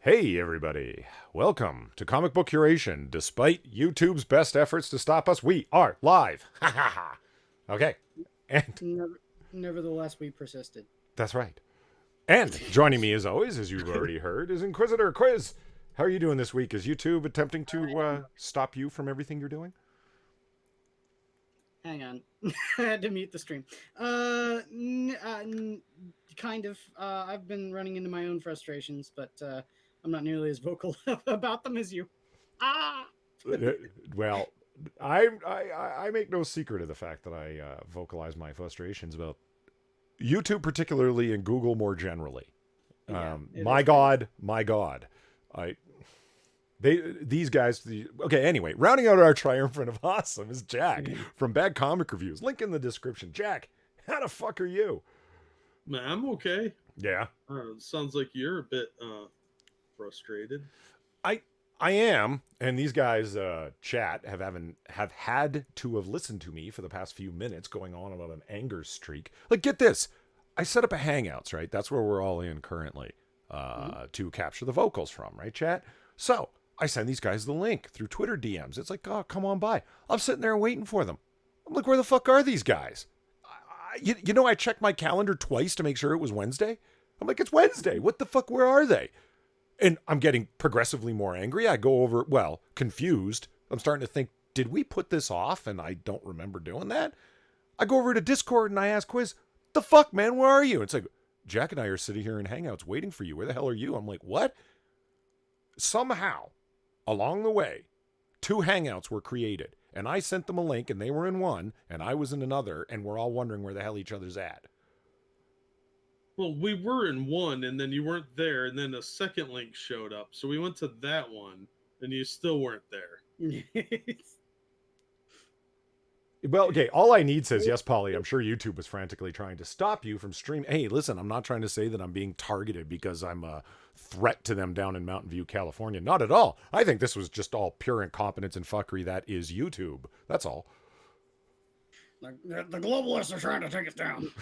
Hey everybody, welcome to Comic Book Curation. Despite YouTube's best efforts to stop us, we are live. Ha ha ha. Okay, and Nevertheless, we persisted. that's right. And joining me as always, as you've already heard, is Inquisitor Quiz. How are you doing this week? Is YouTube attempting to stop you from everything you're doing? Hang on, I had to mute the stream. Kind of. I've been running into my own frustrations, but I'm not nearly as vocal about them as you. Ah. Well, I make no secret of the fact that I vocalize my frustrations about YouTube particularly and Google more generally. Yeah, My God, my God. I these guys. Okay, anyway, rounding out our triumvirate of awesome is Jack from Bad Comic Reviews. Link in the description. Jack, how the fuck are you? Man, I'm okay. Yeah, Sounds like you're a bit frustrated. I am, and these guys chat have had to have listened to me for the past few minutes going on about an anger streak. Like, get this, I set up a Hangouts, right? That's where we're all in currently to capture the vocals from, right, chat? So I send these guys the link through Twitter DMs. It's like, oh, come on by. I'm sitting there waiting for them. I'm like, where the fuck are these guys? You know, I checked my calendar twice to make sure it was Wednesday. I'm like, it's Wednesday. What the fuck? Where are they? And I'm getting progressively more angry. I go over, well, confused. I'm starting to think, did we put this off? And I don't remember doing that. I go over to Discord and I ask Quiz, the fuck, man, where are you? It's like, Jack and I are sitting here in Hangouts waiting for you. Where the hell are you? I'm like, what? Somehow, along the way, two Hangouts were created. And I sent them a link and they were in one and I was in another. And we're all wondering where the hell each other's at. Well, we were in one, and then you weren't there, and then a second link showed up. So we went to that one, and you still weren't there. Well, okay, all I need says, yes, Polly, I'm sure YouTube was frantically trying to stop you from streaming. Hey, listen, I'm not trying to say that I'm being targeted because I'm a threat to them down in Mountain View, California. Not at all. I think this was just all pure incompetence and fuckery that is YouTube. That's all. The globalists are trying to take us down.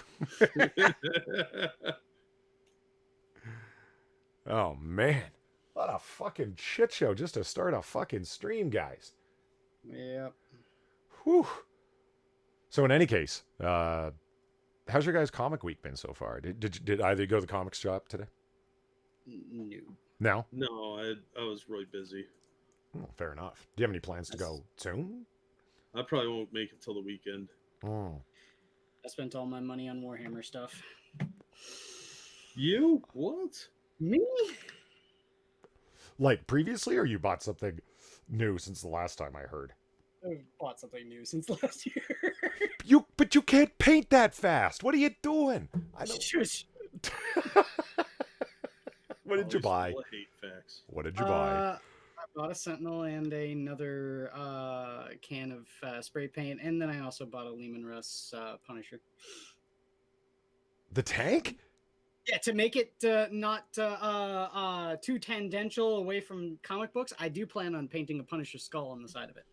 Oh, man. What a fucking shit show just to start a fucking stream, guys. Yep. Whew. So in any case, how's your guys' comic week been so far? Did either go to the comic shop today? No. No? No, I was really busy. Oh, fair enough. Do you have any plans to go soon? I probably won't make it till the weekend. Oh. I spent all my money on Warhammer stuff. You? What? Me? Like previously, or you bought something new since the last time I heard? I bought something new since last year. But you can't paint that fast. What are you doing? I don't. Shush. What did you buy? Full of hate facts. What did you buy? I bought a Sentinel and another can of spray paint, and then I also bought a Lehman Russ Punisher. The tank? Yeah, to make it not too tangential away from comic books, I do plan on painting a Punisher skull on the side of it.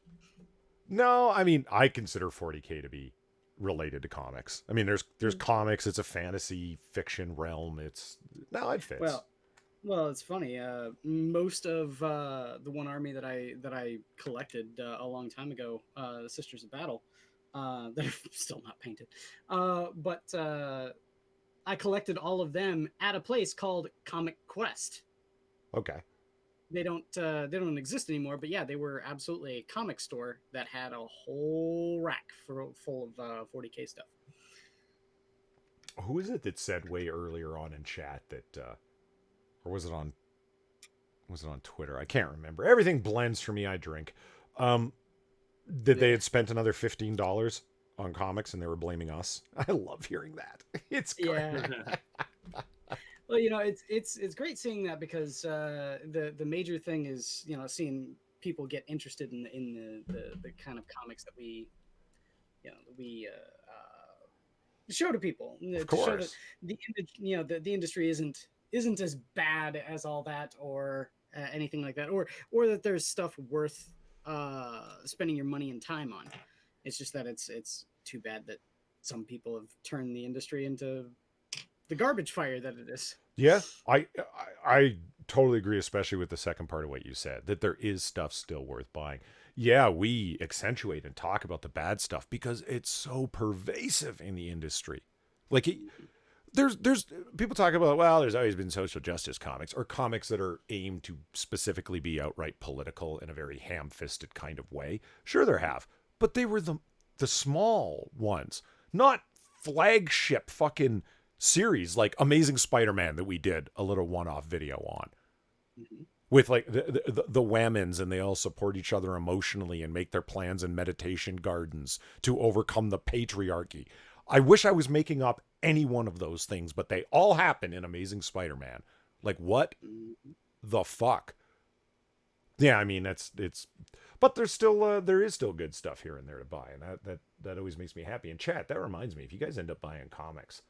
No, I mean, I consider 40K to be related to comics. I mean, there's comics. It's a fantasy fiction realm. It fits. Well, it's funny. Most of the one army that I collected a long time ago, the Sisters of Battle, that are still not painted, but I collected all of them at a place called Comic Quest. Okay. They don't exist anymore, but yeah, they were absolutely a comic store that had a whole rack full of 40K stuff. Who is it that said way earlier on in chat that, or was it on Twitter? I can't remember. Everything blends for me. I drink. That they had spent another $15 on comics and they were blaming us. I love hearing that. It's great. Yeah. Well, it's great seeing that because the major thing is seeing people get interested in the kind of comics that we show to people. Of course. To show that the industry isn't as bad as all that or anything like that, or that there's stuff worth spending your money and time on. It's just that it's too bad that some people have turned the industry into the garbage fire that it is. Yeah, I totally agree, especially with the second part of what you said, that there is stuff still worth buying. Yeah, we accentuate and talk about the bad stuff because it's so pervasive in the industry. Like, there's people talk about, well, there's always been social justice comics or comics that are aimed to specifically be outright political in a very ham-fisted kind of way. Sure, there have, but they were the small ones, not flagship fucking series like Amazing Spider-Man that we did a little one-off video on. Mhm. With like the Whammons, and they all support each other emotionally and make their plans in meditation gardens to overcome the patriarchy. I wish I was making up any one of those things, but they all happen in Amazing Spider-Man. Like, what Mhm. the fuck? Yeah, I mean, but there's still there is still good stuff here and there to buy, and that always makes me happy. And chat, that reminds me, if you guys end up buying comics,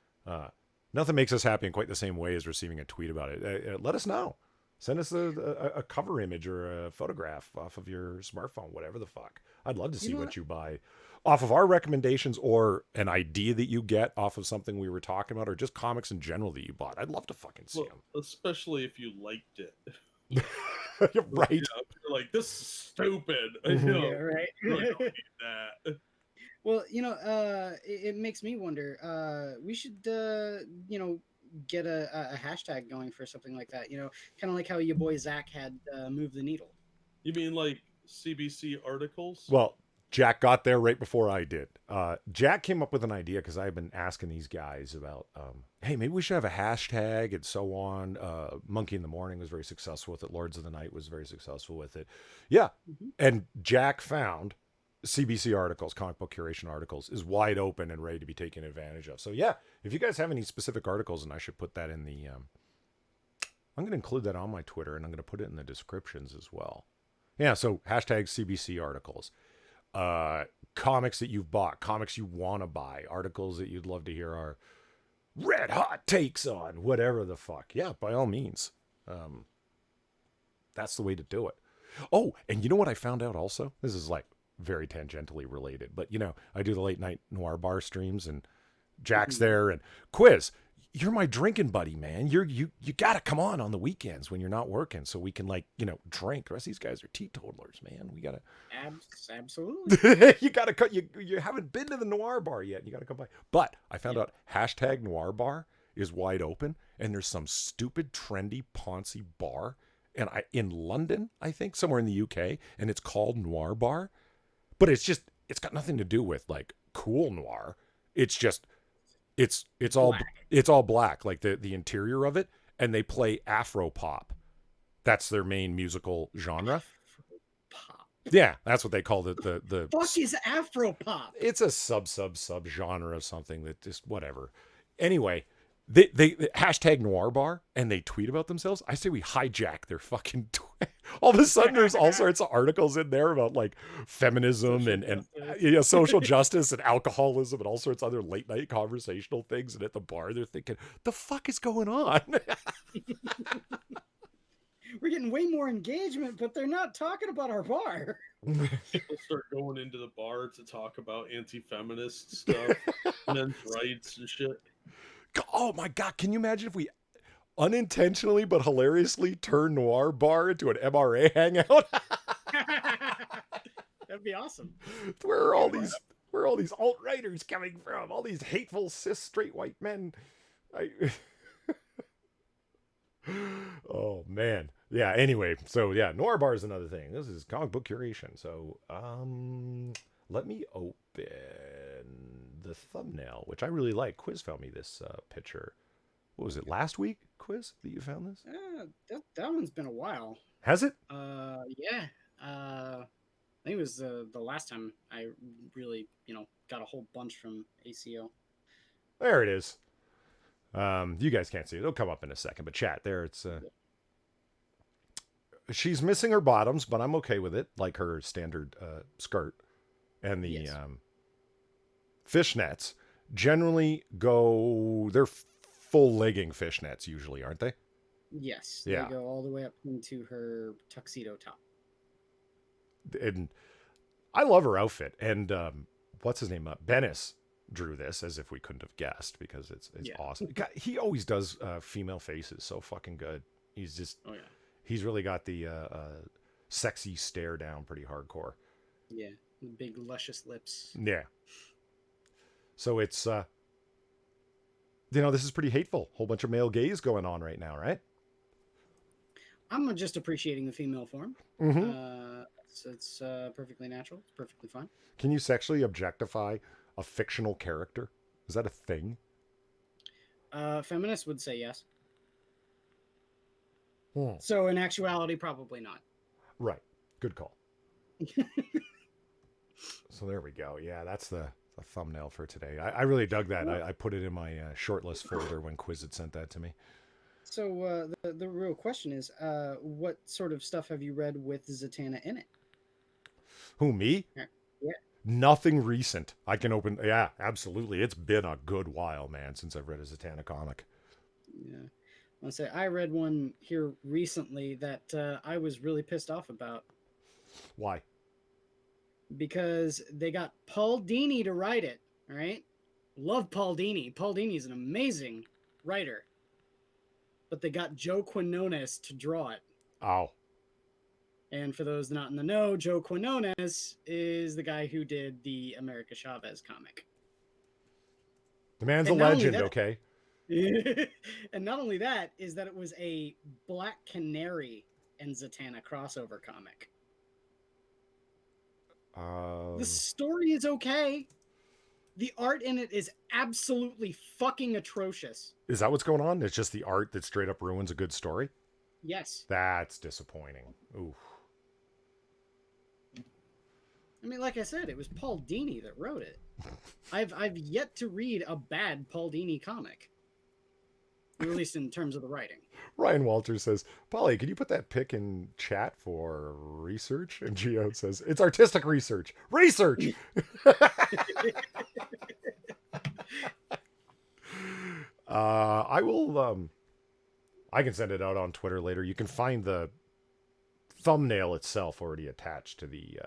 nothing makes us happy in quite the same way as receiving a tweet about it. Let us know. Send us a cover image or a photograph off of your smartphone, whatever the fuck. I'd love to see what you buy off of our recommendations, or an idea that you get off of something we were talking about, or just comics in general that you bought. I'd love to fucking see them. Especially if you liked it. You're right. You're like, this is stupid. Yeah, right. Really don't need that. Well, it makes me wonder. We should, get a hashtag going for something like that. Kind of like how your boy Zach had Move the Needle. You mean like CBC articles? Well, Jack got there right before I did. Jack came up with an idea because I've been asking these guys about, hey, maybe we should have a hashtag and so on. Monkey in the Morning was very successful with it. Lords of the Night was very successful with it. Yeah. Mm-hmm. And Jack found CBC articles, comic book curation articles, is wide open and ready to be taken advantage of. So yeah, if you guys have any specific articles, and I should put that in the, I'm going to include that on my Twitter, and I'm going to put it in the descriptions as well. Yeah. So hashtag CBC articles. Comics that you've bought, comics you want to buy, articles that you'd love to hear our red hot takes on, whatever the fuck. Yeah, by all means. That's the way to do it. Oh, and you know what I found out also? This is like very tangentially related, but I do the late night noir bar streams, and Jack's there, and Quiz, you're my drinking buddy, man. You gotta come on the weekends when you're not working, so we can drink. The rest of these guys are teetotalers, man. We gotta Absolutely. you gotta cut. You haven't been to the noir bar yet. You gotta come by. But I found out hashtag noir bar is wide open, and there's some stupid trendy Ponzi bar, and in London, I think, somewhere in the UK, and it's called Noir Bar, but it's got nothing to do with like cool noir. It's just it's all Black. it's all black, like the interior of it, and they play Afro pop. That's their main musical genre. Pop. Yeah, that's what they call it. The Fuck is Afro pop? it's a sub genre of something that just whatever. Anyway, they hashtag noir bar, and they tweet about themselves. I say we hijack their fucking all of a sudden there's all sorts of articles in there about like feminism and social justice and alcoholism and all sorts of other late night conversational things. And at the bar they're thinking, the fuck is going on? We're getting way more engagement, but they're not talking about our bar. People start going into the bar to talk about anti-feminist stuff, men's rights and shit. Oh my god, can you imagine if we unintentionally but hilariously turn Noir Bar into an MRA hangout? That'd be awesome. Where are all these alt-righters coming from? All these hateful cis straight white men. Oh man. Yeah, anyway, so yeah, Noir Bar is another thing. This is comic book curation. So let me open the thumbnail, which I really like. Quiz found me this picture. What was it, last week, Quiz, that you found this? That one's been a while. Has it? Yeah. I think it was the last time I really, got a whole bunch from ACO. There it is. You guys can't see it. It'll come up in a second, but chat there. It's she's missing her bottoms, but I'm okay with it, like her standard skirt, and the fishnets generally they're full legging fishnets usually, aren't they? Yes. Yeah. They go all the way up into her tuxedo top. And I love her outfit. And what's his name? Bennis drew this, as if we couldn't have guessed, because it's awesome. God, he always does female faces so fucking good. He's just Oh yeah. he's really got the sexy stare down pretty hardcore. Yeah. The big luscious lips. Yeah. So it's this is pretty hateful. Whole bunch of male gaze going on right now, right? I'm just appreciating the female form. Mm-hmm. It's perfectly natural. It's perfectly fine. Can you sexually objectify a fictional character? Is that a thing? Feminists would say yes. Hmm. So in actuality, probably not. Right. Good call. So there we go. Yeah, that's the thumbnail for today. I really dug that. I put it in my shortlist folder when Quiz had sent that to me. So the real question is, what sort of stuff have you read with Zatanna in it? Who, me? Yeah. Nothing recent. I can open. Yeah, absolutely. It's been a good while, man, since I've read a Zatanna comic. Yeah. I want to say I read one here recently that I was really pissed off about Why? because they got Paul Dini to write it. All right. Love Paul Dini. Paul Dini is an amazing writer. But they got Joe Quinones to draw it. Oh. And for those not in the know, Joe Quinones is the guy who did the America Chavez comic. The man's And a not only legend, that- okay? And not only that, is that it was a Black Canary and Zatanna crossover comic. The story is okay. The art in it is absolutely fucking atrocious. Is that what's going on? It's just the art that straight up ruins a good story? Yes. That's disappointing. Oof. I mean, like I said, it was Paul Dini that wrote it. I've yet to read a bad Paul Dini comic. At least in terms of the writing. Ryan Walters says, Polly, could you put that pic in chat for research? And Geode says, it's artistic research. Research! I will, I can send it out on Twitter later. You can find the thumbnail itself already attached to the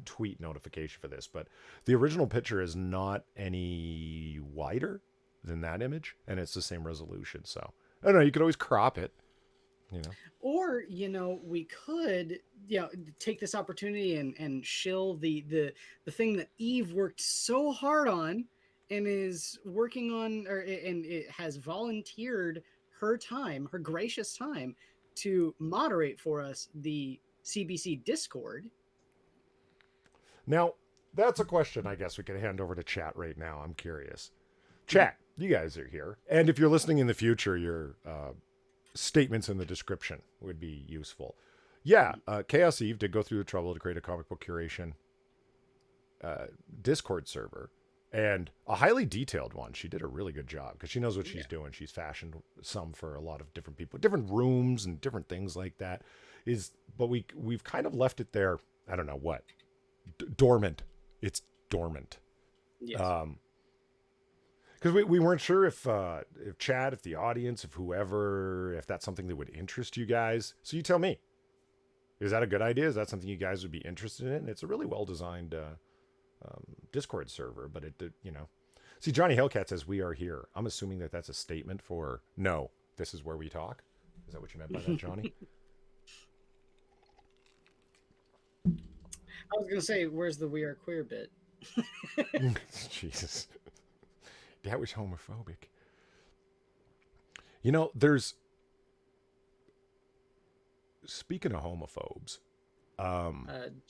tweet notification for this, but the original picture is not any wider than that image, and it's the same resolution. So I don't know. You could always crop it, Or we could take this opportunity and shill the thing that Eve worked so hard on and is working on, and it has volunteered her time, her gracious time, to moderate for us the CBC Discord. Now, that's a question I guess we can hand over to chat right now. I'm curious. Chat, you guys are here. And if you're listening in the future, your statements in the description would be useful. Yeah, Chaos Eve did go through the trouble to create a comic book curation Discord server. And a highly detailed one. She did a really good job because she knows what she's doing. She's fashioned some for a lot of different people, different rooms and different things like that. But we've kind of left it there. I don't know what. Dormant. It's dormant. Yes. Because we weren't sure if Chad, if the audience, if whoever, if that's something that would interest you guys. So you tell me. Is that a good idea? Is that something you guys would be interested in? It's a really well designed Discord server, but See, Johnny Hellcat says we are here. I'm assuming that that's a statement for no. This is where we talk. Is that what you meant by that, Johnny? I was gonna say, where's the "we are queer" bit? Jesus, that was homophobic. There's. Speaking of homophobes,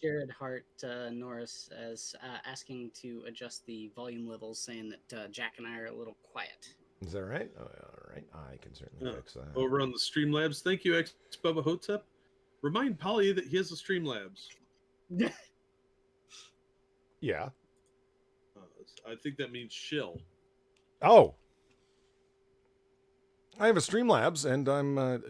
Jared Hart Norris is asking to adjust the volume levels, saying that Jack and I are a little quiet. is that right? Oh, all right, I can certainly fix that. Over on the Streamlabs, thank you, X Bubba Hotep. Remind Polly that he has the Streamlabs. Yeah. I think that means shill. Oh. I have a Streamlabs, and I'm...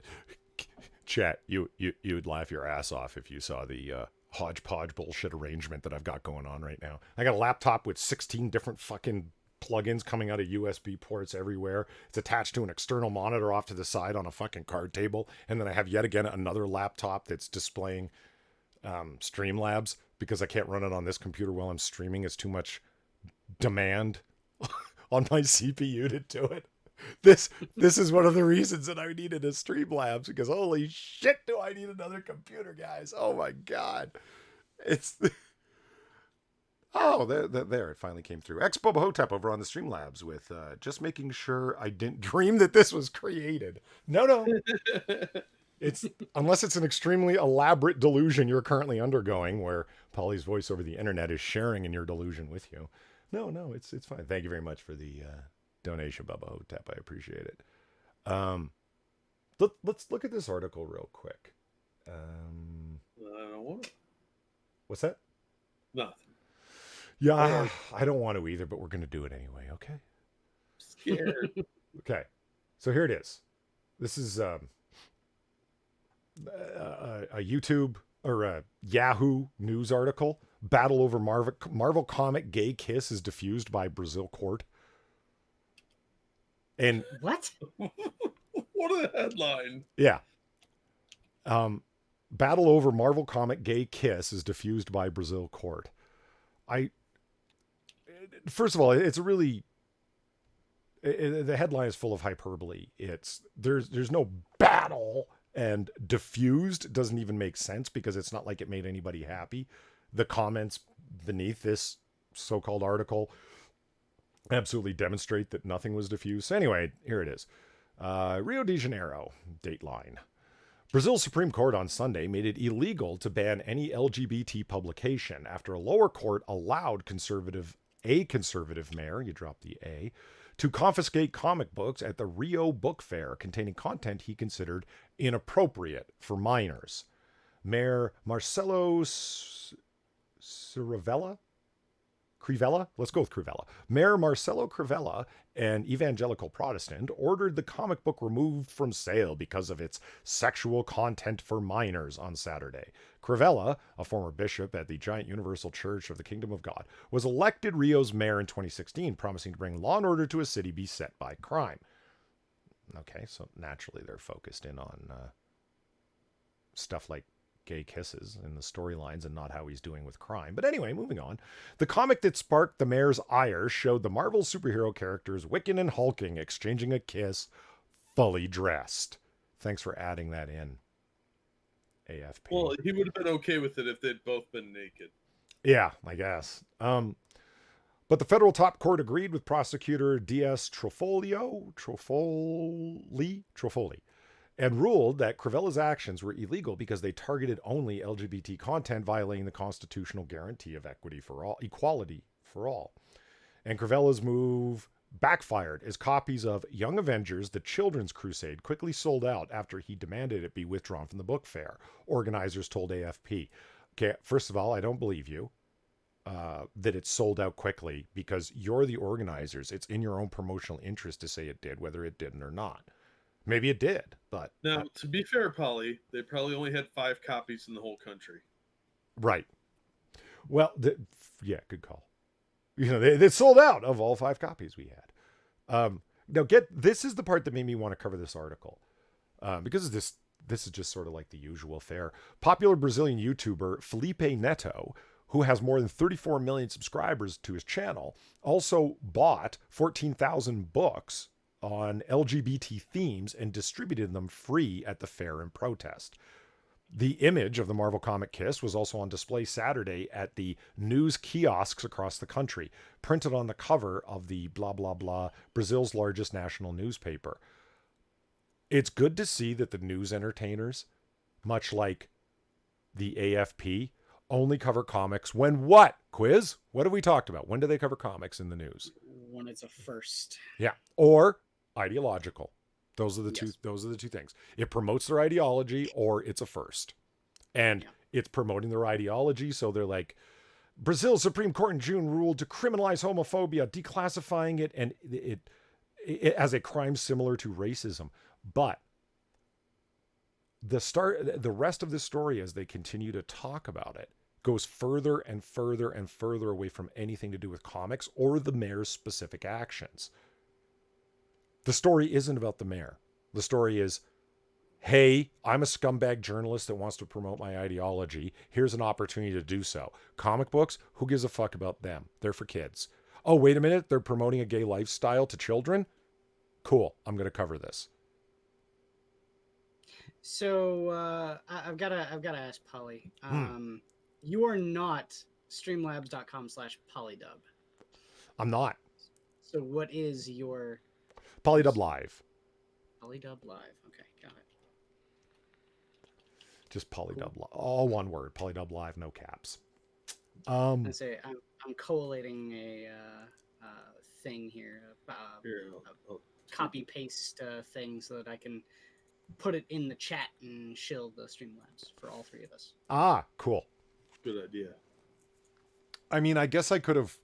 Chat, you'd laugh your ass off if you saw the hodgepodge bullshit arrangement that I've got going on right now. I got a laptop with 16 different fucking plugins coming out of USB ports everywhere. It's attached to an external monitor off to the side on a fucking card table. And then I have yet again another laptop that's displaying Streamlabs because I can't run it on this computer while I'm streaming. It's too much demand on my CPU to do it. this is one of the reasons that I needed a Streamlabs, because holy shit, do I need another computer, guys? Oh my god, it's oh there it finally came through. Ex Boba Hotep over on the Streamlabs with just making sure I didn't dream that this was created. No, it's unless it's an extremely elaborate delusion you're currently undergoing, where Polly's voice over the internet is sharing in your delusion with you. No, it's fine. Thank you very much for the donation, Bubba Hotep. I appreciate it. Let's look at this article real quick. I don't want to. What's that? Nothing. Yeah, I don't want to either, but we're going to do it anyway, okay? Scared. Okay, so here it is. This is a YouTube or a Yahoo News article. Battle over Marvel comic gay kiss is diffused by Brazil court. And What? What a headline. yeah. Battle over Marvel comic gay kiss is diffused by Brazil court. First of all, it's a really the headline is full of hyperbole. There's no battle, and diffused doesn't even make sense because it's not like it made anybody happy. The comments beneath this so-called article absolutely demonstrate that nothing was diffused. So anyway, here it is. Rio de Janeiro, Dateline. Brazil's Supreme Court on Sunday made it illegal to ban any LGBT publication after a lower court allowed a conservative mayor, you dropped the A, to confiscate comic books at the Rio Book Fair containing content he considered inappropriate for minors. Mayor Marcelo Crivella? Let's go with Crivella. Mayor Marcelo Crivella, an evangelical Protestant, ordered the comic book removed from sale because of its sexual content for minors on Saturday. Crivella, a former bishop at the Giant Universal Church of the Kingdom of God, was elected Rio's mayor in 2016, promising to bring law and order to a city beset by crime. Okay, so naturally they're focused in on stuff like gay kisses in the storylines and not how he's doing with crime. But anyway, moving on. The comic that sparked the mayor's ire showed the Marvel superhero characters Wiccan and Hulking exchanging a kiss, fully dressed. Thanks for adding that in, AFP. Well, he would have been okay with it if they'd both been naked. Yeah, I guess. But the federal top court agreed with prosecutor D.S. Trofoli, and ruled that Crivella's actions were illegal because they targeted only LGBT content, violating the constitutional guarantee of equality for all. And Crivella's move backfired as copies of Young Avengers: The Children's Crusade quickly sold out after he demanded it be withdrawn from the book fair, organizers told AFP. Okay, first of all, I don't believe you that it sold out quickly, because you're the organizers. It's in your own promotional interest to say it did, whether it didn't or not. Maybe it did, but... Now, to be fair, Polly, they probably only had 5 copies in the whole country. Right. Well, yeah, good call. You know, they sold out of all 5 copies we had. Now, this is the part that made me want to cover this article. Because this is just sort of like the usual fare. Popular Brazilian YouTuber Felipe Neto, who has more than 34 million subscribers to his channel, also bought 14,000 books on LGBT themes and distributed them free at the fair in protest. The image of the Marvel comic kiss was also on display Saturday at the news kiosks across the country, printed on the cover of the blah, blah, blah, Brazil's largest national newspaper. It's good to see that the news entertainers, much like the AFP, only cover comics when what? Quiz? What have we talked about? When do they cover comics in the news? When it's a first. Yeah. Or ideological. Those are the Yes. two things. It promotes their ideology, or it's a first. And it's promoting their ideology, so they're like, Brazil's Supreme Court in June ruled to criminalize homophobia, declassifying it and it as a crime similar to racism. But the rest of this story, as they continue to talk about it, goes further and further and further away from anything to do with comics or the mayor's specific actions. The story isn't about the mayor. The story is, hey, I'm a scumbag journalist that wants to promote my ideology. Here's an opportunity to do so. Comic books, who gives a fuck about them? They're for kids. Oh, wait a minute, they're promoting a gay lifestyle to children? Cool. I'm going to cover this. So I've got to ask Polly. You are not streamlabs.com/polydub. I'm not. So what is your Polydub Live. Polydub Live? Okay, got it. Just Polydub Live. All one word. Polydub Live, no caps. I say I'm collating a thing here, a copy paste thing, so that I can put it in the chat and shill the Streamlabs for all three of us. Ah, cool. Good idea. I mean, I guess I could have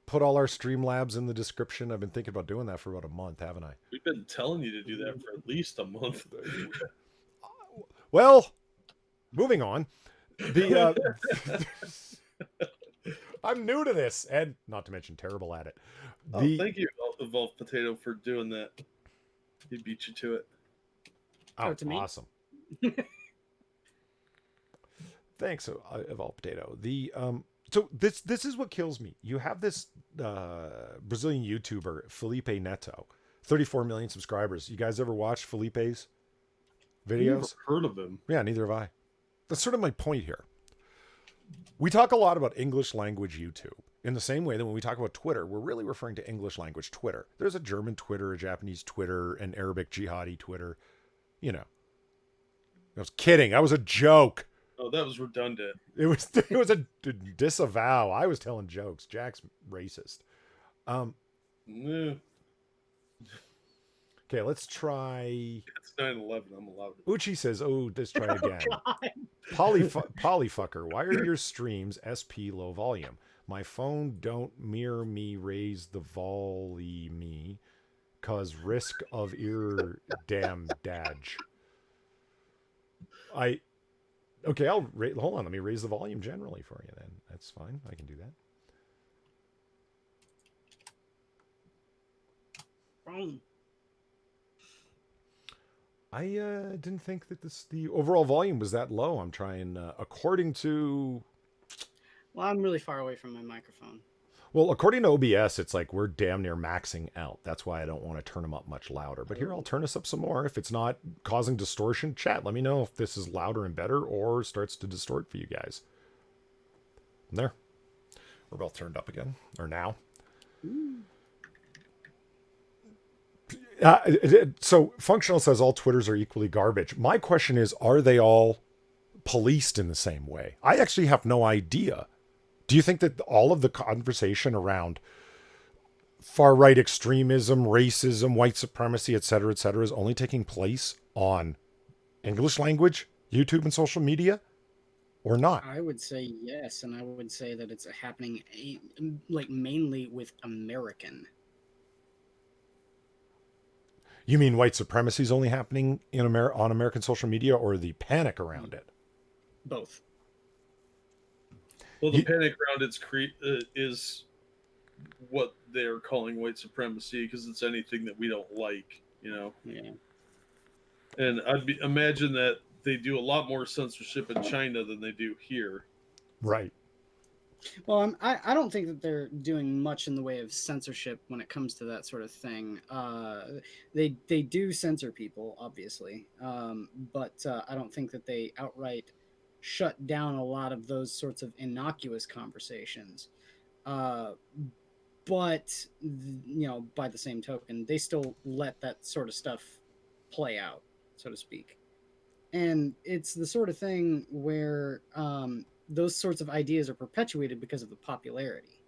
put all our Streamlabs in the description. I've been thinking about doing that for about a month, haven't I? We've been telling you to do that for at least a month. Well, moving on. I'm new to this, and not to mention terrible at it. Thank you, Evolved Potato, for doing that. He beat you to it. Oh, to me? Awesome. Thanks, Evolved Potato. So this is what kills me. You have this Brazilian YouTuber, Felipe Neto, 34 million subscribers. You guys ever watch Felipe's videos? Never heard of him. Yeah, neither have I. That's sort of my point here. We talk a lot about English language YouTube in the same way that when we talk about Twitter, we're really referring to English language Twitter. There's a German Twitter, a Japanese Twitter, an Arabic jihadi Twitter. You know. I was kidding. That was a joke. Oh, that was redundant. It was a disavow. I was telling jokes. Jack's racist. Yeah. Okay, let's try. It's 9/11. I'm allowed to. Uchi says, "Oh, let's try again." God. Polyfucker, why are your streams SP low volume? My phone don't mirror me raise the volume, cause risk of ear damn dodge. Okay, hold on. Let me raise the volume generally for you then. That's fine. I can do that. Wrong. I didn't think that the overall volume was that low. I'm trying, according to... Well, I'm really far away from my microphone. Well, according to OBS, it's like we're damn near maxing out. That's why I don't want to turn them up much louder. But here, I'll turn us up some more. If it's not causing distortion, chat. Let me know if this is louder and better or starts to distort for you guys. There. We're both turned up again. Or now. So Functional says all Twitters are equally garbage. My question is, are they all policed in the same way? I actually have no idea. Do you think that all of the conversation around far-right extremism, racism, white supremacy, et cetera, is only taking place on English language, YouTube, and social media, or not? I would say yes, and I would say that it's happening like mainly with American. You mean white supremacy is only happening in on American social media, or the panic around it? Both. Well, the panic around is what they're calling white supremacy, because it's anything that we don't like, you know. Yeah. And imagine that they do a lot more censorship in China than they do here. Right. Well, I don't think that they're doing much in the way of censorship when it comes to that sort of thing. They do censor people, obviously, but I don't think that they outright shut down a lot of those sorts of innocuous conversations. But you know, by the same token, they still let that sort of stuff play out, so to speak. And it's the sort of thing where those sorts of ideas are perpetuated because of the popularity,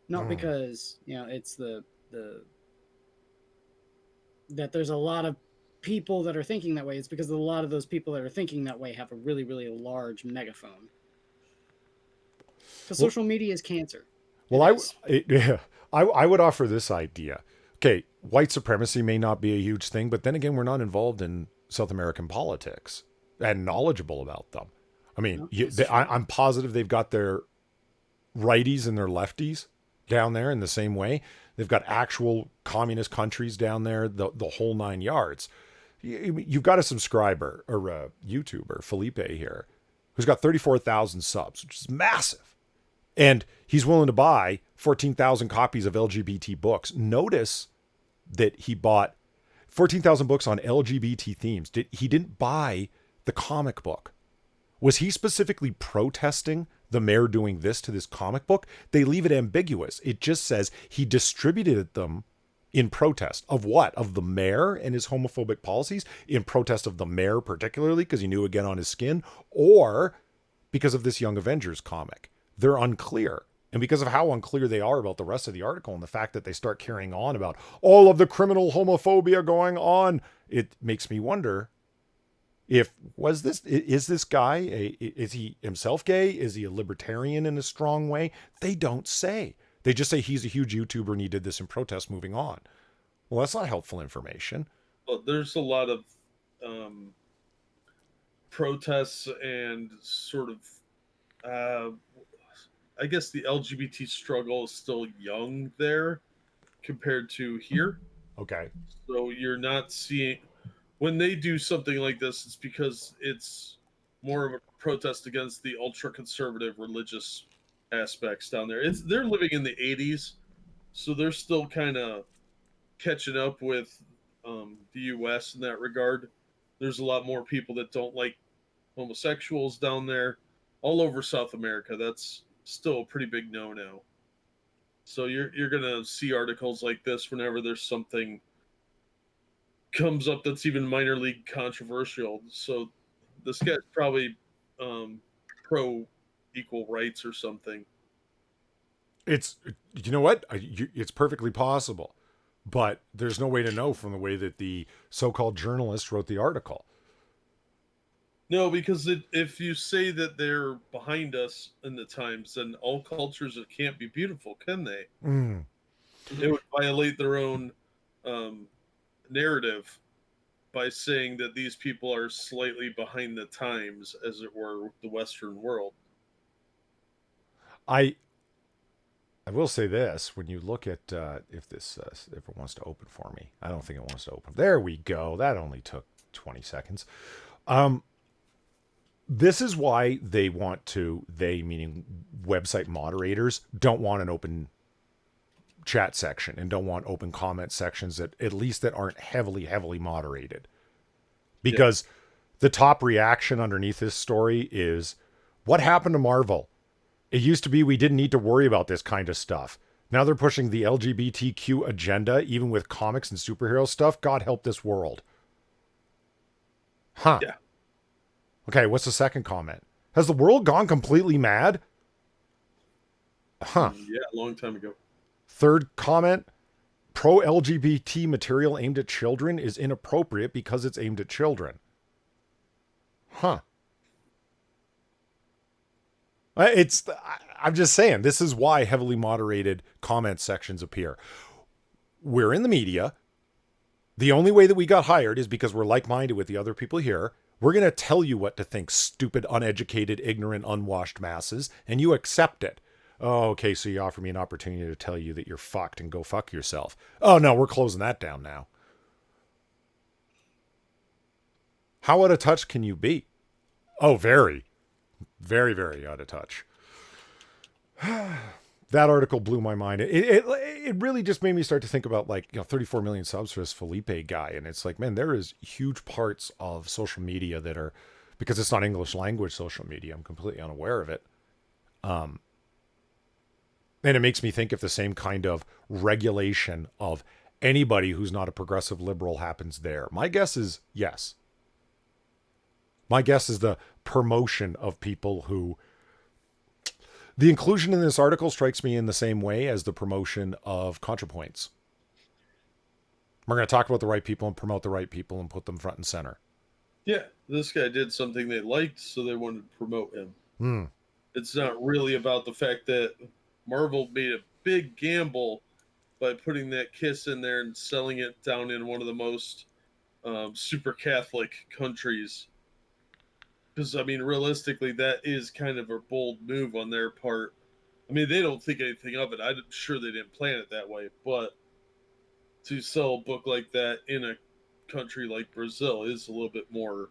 not because, you know, it's that there's a lot of people that are thinking that way. It's because a lot of those people that are thinking that way have a really, really large megaphone. Because social media is cancer. Well, I would offer this idea. Okay, white supremacy may not be a huge thing, but then again, we're not involved in South American politics and knowledgeable about them. I mean, I'm positive they've got their righties and their lefties down there in the same way. They've got actual communist countries down there, the whole 9 yards. You've got a subscriber or a YouTuber, Felipe here, who's got 34,000 subs, which is massive. And he's willing to buy 14,000 copies of LGBT books. Notice that he bought 14,000 books on LGBT themes. He didn't buy the comic book. Was he specifically protesting the mayor doing this to this comic book? They leave it ambiguous. It just says he distributed them in protest of what? Of the mayor and his homophobic policies? In protest of the mayor particularly because he knew it would get on his skin? Or because of this Young Avengers comic? They're unclear. And because of how unclear they are about the rest of the article and the fact that they start carrying on about all of the criminal homophobia going on, it makes me wonder if is this guy is he himself gay? Is he a libertarian in a strong way? They don't say. They just say he's a huge YouTuber and he did this in protest. Moving on. Well, that's not helpful information. Well, there's a lot of protests and sort of, I guess the LGBT struggle is still young there compared to here. Okay. So you're not seeing, when they do something like this, it's because it's more of a protest against the ultra conservative religious aspects down there. They're living in the 80s, so they're still kind of catching up with the US in that regard. There's a lot more people that don't like homosexuals down there. All over South America, that's still a pretty big no-no. So you're gonna see articles like this whenever there's something comes up that's even minorly controversial. So this guy's probably pro equal rights or something. It's, you know what? It's perfectly possible, but there's no way to know from the way that the so-called journalist wrote the article. No, because if you say that they're behind us in the times, then all cultures can't be beautiful, can they? Mm. It would violate their own narrative by saying that these people are slightly behind the times, as it were, with the Western world. I will say this: when you look at if it wants to open for me, I don't think it wants to open. There we go. That only took 20 seconds. This is why they meaning website moderators, don't want an open chat section and don't want open comment sections that at least that aren't heavily moderated. Because the top reaction underneath this story is, what happened to Marvel? It used to be we didn't need to worry about this kind of stuff. Now they're pushing the LGBTQ agenda, even with comics and superhero stuff. God help this world. Huh. Yeah. Okay, what's the second comment? Has the world gone completely mad? Huh. Yeah, a long time ago. Third comment, pro-LGBT material aimed at children is inappropriate because it's aimed at children. Huh. I'm just saying, this is why heavily moderated comment sections appear. We're in the media. The only way that we got hired is because we're like-minded with the other people here. We're going to tell you what to think, stupid, uneducated, ignorant, unwashed masses, and you accept it. Oh, okay, so you offer me an opportunity to tell you that you're fucked and go fuck yourself. Oh, no, we're closing that down now. How out of touch can you be? Oh, very. Very, very out of touch. That article blew my mind. It really just made me start to think about, like, 34 million subs for this Felipe guy. And it's like, man, there is huge parts of social media that are, because it's not English language social media, I'm completely unaware of it. And it makes me think if the same kind of regulation of anybody who's not a progressive liberal happens there. My guess is yes. My guess is the promotion of people who... The inclusion in this article strikes me in the same way as the promotion of ContraPoints. We're going to talk about the right people and promote the right people and put them front and center. Yeah, this guy did something they liked, so they wanted to promote him. It's not really about the fact that Marvel made a big gamble by putting that kiss in there and selling it down in one of the most super Catholic countries. Because, I mean, realistically, that is kind of a bold move on their part. I mean, they don't think anything of it. I'm sure they didn't plan it that way. But to sell a book like that in a country like Brazil is a little bit more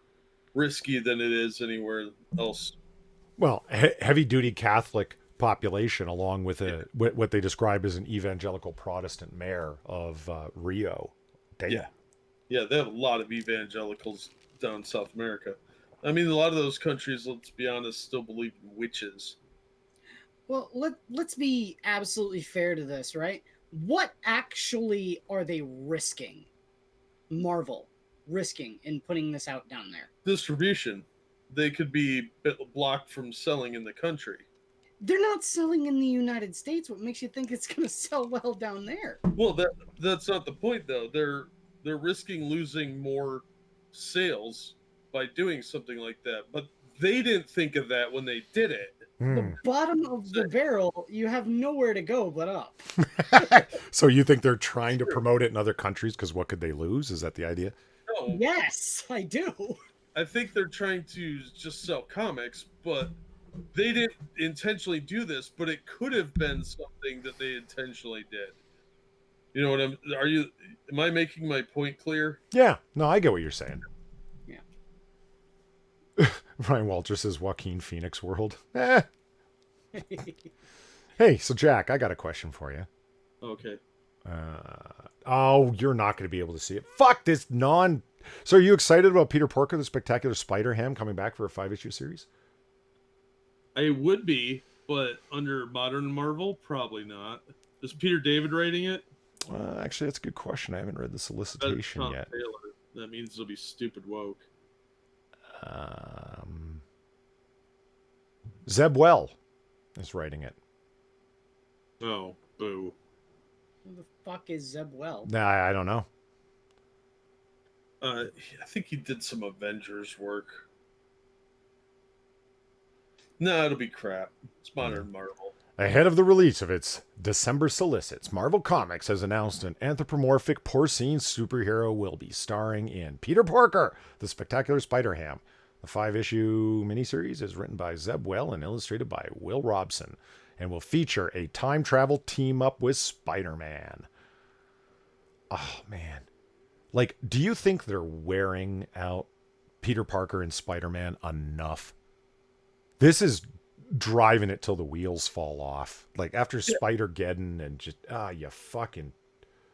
risky than it is anywhere else. Well, heavy-duty Catholic population, along with what they describe as an evangelical Protestant mayor of Rio. Damn. Yeah. Yeah, they have a lot of evangelicals down in South America. I mean, a lot of those countries, let's be honest, still believe in witches. Well, let's be absolutely fair to this, right? What actually are they risking? Marvel risking in putting this out down there? Distribution. They could be blocked from selling in the country. They're not selling in the United States. What makes you think it's going to sell well down there? Well, that's not the point though. They're risking losing more sales by doing something like that. But they didn't think of that when they did it. The bottom of the barrel, you have nowhere to go but up. So you think they're trying to promote it in other countries because what could they lose? Is that the idea? No, Yes, I do. I think they're trying to just sell comics, but they didn't intentionally do this, but it could have been something that they intentionally did. You know what am I making my point clear? Yeah. No, I get what you're saying. Yeah. Ryan Walter says Joaquin Phoenix world. Hey, so Jack, I got a question for you. Okay. Oh, you're not going to be able to see it. Fuck this non. So are you excited about Peter Porker, the Spectacular Spider-Ham, coming back for a 5-issue series? I would be, but under modern Marvel, probably not. Is Peter David writing it? Actually, that's a good question. I haven't read the solicitation Tom yet. Taylor. That means it'll be stupid woke. Zeb Well is writing it. Oh, boo. Who the fuck is Zeb Well? Nah, I don't know. I think he did some Avengers work. No, it'll be crap. It's modern Marvel. Ahead of the release of its December solicits, Marvel Comics has announced an anthropomorphic porcine superhero will be starring in Peter Porker, the Spectacular Spider-Ham. The 5-issue miniseries is written by Zeb Well and illustrated by Will Robson, and will feature a time travel team up with Spider-Man. Oh, man. Like, do you think they're wearing out Peter Parker and Spider-Man enough? This is driving it till the wheels fall off. Like, after Spider-Geddon and just, you fucking...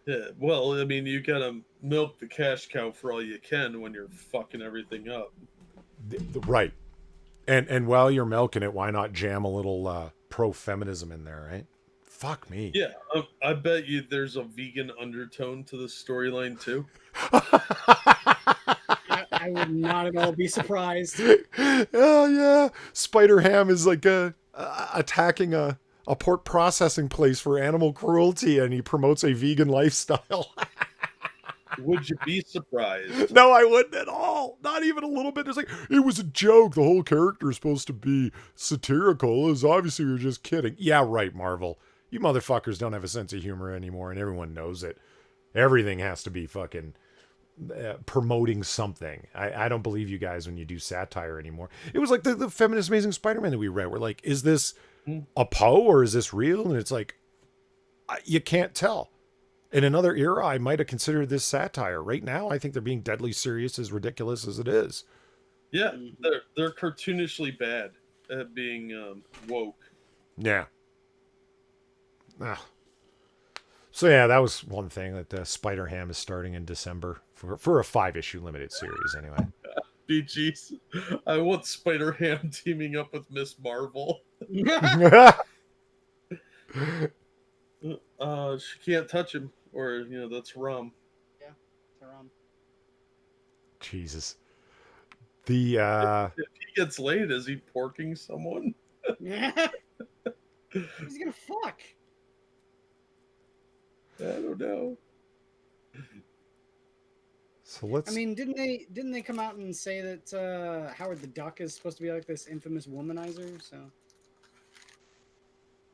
Yeah, well, I mean, you gotta milk the cash cow for all you can when you're fucking everything up. Right. And while you're milking it, why not jam a little pro-feminism in there, right? Fuck me. Yeah, I bet you there's a vegan undertone to this storyline too. I would not at all be surprised. Oh yeah, Spider Ham is like attacking a pork processing place for animal cruelty, and he promotes a vegan lifestyle. Would you be surprised? No, I wouldn't at all. Not even a little bit. It's like, it was a joke. The whole character is supposed to be satirical. It's obviously you're just kidding. Yeah, right, Marvel. You motherfuckers don't have a sense of humor anymore, and everyone knows it. Everything has to be fucking promoting something. I don't believe you guys when you do satire anymore. It was like the Feminist Amazing Spider-Man that we read. We're like, is this a Poe or is this real? And it's like, you can't tell. In another era, I might have considered this satire. Right now, I think they're being deadly serious, as ridiculous as it is. Yeah, they're cartoonishly bad at being woke. Yeah. So yeah, that was one thing that Spider-Ham is starting in December for a 5-issue limited series anyway. BGs, I want Spider-Ham teaming up with Miss Marvel. She can't touch him, or that's rum. Yeah, it's rum. Jesus. The if he gets laid, is he porking someone? Yeah. He's gonna fuck. I don't know. So let's. I mean, didn't they come out and say that Howard the Duck is supposed to be like this infamous womanizer? So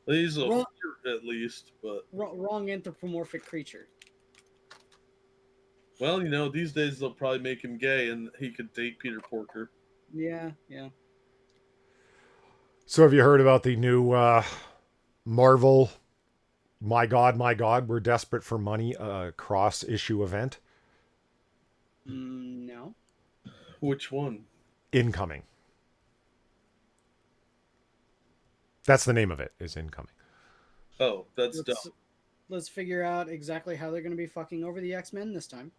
He's a flirt at least, but wrong anthropomorphic creature. Well, these days they'll probably make him gay, and he could date Peter Porker. Yeah. So have you heard about the new Marvel? My God, we're desperate for money. Cross-issue event. No. Which one? Incoming. That's the name of it, is Incoming. Oh, that's dumb. Let's figure out exactly how they're going to be fucking over the X-Men this time.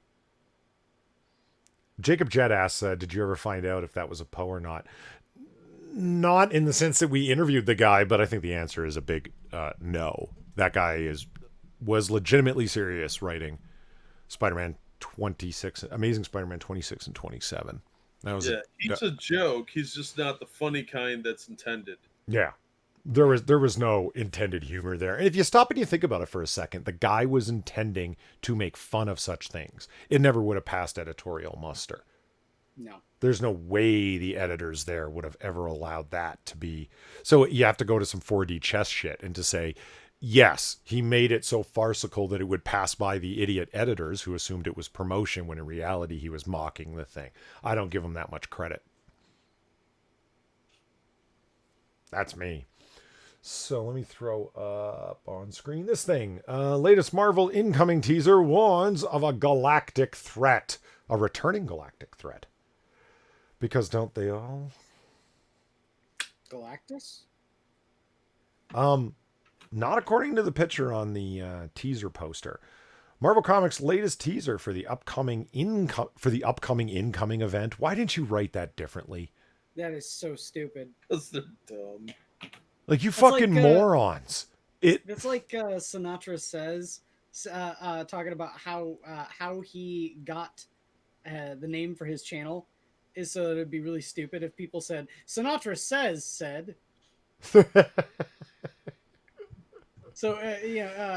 Jacob Jett asks, did you ever find out if that was a Poe or not? Not in the sense that we interviewed the guy, but I think the answer is a big no. That guy was legitimately serious writing Spider-Man 26, Amazing Spider-Man 26 and 27. That was he's a joke. He's just not the funny kind that's intended. Yeah. There was no intended humor there. And if you stop and you think about it for a second, the guy was intending to make fun of such things. It never would have passed editorial muster. No. There's no way the editors there would have ever allowed that to be. So you have to go to some 4D chess shit and to say, yes, he made it so farcical that it would pass by the idiot editors who assumed it was promotion when in reality he was mocking the thing. I don't give him that much credit. That's me. So let me throw up on screen this thing. Latest Marvel incoming teaser warns of a galactic threat. A returning galactic threat. Because don't they all? Galactus? Not according to the picture on the teaser poster. Marvel Comics' latest teaser for the upcoming incoming event. Why didn't you write that differently? That is so stupid. That's dumb. Like, you That's fucking like, morons. It's like Sinatra says, talking about how he got the name for his channel is so that it'd be really stupid if people said Sinatra said. So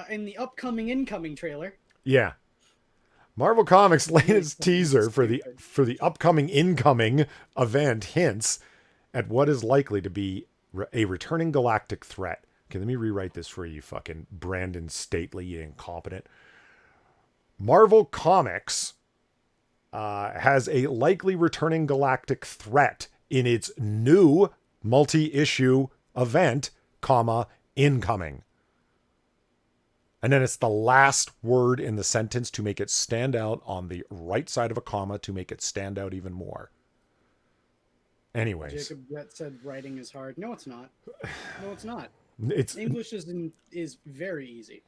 in the upcoming incoming trailer. Yeah. Marvel Comics' latest teaser for the upcoming incoming event hints at what is likely to be a returning galactic threat. Okay, let me rewrite this for you, fucking Brandon Stately, you incompetent. Marvel Comics has a likely returning galactic threat in its new multi-issue event, incoming. And then it's the last word in the sentence to make it stand out on the right side of a comma to make it stand out even more. Anyways. Jacob Jett said writing is hard. No, it's not. No, it's not. English is very easy.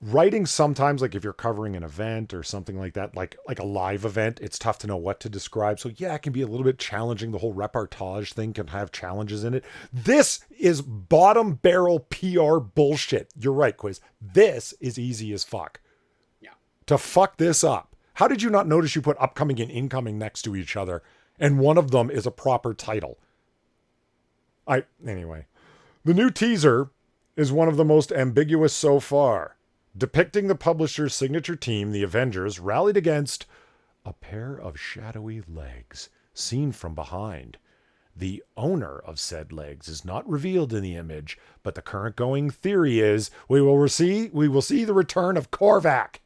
Writing sometimes, like if you're covering an event or something like that, like a live event, it's tough to know what to describe. So yeah, it can be a little bit challenging. The whole reportage thing can have challenges in it. This is bottom barrel PR bullshit. You're right, Quiz. This is easy as fuck. Yeah. To fuck this up. How did you not notice you put upcoming and incoming next to each other? And one of them is a proper title. Anyway. The new teaser is one of the most ambiguous so far. Depicting the publisher's signature team, the Avengers, rallied against a pair of shadowy legs seen from behind. The owner of said legs is not revealed in the image, but the current going theory is we will see the return of Korvac.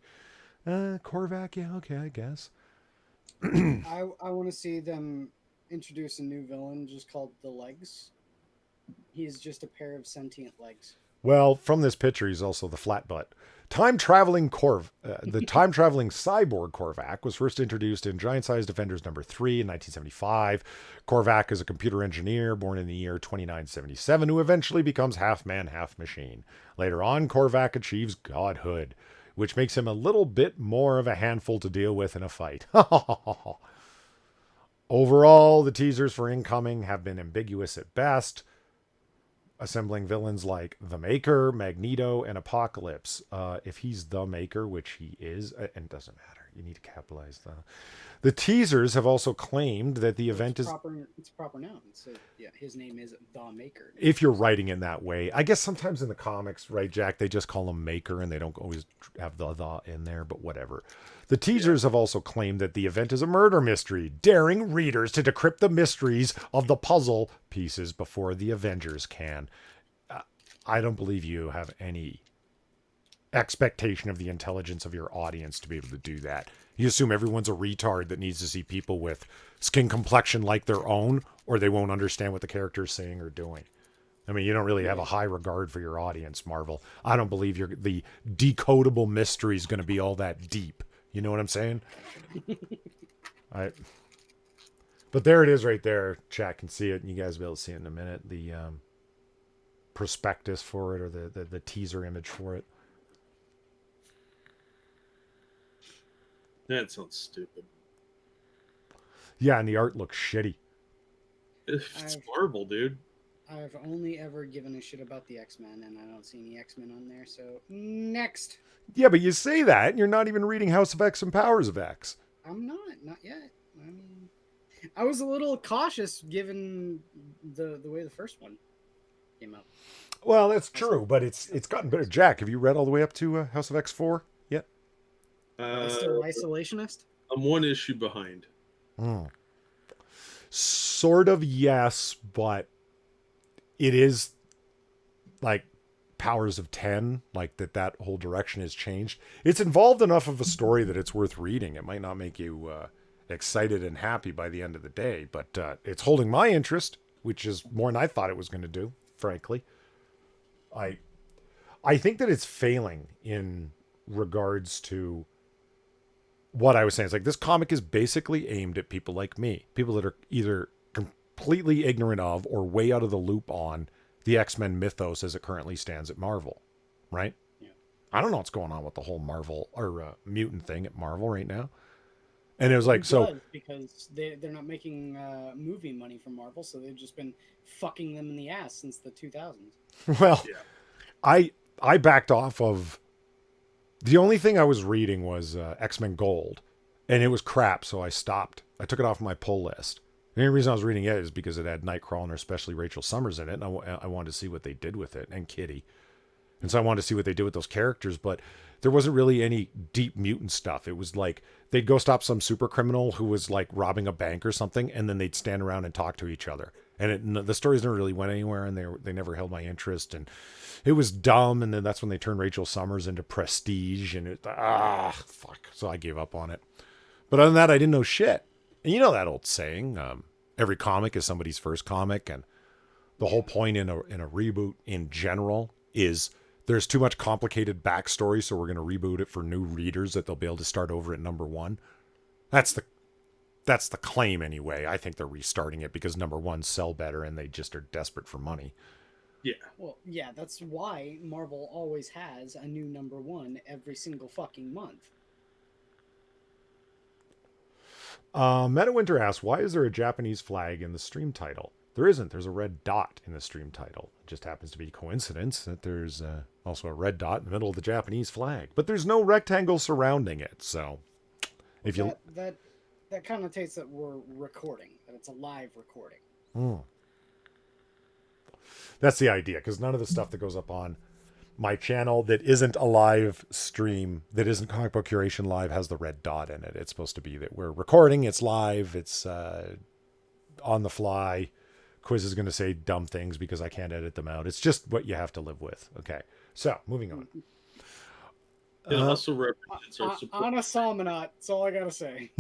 Korvac, yeah, okay, I guess. I want to see them introduce a new villain just called the Legs. He's just a pair of sentient legs. Well, from this picture, he's also the flat butt. The time-traveling cyborg Korvac was first introduced in Giant Size Defenders number 3 in 1975. Korvac is a computer engineer born in the year 2977 who eventually becomes half man, half machine. Later on, Korvac achieves godhood, which makes him a little bit more of a handful to deal with in a fight. Overall, the teasers for Incoming have been ambiguous at best, assembling villains like the Maker, Magneto, and Apocalypse. If he's the Maker, which he is, and it doesn't matter, you need to capitalize the. The teasers have also claimed that the event is it's proper noun. So yeah, his name is the Maker. If you're writing in that way, I guess sometimes in the comics, right, Jack, they just call him Maker and they don't always have the in there, but whatever. The teasers have also claimed that the event is a murder mystery, daring readers to decrypt the mysteries of the puzzle pieces before the Avengers can. I don't believe you have any expectation of the intelligence of your audience to be able to do that. You assume everyone's a retard that needs to see people with skin complexion like their own, or they won't understand what the character is saying or doing. I mean, you don't really have a high regard for your audience, Marvel. I don't believe the decodable mystery is going to be all that deep. You know what I'm saying? But there it is right there. Chat can see it, and you guys will be able to see it in a minute. prospectus for it or the teaser image for it. That sounds stupid. Yeah, and the art looks shitty. It's I've Marvel, dude. I've only ever given a shit about the X-Men, and I don't see any X-Men on there. So next, Yeah, but you say that, and you're not even reading House of X and Powers of X. I'm not yet. I mean, I was a little cautious given the way the first one came out. Well, that's I said, true, but it's gotten better. Jack, have you read all the way up to House of X 4 yet? are they Uh, still isolationist? I'm one issue behind. Hmm. Sort of, yes, but it is like Powers of 10, like that whole direction has changed. It's involved enough of a story that it's worth reading. It might not make you excited and happy by the end of the day, but it's holding my interest, which is more than I thought it was going to do, frankly. I I think that it's failing in regards to what I was saying. It's like this comic is basically aimed at people like me, people that are either completely ignorant of or way out of the loop on the X-Men mythos as it currently stands at Marvel, right? Yeah. I don't know what's going on with the whole Marvel or mutant thing at Marvel right now. And it was Who like, so, does? Because they're not making movie money from Marvel, so they've just been fucking them in the ass since the 2000s. well, Yeah. I backed off of the only thing I was reading was X-Men Gold, and it was crap, so I stopped. I took it off my pull list. The only reason I was reading it is because it had Nightcrawler and especially Rachel Summers in it, and I wanted to see what they did with it, and Kitty. And so I wanted to see what they did with those characters, but there wasn't really any deep mutant stuff. It was like they'd go stop some super criminal who was like robbing a bank or something, and then they'd stand around and talk to each other. And the stories never really went anywhere, and they never held my interest, and it was dumb. And then that's when they turned Rachel Summers into Prestige, and fuck. So I gave up on it. But other than that, I didn't know shit. And you know that old saying, every comic is somebody's first comic, and the whole point in a reboot in general is there's too much complicated backstory, so we're going to reboot it for new readers that they'll be able to start over at number one. That's the claim anyway. I think they're restarting it because number ones sell better and they just are desperate for money. Yeah. Well, yeah, that's why Marvel always has a new number one every single fucking month. Meta Winter asks, why is there a Japanese flag in the stream title? There isn't. There's a red dot in the stream title. It just happens to be coincidence that there's also a red dot in the middle of the Japanese flag. But there's no rectangle surrounding it. So if you... That connotates that we're recording, that it's a live recording. That's the idea, because none of the stuff that goes up on my channel that isn't a live stream, that isn't Comic Book Curation Live, has the red dot in it. It's supposed to be that we're recording, it's live, it's on the fly. Quiz is going to say dumb things because I can't edit them out. It's just what you have to live with. Okay, so moving on. It also represents our support. Anna Salmonot, that's all I gotta say.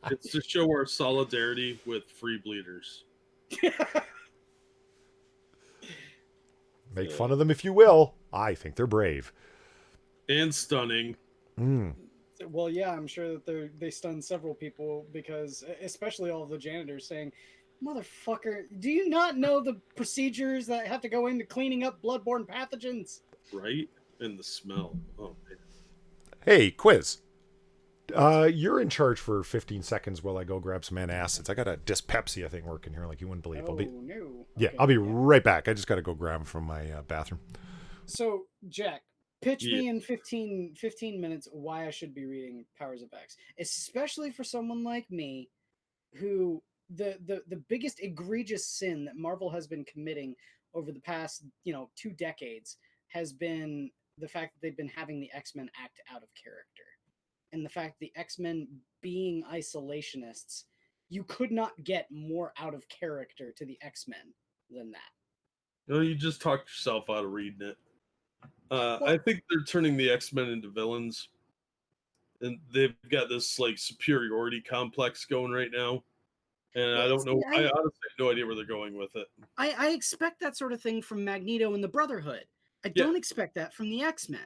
It's to show our solidarity with free bleeders. Make fun of them if you will. I think they're brave. And stunning. Well, yeah, I'm sure that they stunned several people because, especially all the janitors saying, "Motherfucker, do you not know the procedures that have to go into cleaning up bloodborne pathogens?" Right? And the smell. Oh, man. Hey, Quiz. You're in charge for 15 seconds while I go grab some antacids. I got a dyspepsia thing working here like you wouldn't believe. Oh, no. Yeah, Okay, I'll be right back. I just got to go grab them from my bathroom. So, Jack, pitch me in 15 minutes why I should be reading Powers of X, especially for someone like me who the biggest egregious sin that Marvel has been committing over the past, 2 decades has been the fact that they've been having the X-Men act out of character. And the fact the X-Men being isolationists, you could not get more out of character to the X-Men than that. No, you just talked yourself out of reading it. I think they're turning the X-Men into villains. And they've got this like superiority complex going right now. And I don't know. I honestly have no idea where they're going with it. I expect that sort of thing from Magneto and the Brotherhood. I don't expect that from the X-Men.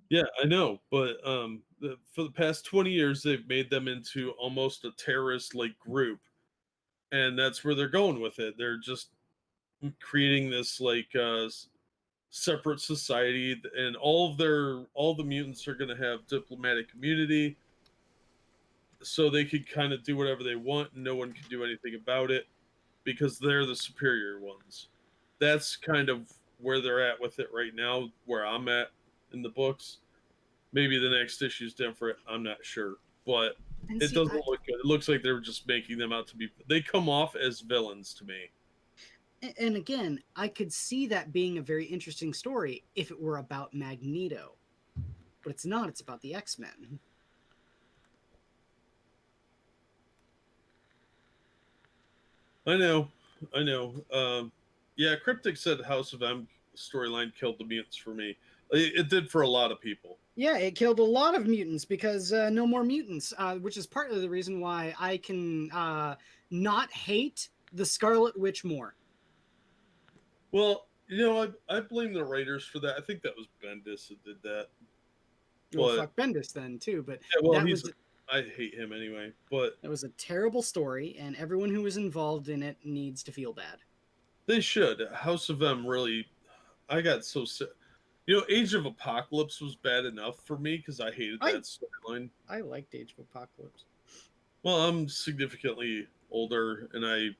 Yeah, I know, but for the past 20 years, they've made them into almost a terrorist like group and that's where they're going with it. They're just creating this like separate society, and all the mutants are going to have diplomatic immunity, so they could kind of do whatever they want, and no one can do anything about it because they're the superior ones. That's kind of where they're at with it right now, where I'm at in the books. Maybe the next issue is different. I'm not sure, but And it see, doesn't look good. It looks like they're just making them out to be. They come off as villains to me. and again, I could see that being a very interesting story if it were about Magneto, but it's not. It's about the X-Men. I know, I know. Yeah, Cryptic said House of M storyline killed the mutants for me. It did for a lot of people. Yeah, it killed a lot of mutants because no more mutants, which is part of the reason why I can not hate the Scarlet Witch more. Well, you know, I blame the writers for that. I think that was Bendis that did that. Well, But fuck Bendis then too, but yeah, well, that was I hate him anyway. But that was a terrible story, and everyone who was involved in it needs to feel bad. they should. House of M really. I got so sick. You know, Age of Apocalypse was bad enough for me because I hated I- that storyline. I liked Age of Apocalypse. Well, I'm significantly older, and I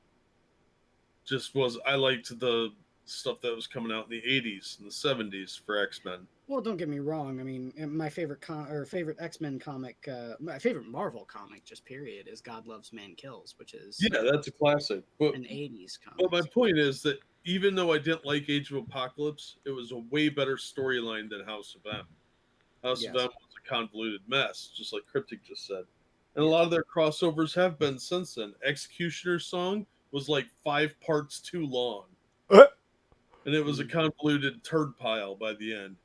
liked the stuff that was coming out in the 80s and the 70s for X-Men. Well, don't get me wrong. I mean, my favorite favorite X-Men comic, my favorite Marvel comic, just period, is God Loves Man Kills, which is Yeah, that's a classic. But an '80s comic. But my point is that even though I didn't like Age of Apocalypse, it was a way better storyline than House of M. House of Yes. M was a convoluted mess, just like Cryptic just said. And a lot of their crossovers have been since then. Executioner's Song was like 5 parts too long. And it was a convoluted turd pile by the end.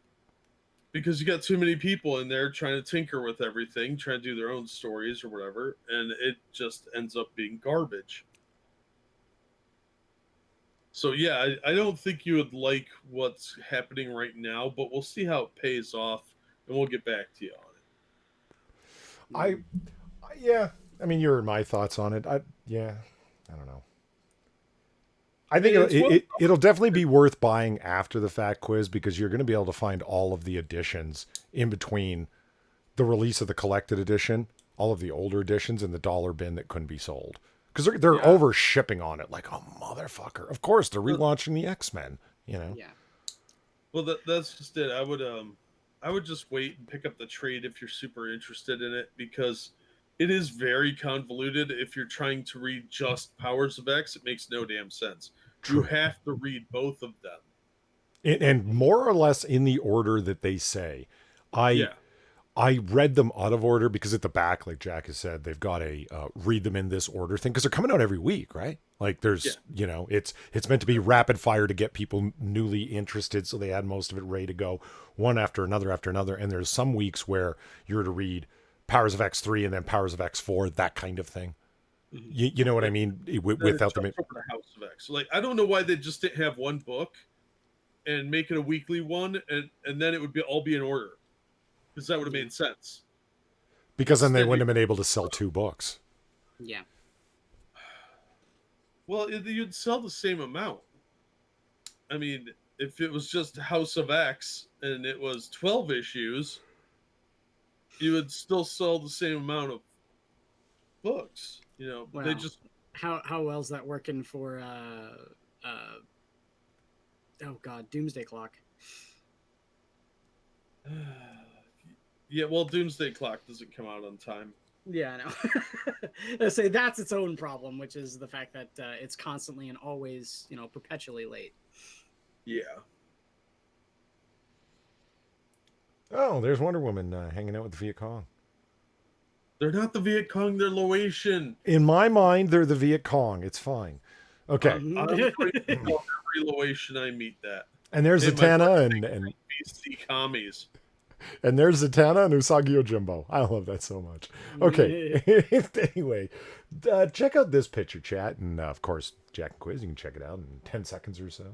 Because you got too many people in there trying to tinker with everything, trying to do their own stories or whatever, and it just ends up being garbage. So yeah, I don't think you would like what's happening right now, but we'll see how it pays off, and we'll get back to you on it. Yeah. I mean, you heard my thoughts on it. I don't know. I think it'll definitely be worth buying after the fact, Quiz, because you're going to be able to find all of the editions in between the release of the collected edition, all of the older editions, and the dollar bin that couldn't be sold. Because they're over shipping on it like a motherfucker. Of course, they're relaunching the X-Men, you know? Yeah. Well, that's just it. I would just wait and pick up the trade if you're super interested in it, because it is very convoluted. If you're trying to read just Powers of X, it makes no damn sense. True. You have to read both of them. And more or less in the order that they say. I read them out of order because at the back, like Jack has said, they've got a read them in this order thing because they're coming out every week, right? Like there's, it's meant to be rapid fire to get people newly interested. So they had most of it ready to go one after another. And there's some weeks where you're to read Powers of X3 and then Powers of X4, that kind of thing. Mm-hmm. You know what I mean? Without them. House of X. Like, I don't know why they just didn't have one book and make it a weekly one, and then it would all be in order. Because that would have made sense. Because then they wouldn't have been able to sell 2 books. Yeah. Well, you'd sell the same amount. I mean, if it was just House of X and it was 12 issues, you would still sell the same amount of books. You know, well, they just how well's that working for oh god, Doomsday Clock. Yeah, well, Doomsday Clock doesn't come out on time. Yeah, I know. I say that's its own problem, which is the fact that it's constantly and always, perpetually late. Yeah. Oh, there's Wonder Woman hanging out with the Viet Cong. They're not the Viet Cong, they're Laotian. In my mind, they're the Viet Cong. It's fine. Okay. I'm going to tell every Laotian I meet that. And there's Zatanna and BC commies. And there's Zatanna and Usagi Ojimbo. I love that so much. Okay. Anyway, check out this picture, chat. And, of course, Jack and Quiz, you can check it out in 10 seconds or so.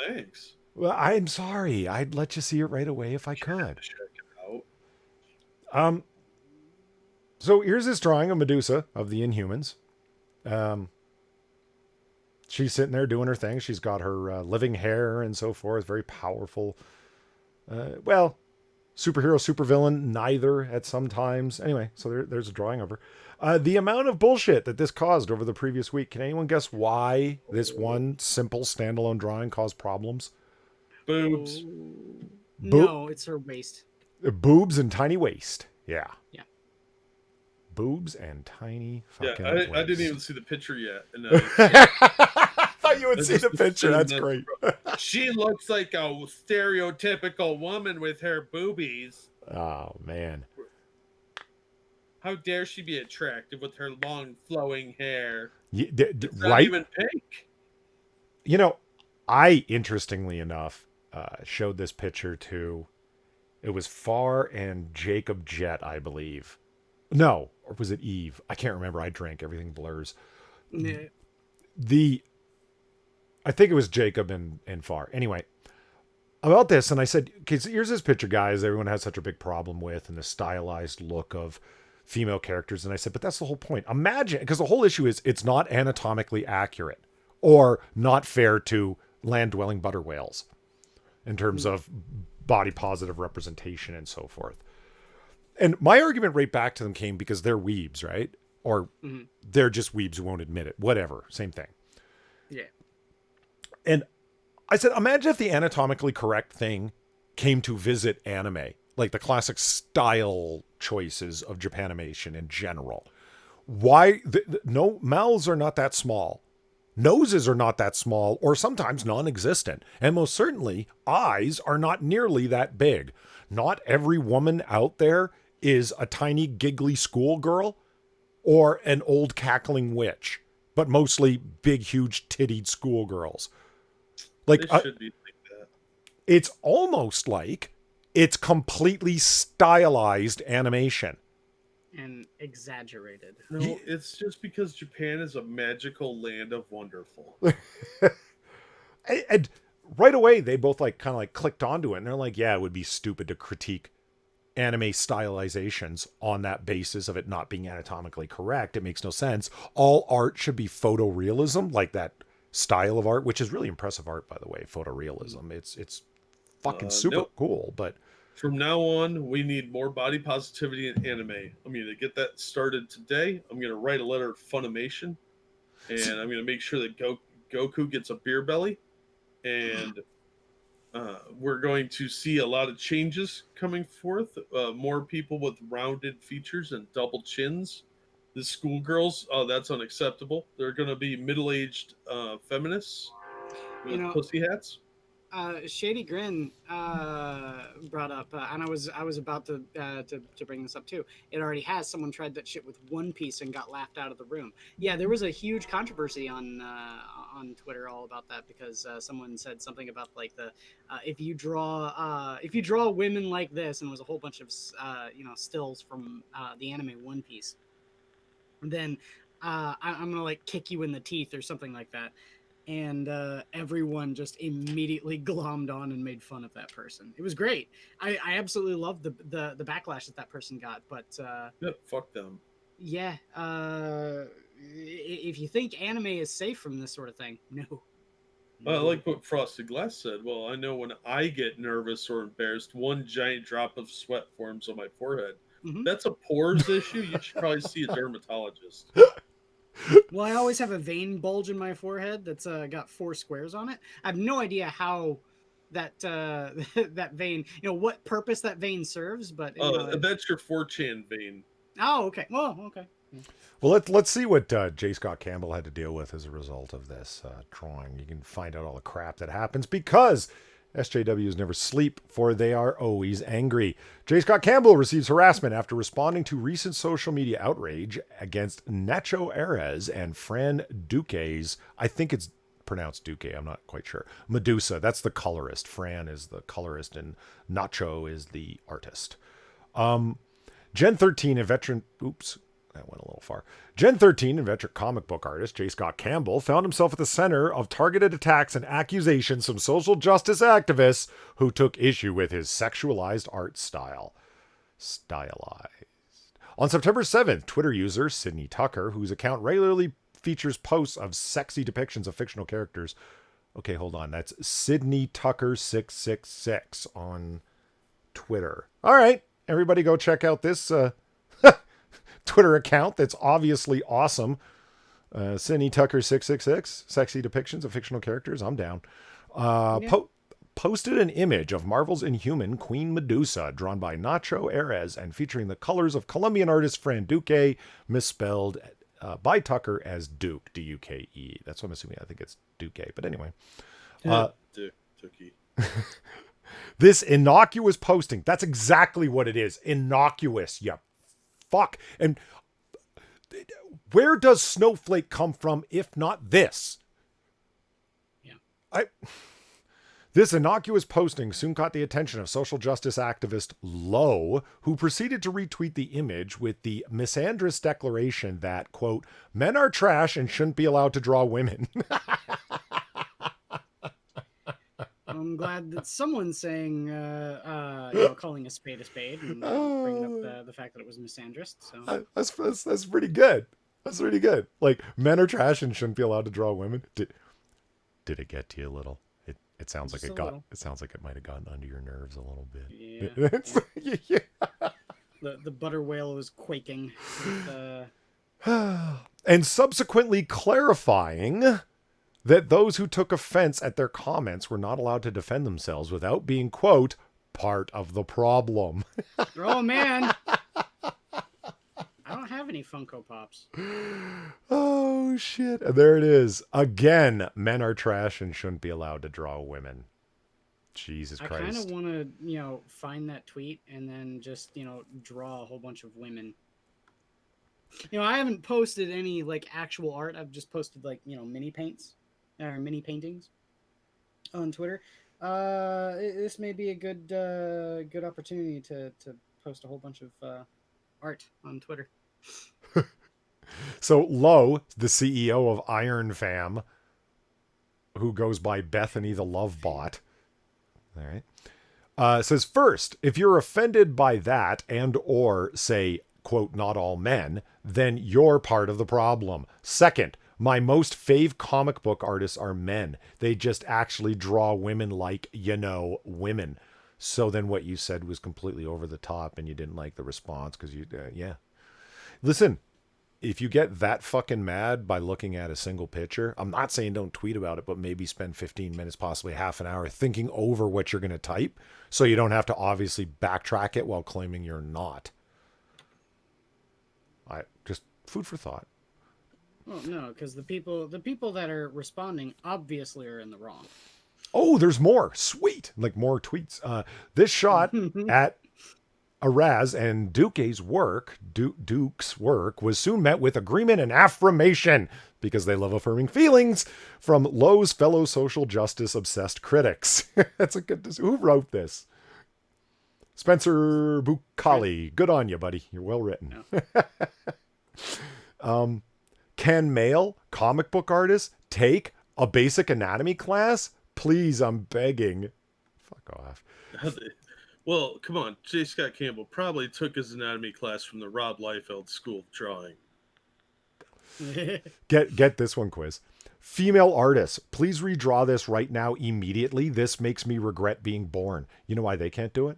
Thanks. Well, I'm sorry. I'd let you see it right away if I could. Check it out. So here's this drawing of Medusa of the Inhumans. she's sitting there doing her thing. She's got her living hair and so forth. Very powerful. Well, superhero, supervillain, neither at some times. Anyway, so there's a drawing of her. The amount of bullshit that this caused over the previous week. Can anyone guess why this one simple standalone drawing caused problems? Boobs. No, it's her waist. Boobs and tiny waist. Yeah. Yeah. Boobs and tiny fucking Yeah, waist. I didn't even see the picture yet. And, I thought you would see the just picture. assumed That's that- great. She looks like a stereotypical woman with her boobies. Oh, man. How dare she be attractive with her long flowing hair? Yeah, It's not right? even pink. You know, I, interestingly enough, showed this picture to, it was Far and Jacob Jet, I believe. No, or was it Eve? I can't remember. I drank. Everything blurs. Yeah. I think it was Jacob and Far. Anyway, about this, and I said, okay, so here's this picture, guys, everyone has such a big problem with, and the stylized look of female characters. And I said, but that's the whole point. Imagine, because the whole issue is it's not anatomically accurate or not fair to land-dwelling butter whales in terms of body positive representation and so forth. And my argument right back to them came because they're weebs, right? Or they're just weebs who won't admit it. Whatever. Same thing. Yeah. And I said, imagine if the anatomically correct thing came to visit anime, like the classic style choices of Japanimation in general. Why? No, mouths are not that small. Noses are not that small, or sometimes non-existent. And most certainly, eyes are not nearly that big. Not every woman out there is a tiny, giggly schoolgirl or an old cackling witch, but mostly big, huge, tittied schoolgirls. Like, It should be like that. it's almost like it's completely stylized animation. And exaggerated. No, it's just because Japan is a magical land of wonderful. And right away, they both like kind of like clicked onto it, and they're like, yeah, it would be stupid to critique anime stylizations on that basis of it not being anatomically correct. It makes no sense. All art should be photorealism, like that style of art, which is really impressive art, by the way. Photorealism. It's fucking super Nope. cool, but From now on, we need more body positivity in anime. I'm going to get that started today. I'm going to write a letter to Funimation, and I'm going to make sure that Goku gets a beer belly, and we're going to see a lot of changes coming forth. More people with rounded features and double chins. The schoolgirls, oh, that's unacceptable. They're going to be middle-aged feminists with pussy hats. Shady Grin brought up, and I was about to bring this up too. It already has. Someone tried that shit with One Piece and got laughed out of the room. Yeah, there was a huge controversy on Twitter all about that because someone said something about like the if you draw women like this, and it was a whole bunch of stills from the anime One Piece, then I'm gonna like kick you in the teeth or something like that. And everyone just immediately glommed on and made fun of that person. It was great. I absolutely loved the backlash that person got. But Yeah, fuck them. yeah, if you think anime is safe from this sort of thing, no. I like what Frosted Glass said. Well, I know when I get nervous or embarrassed, one giant drop of sweat forms on my forehead. Mhm. That's a pores issue. You should probably see a dermatologist. Well, I always have a vein bulge in my forehead that's got 4 squares on it. I have no idea how that that vein, what purpose that vein serves, but That's your 4chan vein. Oh, okay. Well, okay. well, let's see what J. Scott Campbell had to deal with as a result of this drawing. You can find out all the crap that happens because SJWs never sleep, for they are always angry. J. Scott Campbell receives harassment after responding to recent social media outrage against Nacho Ares and Fran Duque's, I think it's pronounced Duque, I'm not quite sure, Medusa. That's the colorist. Fran is the colorist and Nacho is the artist. Gen 13, a veteran... Oops, that went a little far. Gen 13, and veteran comic book artist J. Scott Campbell found himself at the center of targeted attacks and accusations from social justice activists who took issue with his sexualized art style. Stylized. On September 7th, Twitter user Sydney Tucker, whose account regularly features posts of sexy depictions of fictional characters. Okay, hold on. That's Sydney Tucker 666 on Twitter. All right, everybody go check out this Twitter account that's obviously awesome. Sydney Tucker 666, sexy depictions of fictional characters. I'm down. Yeah. Posted an image of Marvel's Inhuman Queen Medusa, drawn by Nacho Ares and featuring the colors of Colombian artist Fran Duque, misspelled by Tucker as Duke, D-U-K-E. That's what I'm assuming. I think it's Duque. But anyway. Dookie. This innocuous posting, that's exactly what it is. Innocuous, you fuck. And where does Snowflake come from if not this? Yeah. This innocuous posting soon caught the attention of social justice activist Lowe, who proceeded to retweet the image with the misandrous declaration that, quote, men are trash and shouldn't be allowed to draw women. I'm glad that someone's saying, calling a spade and bringing up the fact that it was misandrist. So That's pretty good. That's pretty good. Like, men are trash and shouldn't be allowed to draw women. Did it get to you a little? It sounds like it got. Little. It sounds like it might have gotten under your nerves a little bit. Yeah. Yeah. The butter whale was quaking. With, and subsequently clarifying that those who took offense at their comments were not allowed to defend themselves without being, quote, part of the problem. Oh man. I don't have any Funko Pops. Oh, shit. And there it is. Again, men are trash and shouldn't be allowed to draw women. Jesus Christ. I kind of want to, find that tweet and then just, draw a whole bunch of women. I haven't posted any, actual art. I've just posted, mini paints or mini paintings on Twitter. This may be a good opportunity to post a whole bunch of art on Twitter. So Lowe, the CEO of Iron Fam, who goes by Bethany the Love Bot, all right, says, first, if you're offended by that and or say, quote, not all men, then you're part of the problem. Second, my most fave comic book artists are men. They just actually draw women like, women. So then what you said was completely over the top and you didn't like the response because yeah. Listen, if you get that fucking mad by looking at a single picture, I'm not saying don't tweet about it, but maybe spend 15 minutes, possibly half an hour thinking over what you're going to type so you don't have to obviously backtrack it while claiming you're not. Just food for thought. Well, no, because the people that are responding obviously are in the wrong. Oh, there's more. Sweet. Like more tweets. This shot at Araz and Duke's work was soon met with agreement and affirmation because they love affirming feelings from Lowe's fellow social justice obsessed critics. That's a good. Who wrote this? Spencer Bucali. Good on you, buddy. You're well written. No. Can male comic book artists take a basic anatomy class? Please, I'm begging. Fuck off. Well, come on. J. Scott Campbell probably took his anatomy class from the Rob Liefeld School of Drawing. Get this one, quiz. Female artists, please redraw this right now immediately. This makes me regret being born. You know why they can't do it?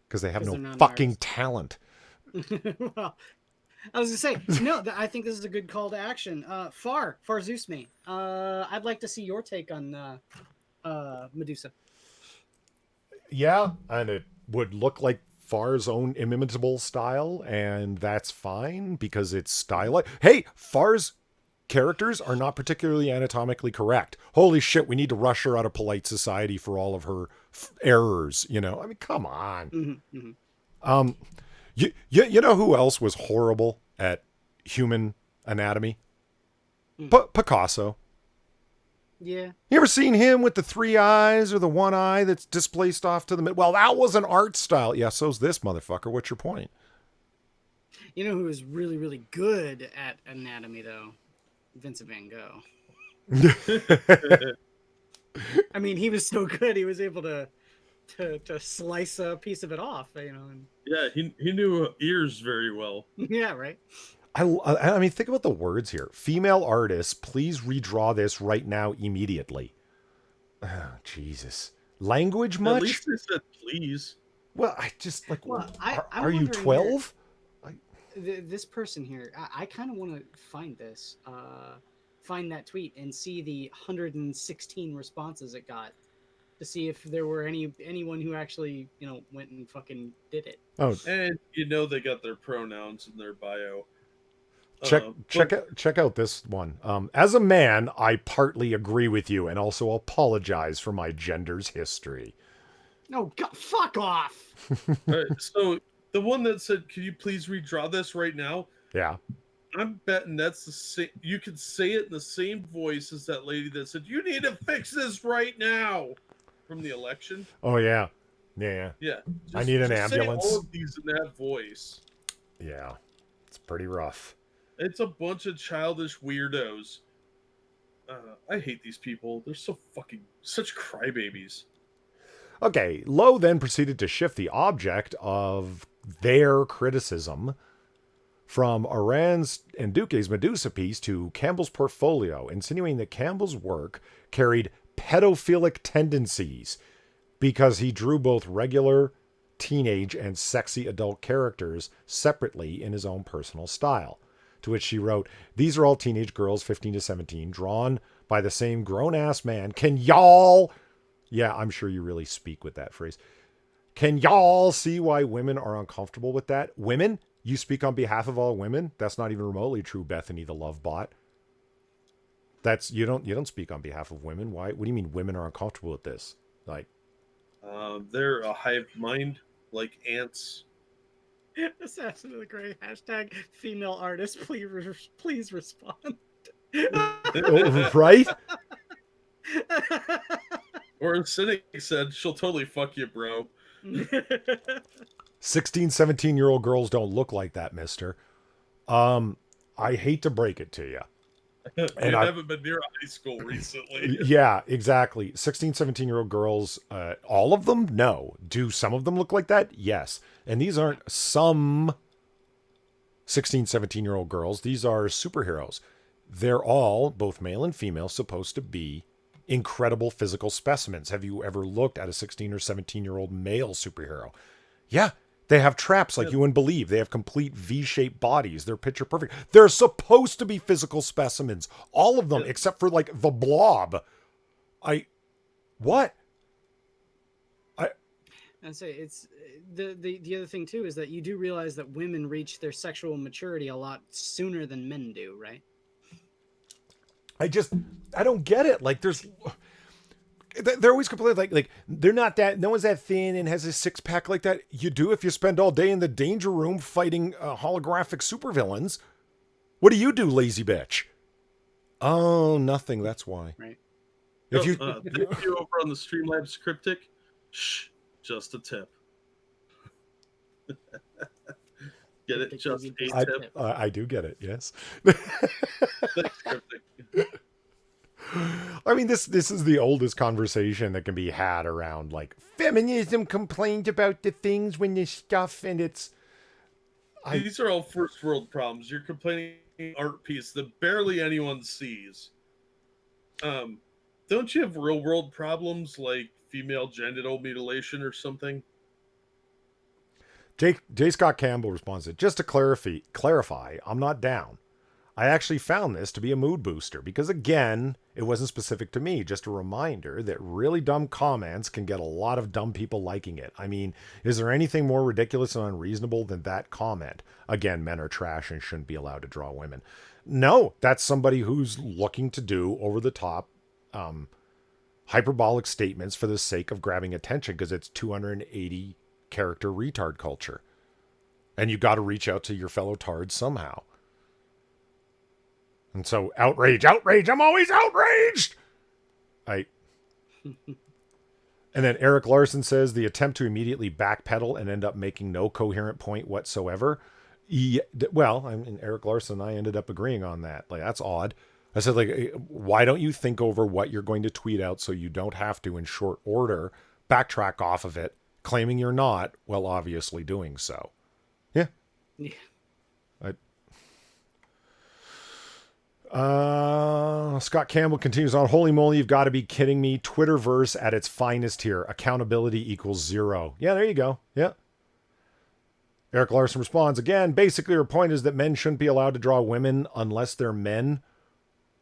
Because they have no fucking talent. Well, I was gonna say, no, I think this is a good call to action. Far Zeus me. I'd like to see your take on Medusa. Yeah, and it would look like Far's own inimitable style, and that's fine because it's stylized. Hey, Far's characters are not particularly anatomically correct. Holy shit, we need to rush her out of polite society for all of her errors, I mean, come on. Mm-hmm, mm-hmm. You know who else was horrible at human anatomy? Picasso. Yeah. You ever seen him with the 3 eyes or the 1 eye that's displaced off to the mid? Well, that was an art style. Yeah, so's this motherfucker. What's your point? You know who was really, really good at anatomy, though? Vincent van Gogh. I mean, he was so good, he was able to slice a piece of it off, And... Yeah, he knew ears very well. Yeah, right. I mean, think about the words here. Female artists, please redraw this right now immediately. Oh, Jesus. Language At much? least they said please. Well, I just like, Well, I'm are you wondering here. 12? This person here, I kind of want to find this, find that tweet and see the 116 responses it got to see if there were anyone who actually went and fucking did it. Oh, And they got their pronouns in their bio. check out this one. As a man, I partly agree with you and also apologize for my gender's history. Oh, God, fuck off! So the one that said, "Can you please redraw this right now?" Yeah. I'm betting that's the same. You could say it in the same voice as that lady that said, "You need to fix this right now," from the election. Oh, yeah. Yeah. Yeah, I need an say ambulance. all of these in that voice. Yeah. It's pretty rough. It's a bunch of childish weirdos. I hate these people. They're so such crybabies. Okay, Lowe then proceeded to shift the object of their criticism from Aran's and Duque's Medusa piece to Campbell's portfolio, insinuating that Campbell's work carried pedophilic tendencies because he drew both regular, teenage, and sexy adult characters separately in his own personal style. To which she wrote, "These are all teenage girls, 15 to 17, drawn by the same grown-ass man. Can y'all..." Yeah, I'm sure you really speak with that phrase. "Can y'all see why women are uncomfortable with that? Women? You speak on behalf of all women? That's not even remotely true, Bethany the Love Bot. That's you don't speak on behalf of women. Why? What do you mean women are uncomfortable with this? Like, They're a hive mind like ants. Assassin of the Gray hashtag female artist. Please respond. right? Or as Cynic said, "She'll totally fuck you, bro." 16, 17-year-old girls don't look like that, mister. I hate to break it to you. And I haven't been near a high school recently. Yeah, exactly. 16, 17-year-old girls, all of them? No. Do some of them look like that? Yes. And these aren't some 16, 17-year-old girls. These are superheroes. They're all, both male and female, supposed to be incredible physical specimens. Have you ever looked at a 16 or 17-year-old male superhero? Yeah. They have traps like you wouldn't believe. They have complete V-shaped bodies. They're picture perfect. They're supposed to be physical specimens. All of them, except for like the Blob. What? And say it's the other thing too is that you do realize that women reach their sexual maturity a lot sooner than men do, right? I don't get it. Like they're always complaining like they're not that, no one's that thin and has a six pack like that. You do if you spend all day in the danger room fighting holographic supervillains. What do you do, lazy bitch? Oh, nothing. That's why. Right. If you thank you over on the Streamlabs cryptic. Shh, just a tip. Get it? Just a tip. I do get it. Yes. Thanks, cryptic. I mean, this is the oldest conversation that can be had around like feminism complained about the things when the stuff and it's. These are all first world problems. You're complaining art piece that barely anyone sees. Don't you have real world problems like female genital mutilation or something? J. Scott Campbell responds that just to clarify, I'm not down. I actually found this to be a mood booster because, again, it wasn't specific to me. Just a reminder that really dumb comments can get a lot of dumb people liking it. I mean, is there anything more ridiculous and unreasonable than that comment? Again, men are trash and shouldn't be allowed to draw women. No, that's somebody who's looking to do over-the-top hyperbolic statements for the sake of grabbing attention because it's 280 character retard culture. And you got to reach out to your fellow tards somehow. And so, outrage, I'm always outraged! And then Eric Larson says, the attempt to immediately backpedal and end up making no coherent point whatsoever. Well, I mean, Eric Larson and I ended up agreeing on that. Like, that's odd. I said, like, why don't you think over what you're going to tweet out so you don't have to, in short order, backtrack off of it, claiming you're not, while obviously doing so? Yeah. Yeah. Scott Campbell continues on. Holy moly, you've got to be kidding me. Twitterverse at its finest here. Accountability equals 0. Yeah, there you go. Yeah. Eric Larson responds again. Basically, her point is that men shouldn't be allowed to draw women unless they're men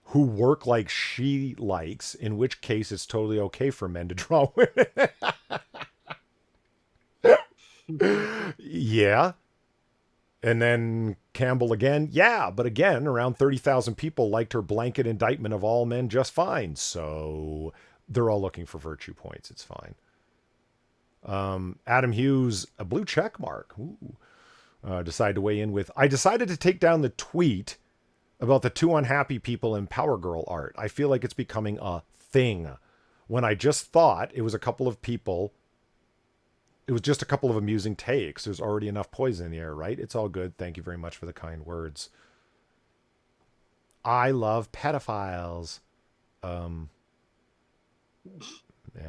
who work like she likes, in which case it's totally okay for men to draw women. Yeah. And then Campbell again. Yeah, but again, around 30,000 people liked her blanket indictment of all men just fine. So they're all looking for virtue points. It's fine. Adam Hughes, a blue check mark. Decided to weigh in with, I decided to take down the tweet about the 2 unhappy people in Power Girl art. I feel like it's becoming a thing. When I just thought it was a couple of people, it was just a couple of amusing takes. There's already enough poison in the air, right? It's all good. Thank you very much for the kind words. I love pedophiles. Yeah,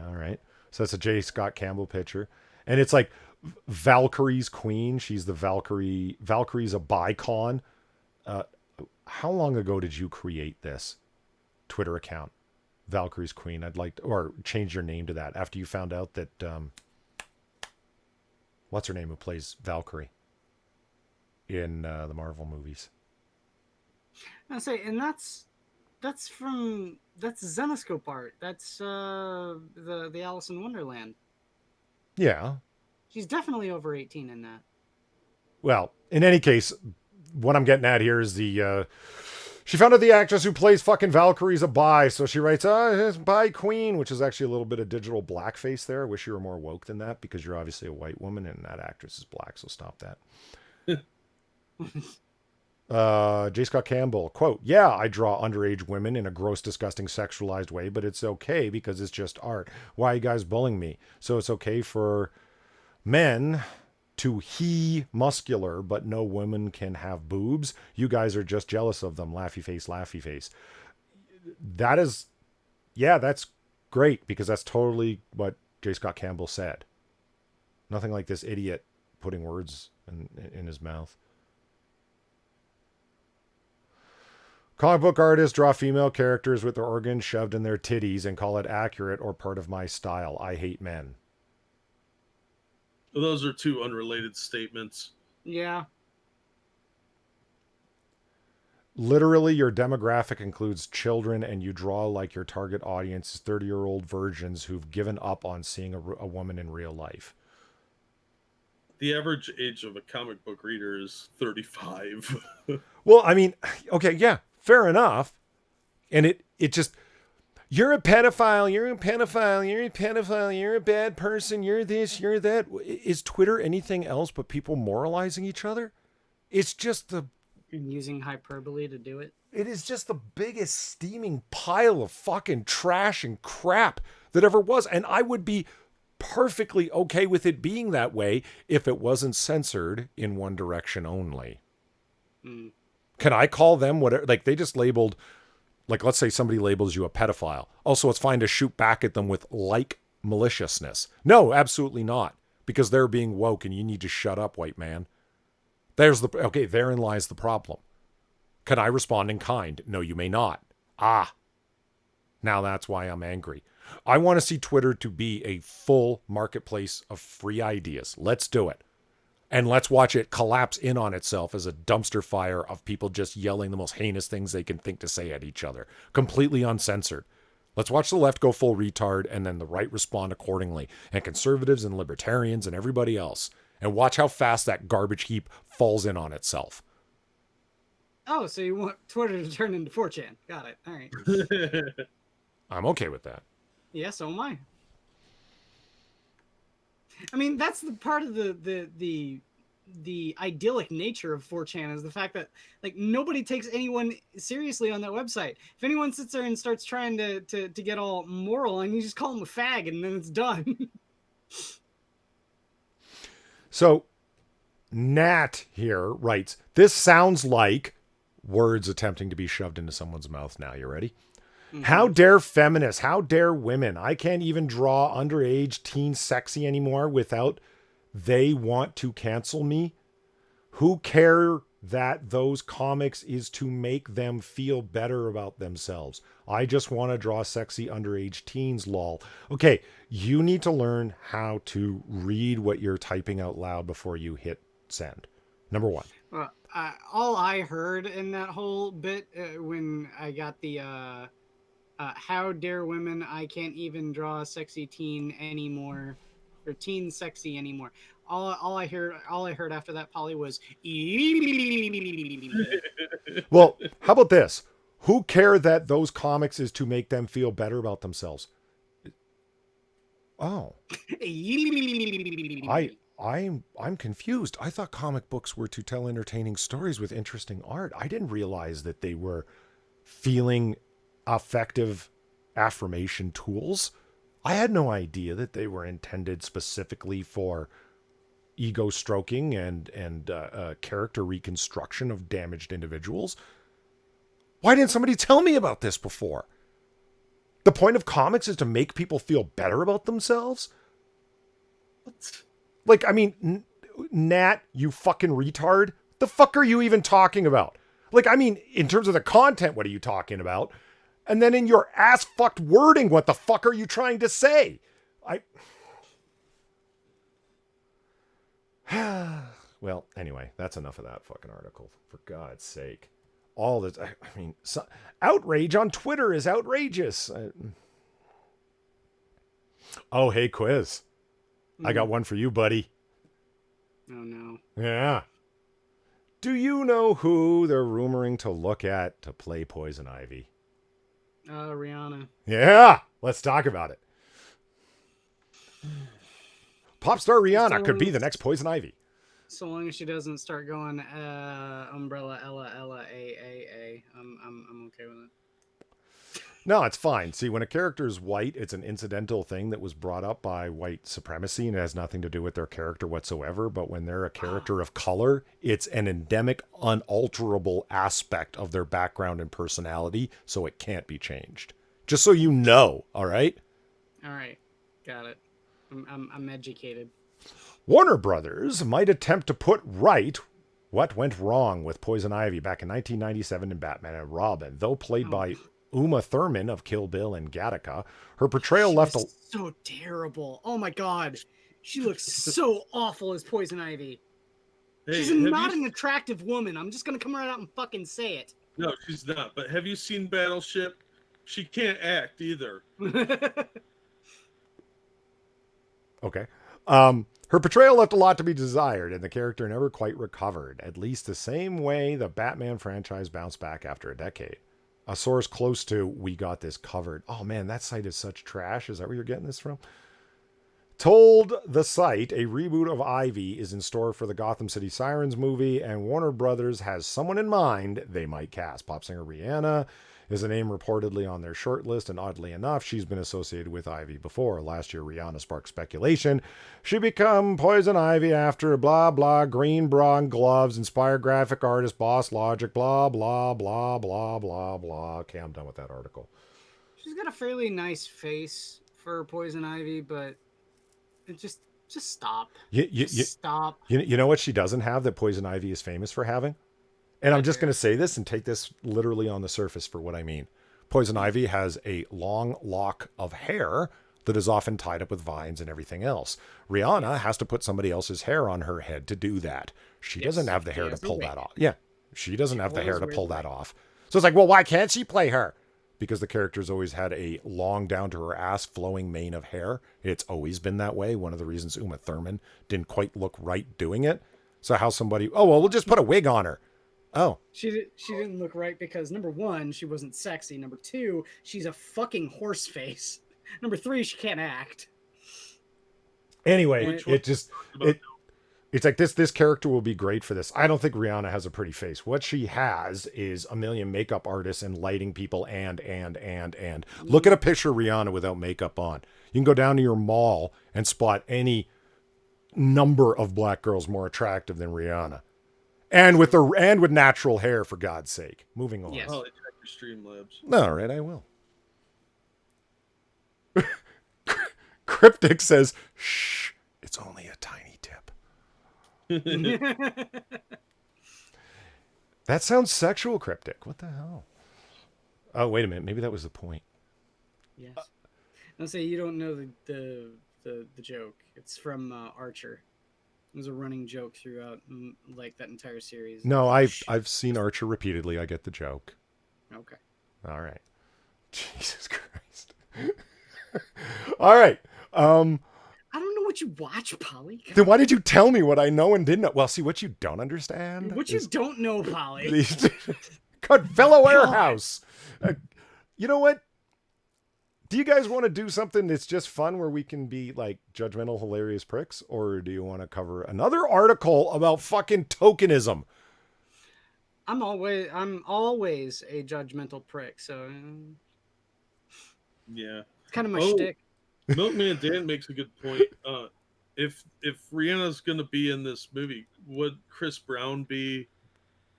all right. So that's a J. Scott Campbell picture. And it's like Valkyrie's queen. She's the Valkyrie. Valkyrie's a bicon. How long ago did you create this Twitter account? Valkyrie's queen. I'd like to, or change your name to that after you found out that, what's her name who plays Valkyrie in the Marvel movies? I say, and that's Zenoscope art. That's the Alice in Wonderland. Yeah. She's definitely over 18 in that. Well, in any case, what I'm getting at here is she found out the actress who plays fucking Valkyrie's a bi, so she writes, it's bi queen, which is actually a little bit of digital blackface there. I wish you were more woke than that, because you're obviously a white woman and that actress is black, so stop that. J. Scott Campbell, quote, yeah, I draw underage women in a gross, disgusting, sexualized way, but it's okay because it's just art. Why are you guys bullying me? So it's okay for men to he muscular, but no woman can have boobs. You guys are just jealous of them. Laughy face, laughy face. That is, yeah, that's great, because that's totally what J. Scott Campbell said. Nothing like this idiot putting words in his mouth. Comic book artists draw female characters with their organs shoved in their titties and call it accurate or part of my style. I hate men. Those are 2 unrelated statements. Yeah. Literally, your demographic includes children, and you draw like your target audience is 30-year-old virgins who've given up on seeing a woman in real life. The average age of a comic book reader is 35. Well, I mean, okay, yeah, fair enough. And it just, you're a pedophile, you're a pedophile, you're a pedophile, you're a bad person, you're this, you're that. Is Twitter anything else but people moralizing each other? It's just And using hyperbole to do it. It is just the biggest steaming pile of fucking trash and crap that ever was. And I would be perfectly okay with it being that way if it wasn't censored in one direction only. Can I call them whatever? Like, they just labeled, like, let's say somebody labels you a pedophile. Also, it's fine to shoot back at them with like maliciousness. No, absolutely not. Because they're being woke and you need to shut up, white man. Therein lies the problem. Can I respond in kind? No, you may not. Now that's why I'm angry. I want to see Twitter to be a full marketplace of free ideas. Let's do it. And let's watch it collapse in on itself as a dumpster fire of people just yelling the most heinous things they can think to say at each other. Completely uncensored. Let's watch the left go full retard and then the right respond accordingly. And conservatives and libertarians and everybody else. And watch how fast that garbage heap falls in on itself. Oh, so you want Twitter to turn into 4chan. Got it. All right. I'm okay with that. Yeah, so am I. I mean, that's the part of the idyllic nature of 4chan is the fact that, like, nobody takes anyone seriously on that website. If anyone sits there and starts trying to get all moral, and you just call them a fag and then it's done. So, Nat here writes, this sounds like words attempting to be shoved into someone's mouth now. You ready? Mm-hmm. How dare feminists? How dare women? I can't even draw underage teen sexy anymore without they want to cancel me. Who care that those comics is to make them feel better about themselves. I just want to draw sexy underage teens, lol. Okay, you need to learn how to read what you're typing out loud before you hit send. Number one. All I heard in that whole bit when I got the how dare women, I can't even draw a sexy teen anymore, or teen sexy anymore. All I heard after that, Polly, was Well, how about this? Who care that those comics is to make them feel better about themselves? Oh, I'm confused. I thought comic books were to tell entertaining stories with interesting art. I didn't realize that they were feeling effective affirmation tools. I had no idea that they were intended specifically for ego stroking and character reconstruction of damaged individuals. Why didn't somebody tell me about this before? The point of comics is to make people feel better about themselves? What? Like, I mean, Nat, you fucking retard. The fuck are you even talking about? Like, I mean, in terms of the content, what are you talking about? And then in your ass fucked wording, what the fuck are you trying to say? Well, anyway, that's enough of that fucking article. For God's sake. All this, I mean, outrage on Twitter is outrageous. Oh, hey, quiz. I got one for you, buddy. Oh no. Yeah. Do you know who they're rumoring to look at to play Poison Ivy? Rihanna. Yeah, let's talk about it. Pop star Rihanna could be the next Poison Ivy. So long as she doesn't start going Umbrella Ella A. I'm okay with it. No, it's fine. See, when a character is white, it's an incidental thing that was brought up by white supremacy and it has nothing to do with their character whatsoever. But when they're a character of color, it's an endemic, unalterable aspect of their background and personality, so it can't be changed. Just so you know, all right? All right, got it. I'm educated. Warner Brothers might attempt to put right what went wrong with Poison Ivy back in 1997 in Batman and Robin. Though played by Uma Thurman of Kill Bill and Gattaca, her portrayal left so terrible. Oh my god, she looks so awful as Poison Ivy. Hey, she's not an attractive woman. I'm just gonna come right out and fucking say it. No, she's not. But have you seen Battleship? She can't act either. Okay. Her portrayal left a lot to be desired, and the character never quite recovered, at least the same way the Batman franchise bounced back after a decade. A source close to We Got This Covered. Oh man, that site is such trash. Is that where you're getting this from? Told the site a reboot of Ivy is in store for the Gotham City Sirens movie, and Warner Brothers has someone in mind they might cast. Pop singer Rihanna is a name reportedly on their short list, and oddly enough, she's been associated with Ivy before. Last year, Rihanna sparked speculation she become Poison Ivy after blah blah green bra and gloves, inspired graphic artist Boss Logic, blah blah blah blah blah blah. Okay, I'm done with that article. She's got a fairly nice face for Poison Ivy, but it just stop. Stop. You know what she doesn't have that Poison Ivy is famous for having? And I'm just going to say this and take this literally on the surface for what I mean. Poison Ivy has a long lock of hair that is often tied up with vines and everything else. Rihanna has to put somebody else's hair on her head to do that. She doesn't have the hair to pull that off. Yeah, she doesn't have the hair to pull that off. So it's like, well, why can't she play her? Because the character's always had a long down to her ass flowing mane of hair. It's always been that way. One of the reasons Uma Thurman didn't quite look right doing it. So how somebody, oh, well, we'll just put a wig on her. Oh. She didn't look right because, number one, she wasn't sexy. Number two, she's a fucking horse face. Number three, she can't act. Anyway, it's like this character will be great for this. I don't think Rihanna has a pretty face. What she has is a million makeup artists and lighting people and. Look at a picture of Rihanna without makeup on. You can go down to your mall and spot any number of black girls more attractive than Rihanna. And with natural hair, for God's sake. Moving on. Yes. Oh, check your Streamlabs. All right, I will. Cryptic says, shh, it's only a tiny tip. That sounds sexual cryptic. What the hell? Oh, wait a minute. Maybe that was the point. Yes. I'll say you don't know the joke. It's from Archer. It was a running joke throughout like that entire series. No, I've seen Archer repeatedly. I get the joke. Okay. All right. Jesus Christ. All right. I don't know what you watch, Polly. Then why did you tell me what I know and didn't know? Well, see, what you don't understand What you is don't know, Polly. the Goodfellow God. Warehouse. You know what? Do you guys want to do something that's just fun where we can be like judgmental, hilarious pricks? Or do you want to cover another article about fucking tokenism? I'm always a judgmental prick, so Yeah. it's kind of my Oh. shtick. Milkman Dan makes a good point. If Rihanna's gonna be in this movie, would Chris Brown be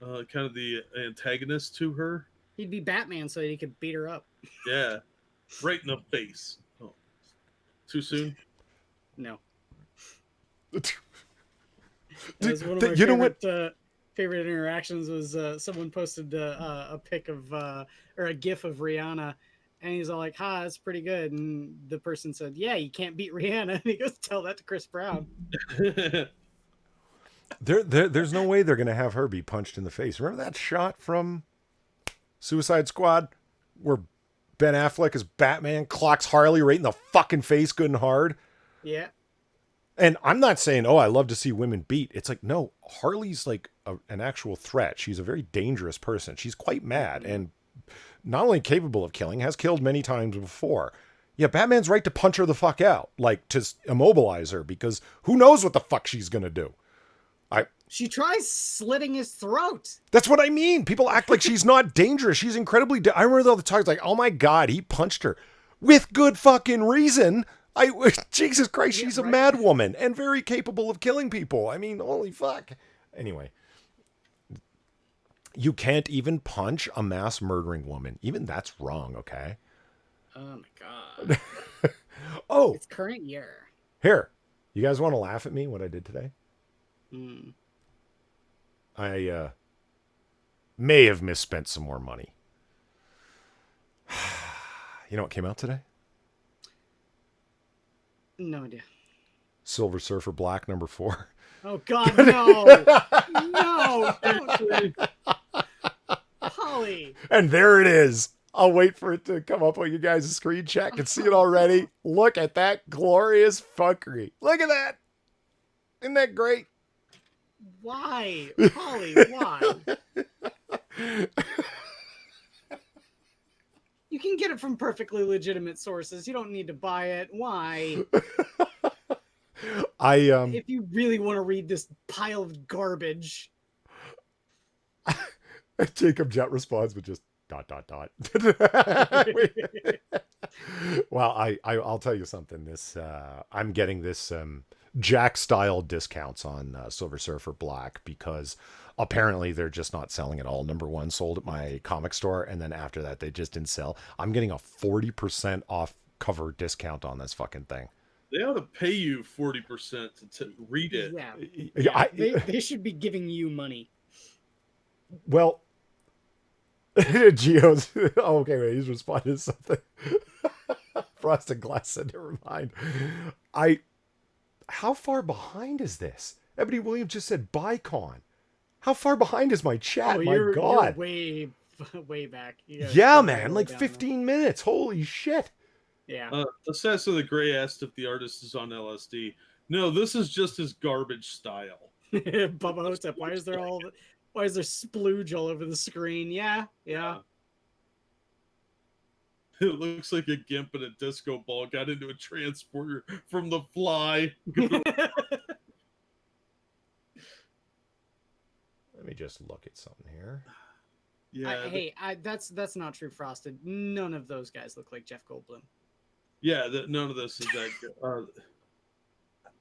kind of the antagonist to her? He'd be Batman so that he could beat her up. Yeah, right in the face. Oh, too soon. No. That was one of my You know what? favorite interactions was someone posted a pic of or a gif of Rihanna, and he's all like, "Ha, that's pretty good." And the person said, "Yeah, you can't beat Rihanna." And he goes, "Tell that to Chris Brown." There's no way they're gonna have her be punched in the face. Remember that shot from Suicide Squad where Ben Affleck as Batman clocks Harley right in the fucking face, good and hard? Yeah. And I'm not saying, oh, I love to see women beat. It's like, no, Harley's like an actual threat. She's a very dangerous person. She's quite mad and not only capable of killing, has killed many times before. Yeah, Batman's right to punch her the fuck out, like to immobilize her, because who knows what the fuck she's gonna do. She tries slitting his throat. That's what I mean. People act like she's not dangerous. She's incredibly. I remember all the talks like, oh my God, he punched her with good fucking reason. Jesus Christ, she's a mad woman and very capable of killing people. I mean, holy fuck. Anyway, you can't even punch a mass murdering woman. Even that's wrong, okay? Oh my God. Oh, It's current year. here. You guys want to laugh at me, what I did today? Mm. I may have misspent some more money. You know what came out today? No idea. Silver Surfer Black #4. Oh God, no! No! Don't. Holly. And there it is. I'll wait for it to come up on you guys' screen check and see it already. Look at that glorious fuckery. Look at that. Isn't that great? Why? Holly, why? You can get it from perfectly legitimate sources. You don't need to buy it. Why? If you really want to read this pile of garbage. Jacob Jet responds with just ... Well, I'll tell you something. This I'm getting this Jack style discounts on Silver Surfer Black because apparently they're just not selling at all. #1 sold at my comic store, and then after that they just didn't sell. I'm getting a 40% off cover discount on this fucking thing. They ought to pay you 40% to read it. Yeah. They should be giving you money. Well, Geo's... Oh, okay, wait, he's responding to something. Frosted Glass said, never mind. How far behind is this? Ebony Williams just said BuyCon. How far behind is my chat? My God. You're way back. Yeah, man, like 15 minutes. Holy shit. Yeah. Assassin of the Gray asked if the artist is on LSD. No, this is just his garbage style. Bubba Hotep, why is there splooge all over the screen? Yeah. It looks like a gimp in a disco ball got into a transporter from The Fly. Let me just look at something here. Yeah. That's not true, Frosted. None of those guys look like Jeff Goldblum. Yeah, none of this is that good.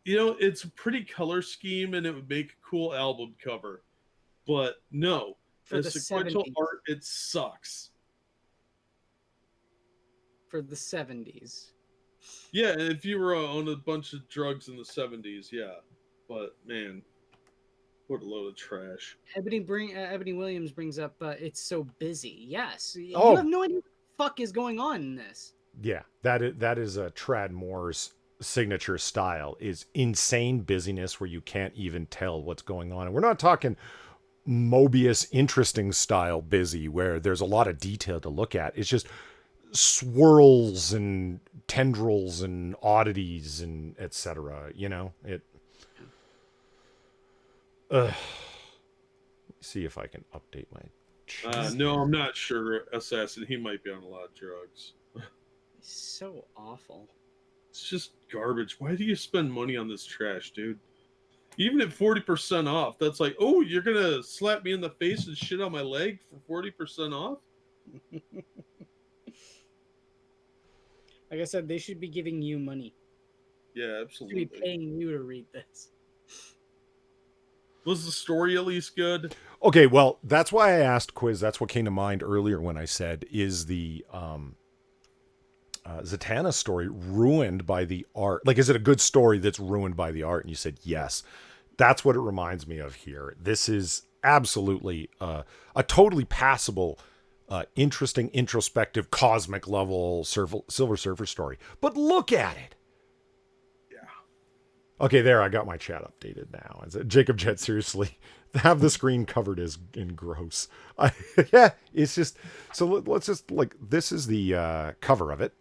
It's a pretty color scheme and it would make a cool album cover. But no, For as the sequential 70s. art, it sucks. For the 70s. Yeah, if you were on a bunch of drugs in the 70s, yeah. But, man. What a load of trash. Ebony Williams brings up it's so busy. Yes, you have Oh, no idea what the fuck is going on in this. yeah, that is a Trad Moore's signature style, is insane busyness where you can't even tell what's going on. And we're not talking Mobius interesting style busy where there's a lot of detail to look at. It's just swirls and tendrils and oddities and etc. You know, it. See if I can update my. No, I'm not sure, Assassin. He might be on a lot of drugs. So awful. It's just garbage. Why do you spend money on this trash, dude? Even at 40% off, that's like, oh, you're gonna slap me in the face and shit on my leg for 40% off? Like I said, they should be giving you money. Yeah, They should absolutely. be paying you to read this. Was the story at least good? Okay, well, that's why I asked Quiz. That's what came to mind earlier when I said, is the Zatanna story ruined by the art? Like, is it a good story that's ruined by the art? And you said yes. That's what it reminds me of here. This is absolutely a totally passable, interesting, introspective, cosmic level Silver Surfer story. But look at it. Yeah. Okay, there, I got my chat updated now. Jacob Jet, seriously, have the screen covered is in gross. Yeah, it's just, so let's just, like, this is the cover of it,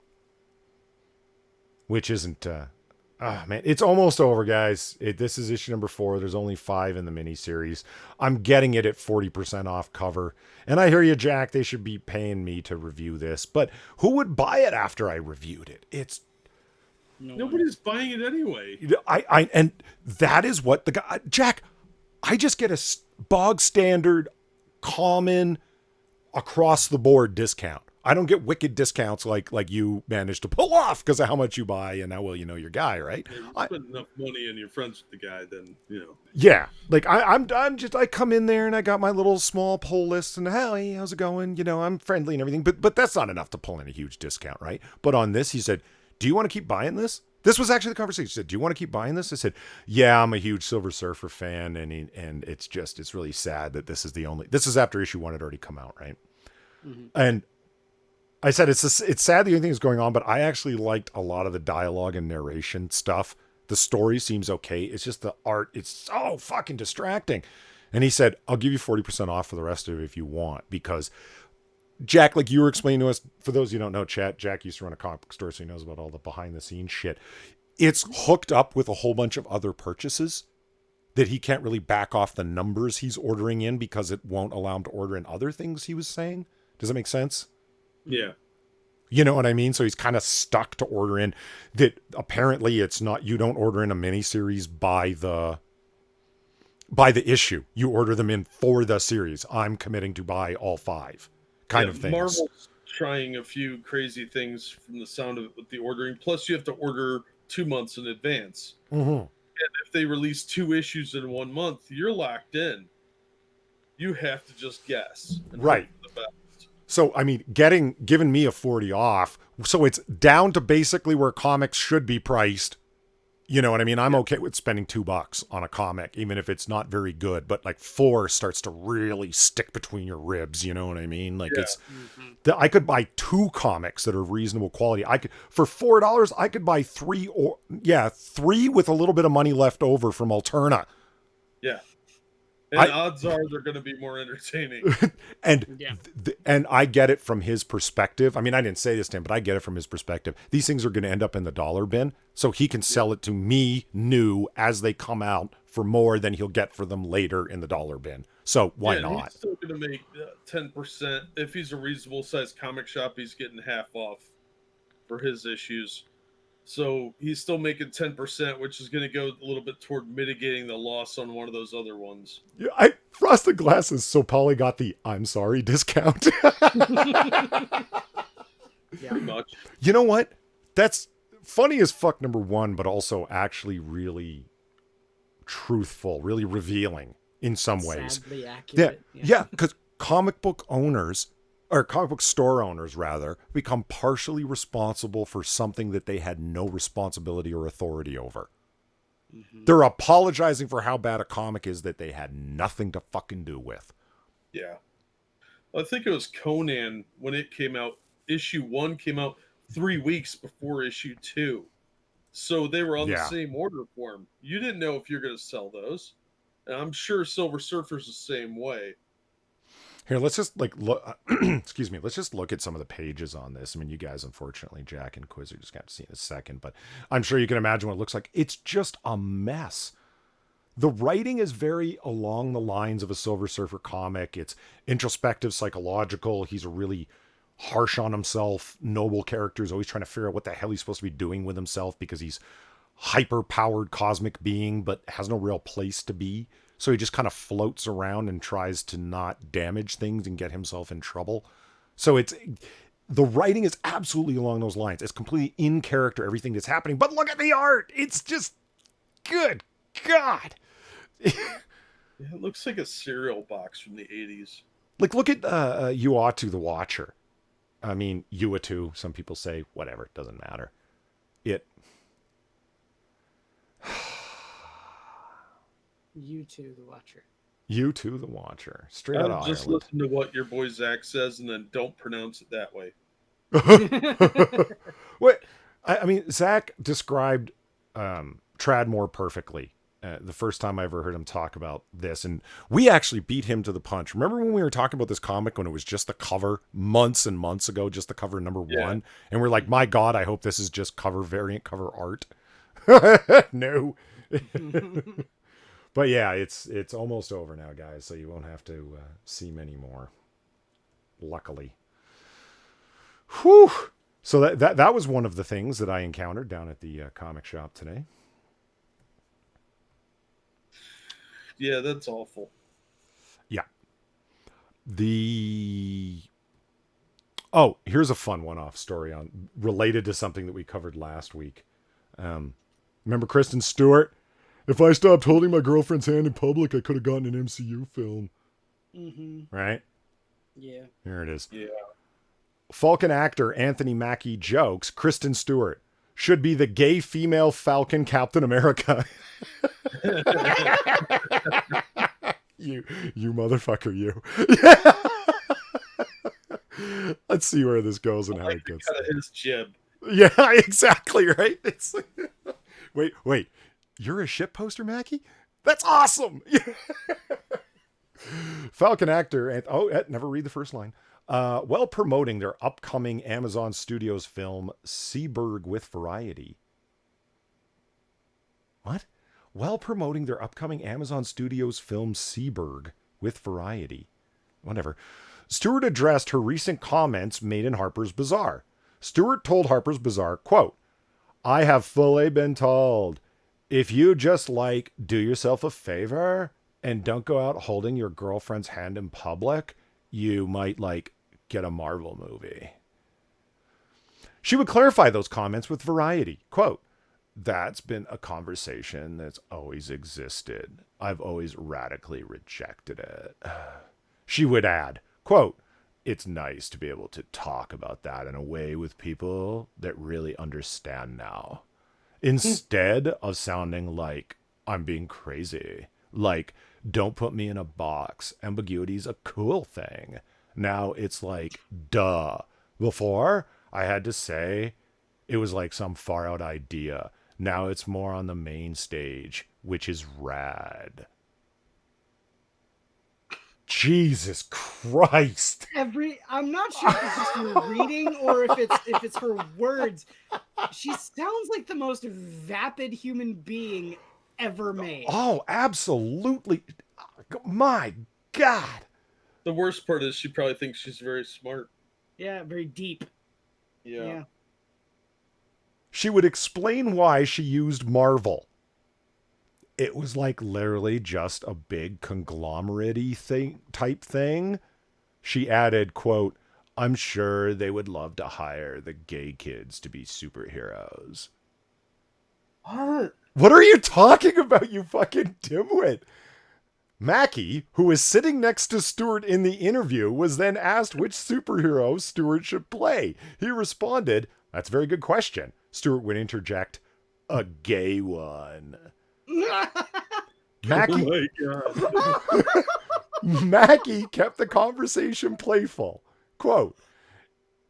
which isn't, man, it's almost over, guys. This is issue number 4. There's only 5 in the miniseries. I'm getting it at 40% off cover. And I hear you, Jack, they should be paying me to review this. But who would buy it after I reviewed it? It's, Nobody's buying it anyway. and that is what the guy, Jack, I just get a bog standard, common, across the board discount. I don't get wicked discounts like you managed to pull off because of how much you buy and how well you know your guy, right? Yeah, you spend enough money and you're friends with the guy, then you know. Yeah, like I'm just, I come in there and I got my little small pull list and hey, how's it going? You know, I'm friendly and everything, but that's not enough to pull in a huge discount, right? But on this, he said, "Do you want to keep buying this?" This was actually the conversation. He said, "Do you want to keep buying this?" I said, "Yeah, I'm a huge Silver Surfer fan, and it's really sad that this is after issue 1 had already come out, right?" Mm-hmm. And I said, it's sad the only thing is going on, but I actually liked a lot of the dialogue and narration stuff. The story seems okay. It's just the art. It's so fucking distracting. And he said, "I'll give you 40% off for the rest of it if you want." Because Jack, like you were explaining to us, for those you don't know, Jack used to run a comic book store, so he knows about all the behind the scenes shit. It's hooked up with a whole bunch of other purchases that he can't really back off the numbers he's ordering in because it won't allow him to order in other things he was saying. Does that make sense? Yeah. You know what I mean? So he's kind of stuck to order in that. Apparently it's not, you don't order in a miniseries by the issue. You order them in for the series. I'm committing to buy all 5 kind of things. Marvel's trying a few crazy things from the sound of it with the ordering. Plus you have to order 2 months in advance. Mm-hmm. And if they release 2 issues in 1 month, you're locked in. You have to just guess. Right. So, I mean, giving me a 40 off. So it's down to basically where comics should be priced. You know what I mean? I'm okay with spending $2 on a comic, even if it's not very good, but like 4 starts to really stick between your ribs. You know what I mean? Like it's, I could buy 2 comics that are reasonable quality. I could, for $4, I could buy 3 with a little bit of money left over from Alterna. Yeah. And odds are they're going to be more entertaining. And I get it from his perspective. I mean, I didn't say this to him, but I get it from his perspective. These things are going to end up in the dollar bin, so he can sell it to me new as they come out for more than he'll get for them later in the dollar bin. So why not? He's still going to make 10%. If he's a reasonable sized comic shop, he's getting half off for his issues. So he's still making 10%, which is going to go a little bit toward mitigating the loss on one of those other ones. Yeah, Frosted Glasses, so Polly got the "I'm sorry" discount. Pretty much. You know what? That's funny as fuck, number 1, but also actually really truthful, really revealing in some ways. Sadly accurate. Yeah, because comic book owners, or comic book store owners rather, become partially responsible for something that they had no responsibility or authority over. Mhm. They're apologizing for how bad a comic is that they had nothing to fucking do with. Yeah. I think it was Conan when it came out. Issue 1 came out 3 weeks before issue 2. So they were on the Yeah. same order form. You didn't know if you're going to sell those. And I'm sure Silver Surfer's the same way. Here, let's just like look. Excuse me. Let's just look at some of the pages on this. I mean, you guys, unfortunately, Jack and Quiz are just got to see in a second, but I'm sure you can imagine what it looks like. It's just a mess. The writing is very along the lines of a Silver Surfer comic. It's introspective, psychological. He's a really harsh on himself, noble character. He's always trying to figure out what the hell he's supposed to be doing with himself because he's hyper powered cosmic being, but has no real place to be. So he just kind of floats around and tries to not damage things and get himself in trouble. So it's the writing is absolutely along those lines. It's completely in character, everything that's happening. But look at the art. It's just good God. Yeah, it looks like a cereal box from the 80s. Like, look at Uatu the Watcher. I mean, Uatu, some people say, whatever, it doesn't matter. It. You too, the Watcher. Uatu the Watcher. Straight out of Just Ireland. listen to what your boy Zach says and then don't pronounce it that way. What? I mean, Zach described Tradmore perfectly. The first time I ever heard him talk about this, and we actually beat him to the punch. Remember when we were talking about this comic when it was just the cover months and months ago, just the cover number one, and we're like, my God, I hope this is just cover variant cover art. No. But yeah, it's almost over now, guys, so you won't have to see many more. Luckily. Whew. So that was one of the things that I encountered down at the comic shop today. Yeah, that's awful. Yeah. Here's a fun one-off story on related to something that we covered last week. Remember Kristen Stewart? If I stopped holding my girlfriend's hand in public, I could have gotten an MCU film. Mm-hmm. Right? Yeah. Here it is. Yeah. Falcon actor Anthony Mackie jokes Kristen Stewart should be the gay female Falcon Captain America. you motherfucker, you. Let's see where this goes and how it gets. Kind of his jib. Yeah, exactly, right? It's wait. You're a shit poster, Mackie? That's awesome. Falcon actor, never read the first line. While promoting their upcoming Amazon Studios film Seaberg with Variety. What? While promoting their upcoming Amazon Studios film Seaberg with Variety. Whatever. Stewart addressed her recent comments made in Harper's Bazaar. Stewart told Harper's Bazaar, quote, I have fully been told, if you just do yourself a favor and don't go out holding your girlfriend's hand in public, you might get a Marvel movie. She would clarify those comments with Variety. Quote, that's been a conversation that's always existed. I've always radically rejected it. She would add, quote, it's nice to be able to talk about that in a way with people that really understand now. Instead of sounding like I'm being crazy. Don't put me in a box. Ambiguity's a cool thing. Now it's duh. Before, I had to say it was some far out idea. Now it's more on the main stage, which is rad. Jesus Christ. I'm not sure if it's just her reading or if it's her words. She sounds like the most vapid human being ever made. Oh, absolutely. My God. The worst part is she probably thinks she's very smart. Yeah, very deep. Yeah. She would explain why she used Marvel. It was literally just a big conglomerate type thing. She added, quote, I'm sure they would love to hire the gay kids to be superheroes. What are you talking about, you fucking dimwit? Mackie, who was sitting next to Stewart in the interview, was then asked which superhero Stewart should play. He responded, that's a very good question. Stewart would interject, a gay one. Mackie, Oh my god. Mackie kept the conversation playful. Quote,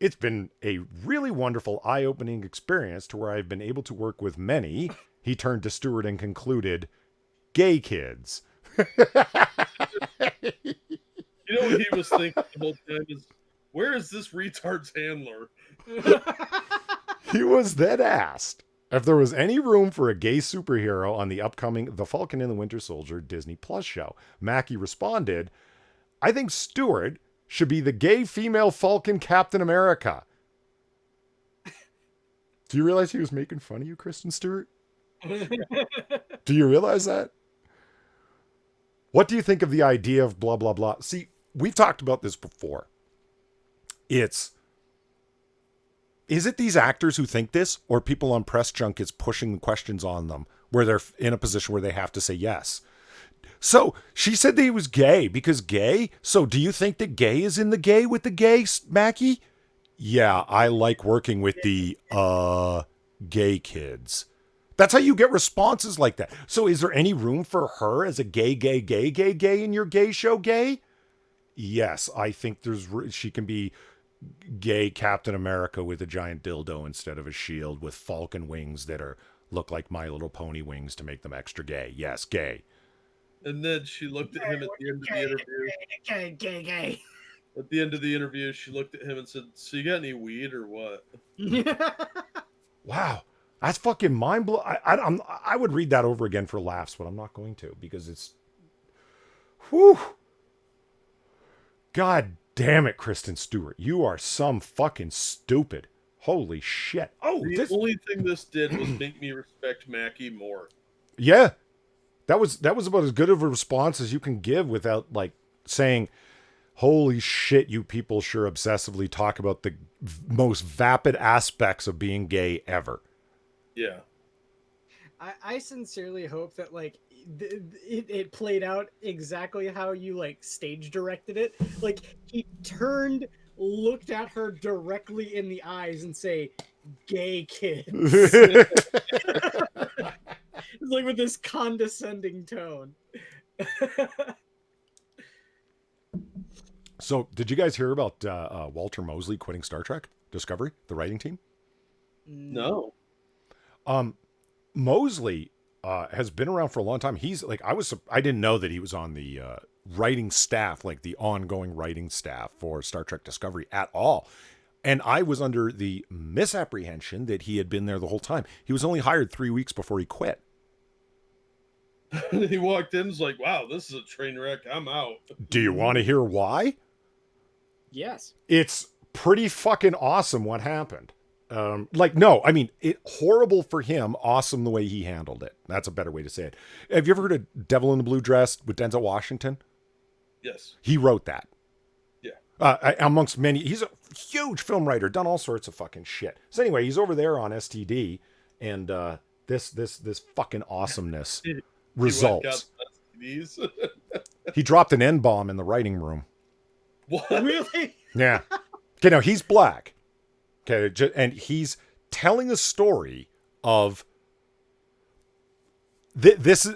"It's been a really wonderful, eye-opening experience to where I've been able to work with many," he turned to Stewart and concluded, "gay kids." You know what he was thinking the whole time is, where is this retard's handler? He was then asked if there was any room for a gay superhero on the upcoming The Falcon and the Winter Soldier Disney Plus show. Mackie responded, "I think Stewart should be the gay female Falcon Captain America." Do you realize he was making fun of you, Kristen Stewart? Do you realize that? What do you think of the idea of blah, blah, blah? See, we've talked about this before. Is it these actors who think this, or people on press junkets pushing questions on them where they're in a position where they have to say yes? So she said that he was gay because gay. So do you think that gay is in the gay with the gay, Mackie? Yeah, I like working with the gay kids. That's how you get responses like that. So is there any room for her as a gay in your gay show, gay? Yes, I think she can be gay Captain America with a giant dildo instead of a shield with falcon wings that look like My Little Pony wings to make them extra gay. Yes, gay. And then she looked at him at the end of the interview. Gay. At the end of the interview, she looked at him and said, "So you got any weed or what?" Wow. That's fucking mind blowing. I would read that over again for laughs, but I'm not going to because it's. Whew. God damn it, Kristen Stewart. You are some fucking stupid. Holy shit. Oh, The only thing this did was make me respect Mackie more. Yeah. That was about as good of a response as you can give without like saying, "Holy shit, you people sure obsessively talk about the most vapid aspects of being gay ever." Yeah. I sincerely hope that like it played out exactly how you like stage directed it. Like he turned, looked at her directly in the eyes and say, "Gay kids." It's like with this condescending tone. So, did you guys hear about Walter Mosley quitting Star Trek Discovery, the writing team? No. Mosley has been around for a long time. He's like, I didn't know that he was on the writing staff, like the ongoing writing staff for Star Trek Discovery at all. And I was under the misapprehension that he had been there the whole time. He was only hired 3 weeks before he quit. He walked in and was like, "Wow, this is a train wreck. I'm out." Do you want to hear why? Yes. It's pretty fucking awesome what happened. Horrible for him, awesome the way he handled it. That's a better way to say it. Have you ever heard of Devil in the Blue Dress with Denzel Washington? Yes. He wrote that. Yeah. Amongst many, he's a huge film writer, done all sorts of fucking shit. So anyway, he's over there on STD, and this fucking awesomeness results. He dropped an N-bomb in the writing room. What? Really? Yeah. Okay, now he's black. Okay, and he's telling a story of this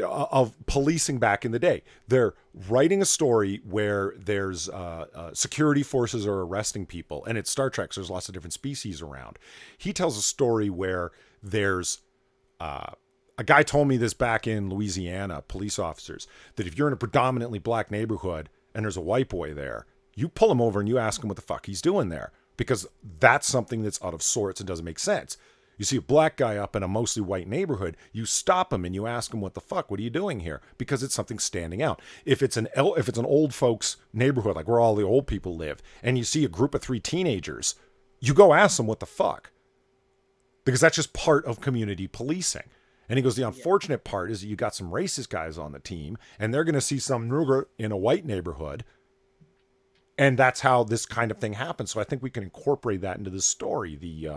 of policing back in the day. They're writing a story where there's security forces are arresting people, and it's Star Trek, so there's lots of different species around. He tells a story where there's a guy told me this back in Louisiana, police officers, that if you're in a predominantly black neighborhood and there's a white boy there, you pull him over and you ask him what the fuck he's doing there, because that's something that's out of sorts and doesn't make sense. You see a black guy up in a mostly white neighborhood, you stop him and you ask him, "What the fuck? What are you doing here?" Because it's something standing out. If it's an old folks neighborhood, like where all the old people live, and you see a group of 3 teenagers, you go ask them what the fuck, because that's just part of community policing. And he goes, the unfortunate part is that you got some racist guys on the team, and they're going to see some nigger in a white neighborhood, and that's how this kind of thing happens. So I think we can incorporate that into this story. The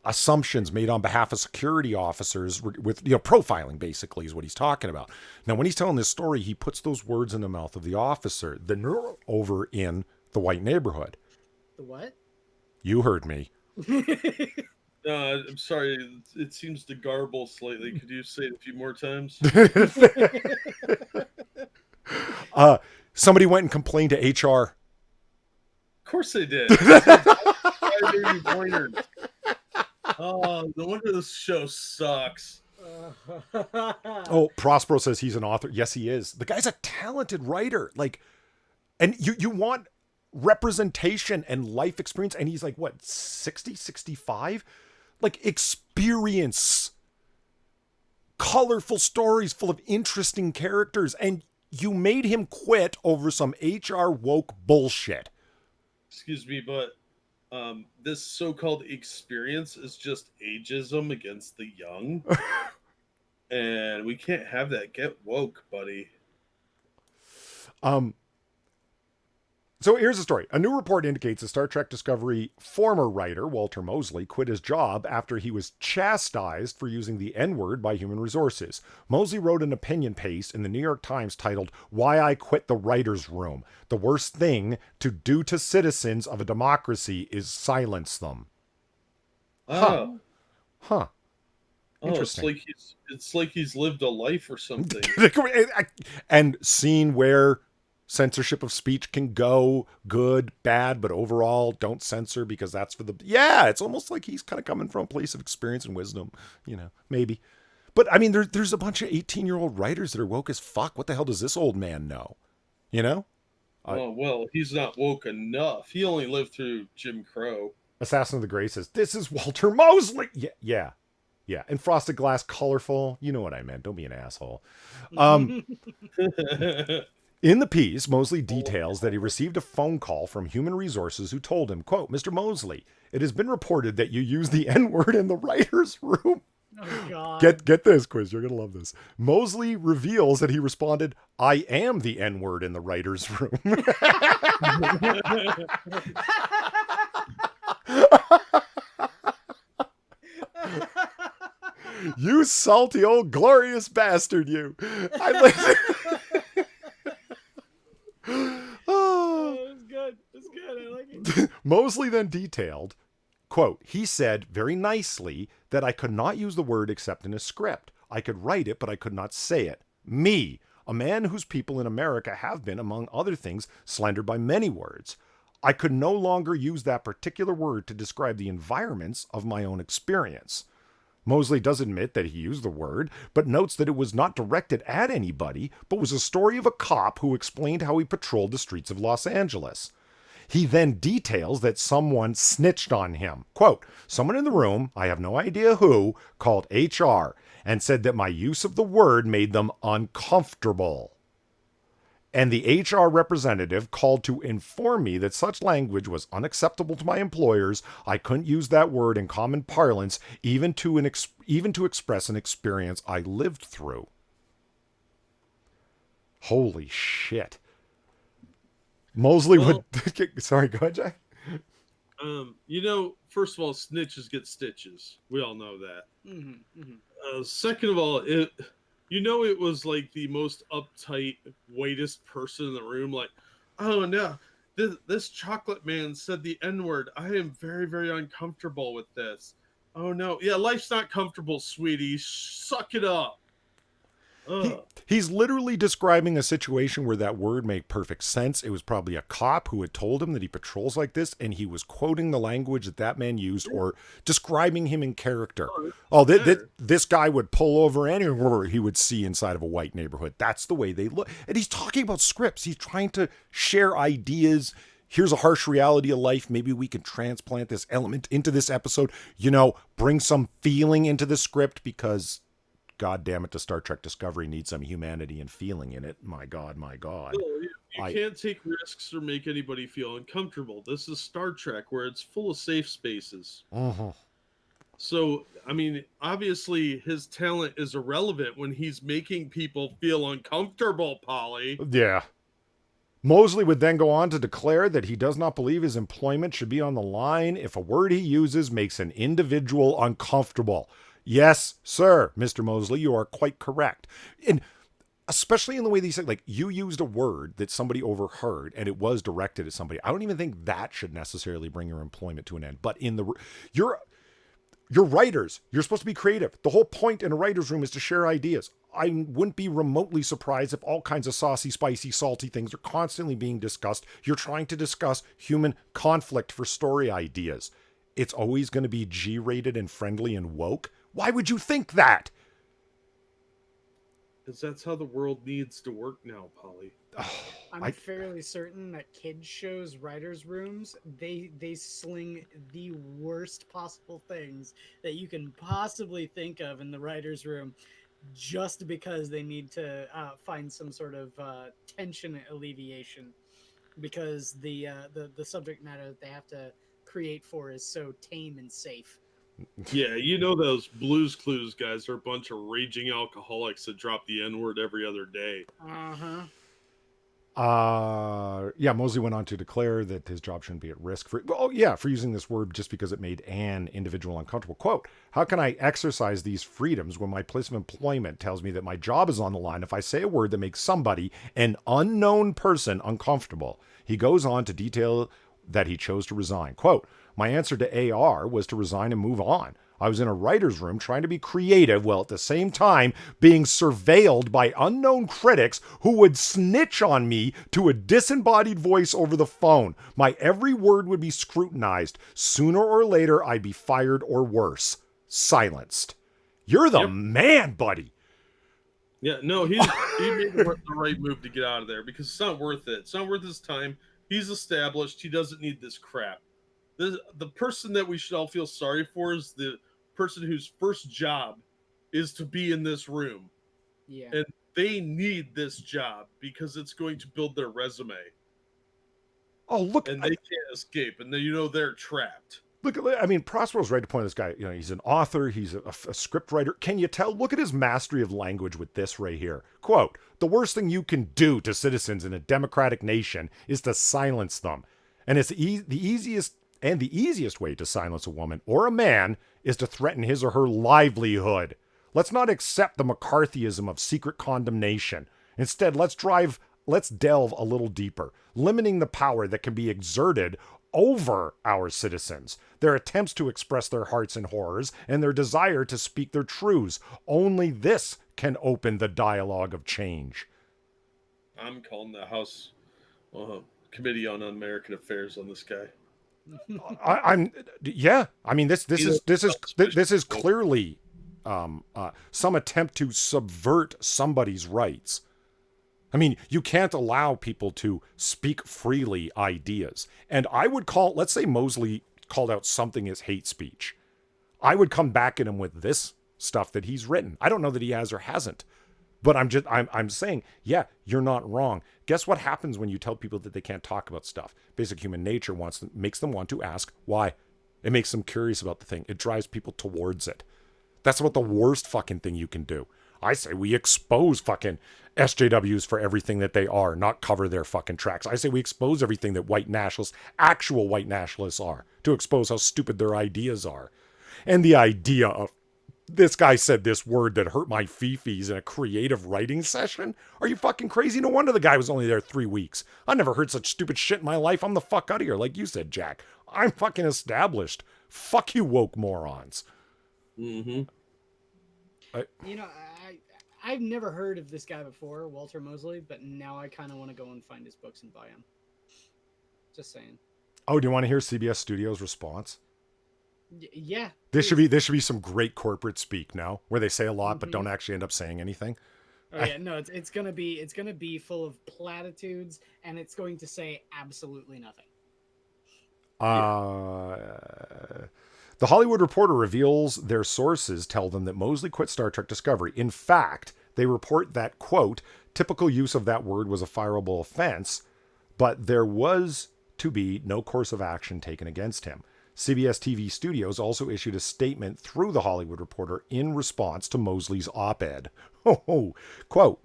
assumptions made on behalf of security officers with profiling, basically, is what he's talking about. Now, when he's telling this story, he puts those words in the mouth of the officer, the nigger over in the white neighborhood. The what? You heard me. I'm sorry. It seems to garble slightly. Could you say it a few more times? uh, somebody went and complained to HR. Of course they did. They said, "Why are you pointers?" Oh, no wonder this show sucks. Oh, Prospero says he's an author. Yes, he is. The guy's a talented writer. Like, and you want representation and life experience. And he's like, what, 60, 65? Like, experience, colorful stories full of interesting characters. And you made him quit over some HR woke bullshit. Excuse me, but this so-called experience is just ageism against the young, and we can't have that. Get woke, buddy. So here's the story. A new report indicates a Star Trek Discovery former writer, Walter Mosley, quit his job after he was chastised for using the N-word by human resources. Mosley wrote an opinion piece in the New York Times titled, "Why I Quit the Writer's Room. The worst thing to do to citizens of a democracy is silence them." Oh, Huh. oh, Interesting. it's like he's lived a life or something. And seen where censorship of speech can go, good, bad, but overall don't censor because that's for the, yeah, it's almost like he's kind of coming from a place of experience and wisdom, maybe. But I mean, there's a bunch of 18-year-old writers that are woke as fuck. What the hell does this old man know? You know? Oh well, he's not woke enough. He only lived through Jim Crow. Assassin of the Grey says, "This is Walter Mosley." Yeah. And Frosted Glass, colorful. You know what I meant. Don't be an asshole. In the piece, Mosley details that he received a phone call from Human Resources who told him, quote, "Mr. Mosley, it has been reported that you use the N-word in the writer's room." Oh God. Get this, Quiz. You're going to love this. Mosley reveals that he responded, "I am the N-word in the writer's room." You salty old glorious bastard, you. Oh, it's good. It's good. I like it. Mosley then detailed, quote, "He said very nicely that I could not use the word except in a script. I could write it, but I could not say it. Me, a man whose people in America have been, among other things, slandered by many words. I could no longer use that particular word to describe the environments of my own experience." Mosley does admit that he used the word, but notes that it was not directed at anybody, but was a story of a cop who explained how he patrolled the streets of Los Angeles. He then details that someone snitched on him. Quote, "Someone in the room, I have no idea who, called HR and said that my use of the word made them uncomfortable. And the HR representative called to inform me that such language was unacceptable to my employers. I couldn't use that word in common parlance, even to express an experience I lived through." Holy shit. Mosley would. Sorry, go ahead, Jack. First of all, snitches get stitches. We all know that. Mm-hmm, mm-hmm. Second of all, it was like the most uptight, whitest person in the room. Like, oh no, this chocolate man said the N-word. I am very, very uncomfortable with this. Oh no, yeah, life's not comfortable, sweetie. Suck it up. He's literally describing a situation where that word made perfect sense. It was probably a cop who had told him that he patrols like this, and he was quoting the language that man used or describing him in character. This guy would pull over anywhere he would see inside of a white neighborhood. That's the way they look. And he's talking about scripts. He's trying to share ideas. Here's a harsh reality of life. Maybe we can transplant this element into this episode. Bring some feeling into the script because, God damn it, the Star Trek Discovery needs some humanity and feeling in it. My God. No, you can't take risks or make anybody feel uncomfortable. This is Star Trek, where it's full of safe spaces. Mm-hmm. So, I mean, obviously his talent is irrelevant when he's making people feel uncomfortable, Polly. Yeah. Mosley would then go on to declare that he does not believe his employment should be on the line if a word he uses makes an individual uncomfortable. Yes, sir, Mr. Mosley, you are quite correct. And especially in the way that he said, like, you used a word that somebody overheard and it was directed at somebody. I don't even think that should necessarily bring your employment to an end. But You're writers. You're supposed to be creative. The whole point in a writer's room is to share ideas. I wouldn't be remotely surprised if all kinds of saucy, spicy, salty things are constantly being discussed. You're trying to discuss human conflict for story ideas. It's always going to be G-rated and friendly and woke. Why would you think that? Because that's how the world needs to work now, Polly. I'm fairly certain that kids shows writers' rooms, they sling the worst possible things that you can possibly think of in the writers' room, just because they need to find some sort of tension alleviation, because the subject matter that they have to create for is so tame and safe. Yeah, you know those Blues Clues guys are a bunch of raging alcoholics that drop the N-word every other day. Uh-huh. Yeah, Mosley went on to declare that his job shouldn't be at risk for using this word just because it made an individual uncomfortable. Quote, how can I exercise these freedoms when my place of employment tells me that my job is on the line if I say a word that makes somebody, an unknown person, uncomfortable? He goes on to detail that he chose to resign. Quote, my answer to AR was to resign and move on. I was in a writer's room trying to be creative while at the same time being surveilled by unknown critics who would snitch on me to a disembodied voice over the phone. My every word would be scrutinized. Sooner or later, I'd be fired or worse. Silenced. You're the man, buddy. Yeah, no, he made the right move to get out of there because it's not worth it. It's not worth his time. He's established. He doesn't need this crap. The person that we should all feel sorry for is the person whose first job is to be in this room. Yeah. And they need this job because it's going to build their resume. Oh, look. And they can't escape. And they're trapped. Look, I mean, Prospero's right to point this guy. He's an author. He's a script writer. Can you tell? Look at his mastery of language with this right here. Quote, the worst thing you can do to citizens in a democratic nation is to silence them. And it's the easiest way to silence a woman or a man is to threaten his or her livelihood. Let's not accept the McCarthyism of secret condemnation. Instead, let's delve a little deeper, limiting the power that can be exerted over our citizens, their attempts to express their hearts and horrors, and their desire to speak their truths. Only this can open the dialogue of change. I'm calling the House Committee on Un-American Affairs on this guy. I mean, this is clearly some attempt to subvert somebody's rights. I mean, you can't allow people to speak freely ideas. And I would let's say Mosley called out something as hate speech. I would come back at him with this stuff that he's written. I don't know that he has or hasn't. But I'm saying, yeah, you're not wrong. Guess what happens when you tell people that they can't talk about stuff? Basic human nature makes them want to ask why. It makes them curious about the thing. It drives people towards it. That's about the worst fucking thing you can do. I say we expose fucking SJWs for everything that they are, not cover their fucking tracks. I say we expose everything that actual white nationalists are, to expose how stupid their ideas are. And the idea of this guy said this word that hurt my fifis in a creative writing session? Are you fucking crazy? No wonder the guy was only there 3 weeks. I never heard such stupid shit in my life. I'm the fuck out of here. Like you said, Jack. I'm fucking established. Fuck you woke morons. Mm-hmm. I've never heard of this guy before, Walter Mosley, but now I kind of want to go and find his books and buy them. Just saying. Oh, do you want to hear CBS Studios' response? Yeah. This should be some great corporate speak now, where they say a lot but don't actually end up saying anything. Oh yeah, no, it's gonna be full of platitudes, and it's going to say absolutely nothing. The Hollywood Reporter reveals their sources tell them that Mosley quit Star Trek Discovery. In fact, they report that, quote, typical use of that word was a fireable offense, but there was to be no course of action taken against him. CBS TV Studios also issued a statement through The Hollywood Reporter in response to Mosley's op-ed. Quote,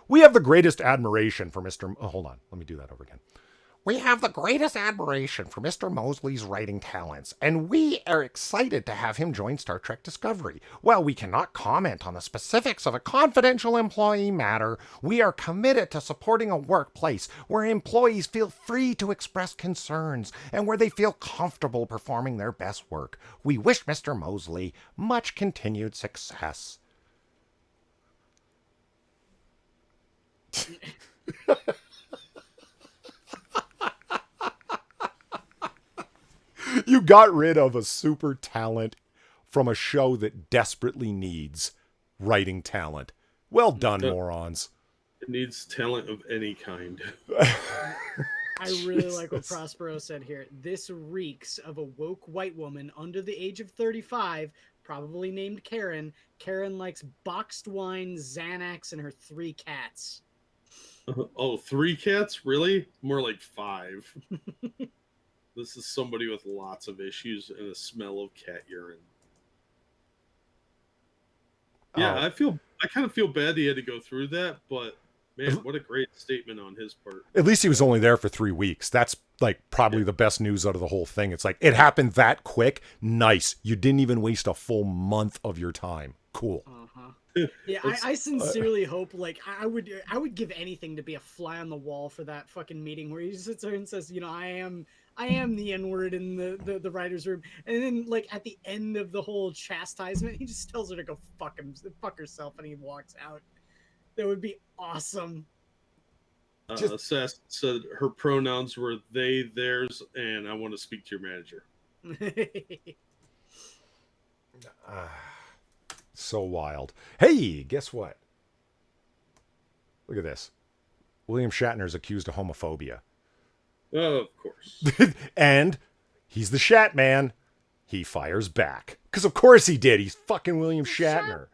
we have the greatest admiration for Mr. Hold on, let me do that over again. We have the greatest admiration for Mr. Mosley's writing talents, and we are excited to have him join Star Trek Discovery. While we cannot comment on the specifics of a confidential employee matter, we are committed to supporting a workplace where employees feel free to express concerns and where they feel comfortable performing their best work. We wish Mr. Mosley much continued success. You got rid of a super talent from a show that desperately needs writing talent. Well done, morons. It needs talent of any kind. I really like what Prospero said here. This reeks of a woke white woman under the age of 35, probably named Karen. Karen likes boxed wine, Xanax, and her 3 cats. Oh, 3 cats? Really? More like 5. This is somebody with lots of issues and a smell of cat urine. Yeah, I kind of feel bad he had to go through that, but man, what a great statement on his part. At least he was only there for 3 weeks. That's like probably the best news out of the whole thing. It's like, it happened that quick. Nice. You didn't even waste a full month of your time. Cool. Yeah, I sincerely hope, like, I would give anything to be a fly on the wall for that fucking meeting where he sits there and says, you know, I am the N-word in the writer's room. And then, like, at the end of the whole chastisement, he just tells her to go fuck herself, and he walks out. That would be awesome. Sass said her pronouns were they, theirs, and I want to speak to your manager. So wild. Hey, guess what? Look at this. William Shatner's accused of homophobia. Oh, of course. And he's the Shat Man. He fires back. Because of course he did. He's fucking William Shatner.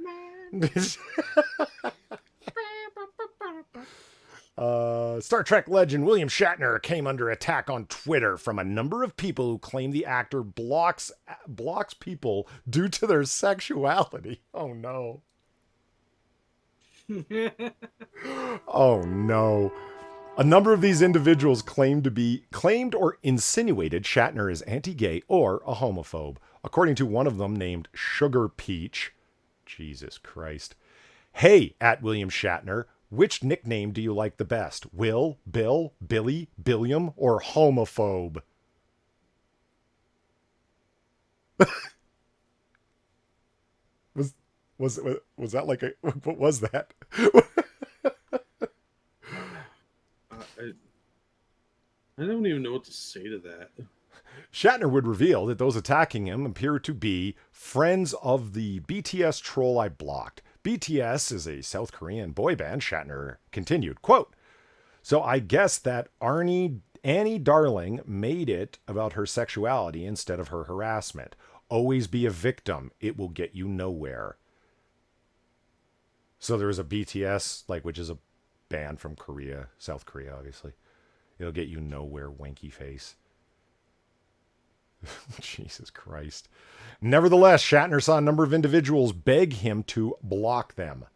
Star Trek legend William Shatner came under attack on Twitter from a number of people who claim the actor blocks people due to their sexuality. Oh no. Oh no. A number of these individuals claimed or insinuated Shatner is anti-gay or a homophobe. According to one of them named Sugar Peach. Jesus Christ. Hey, at William Shatner, which nickname do you like the best? Will, Bill, Billy, Billiam, or homophobe? Was that like a, what was that? I don't even know what to say to that. Shatner would reveal that those attacking him appear to be friends of the BTS troll I blocked. BTS is a South Korean boy band, Shatner continued, quote, so I guess that Annie Darling made it about her sexuality instead of her harassment. Always be a victim. It will get you nowhere. So there is a BTS, which is a band from Korea, South Korea, obviously. It'll get you nowhere, wanky face. Jesus Christ. Nevertheless, Shatner saw a number of individuals beg him to block them.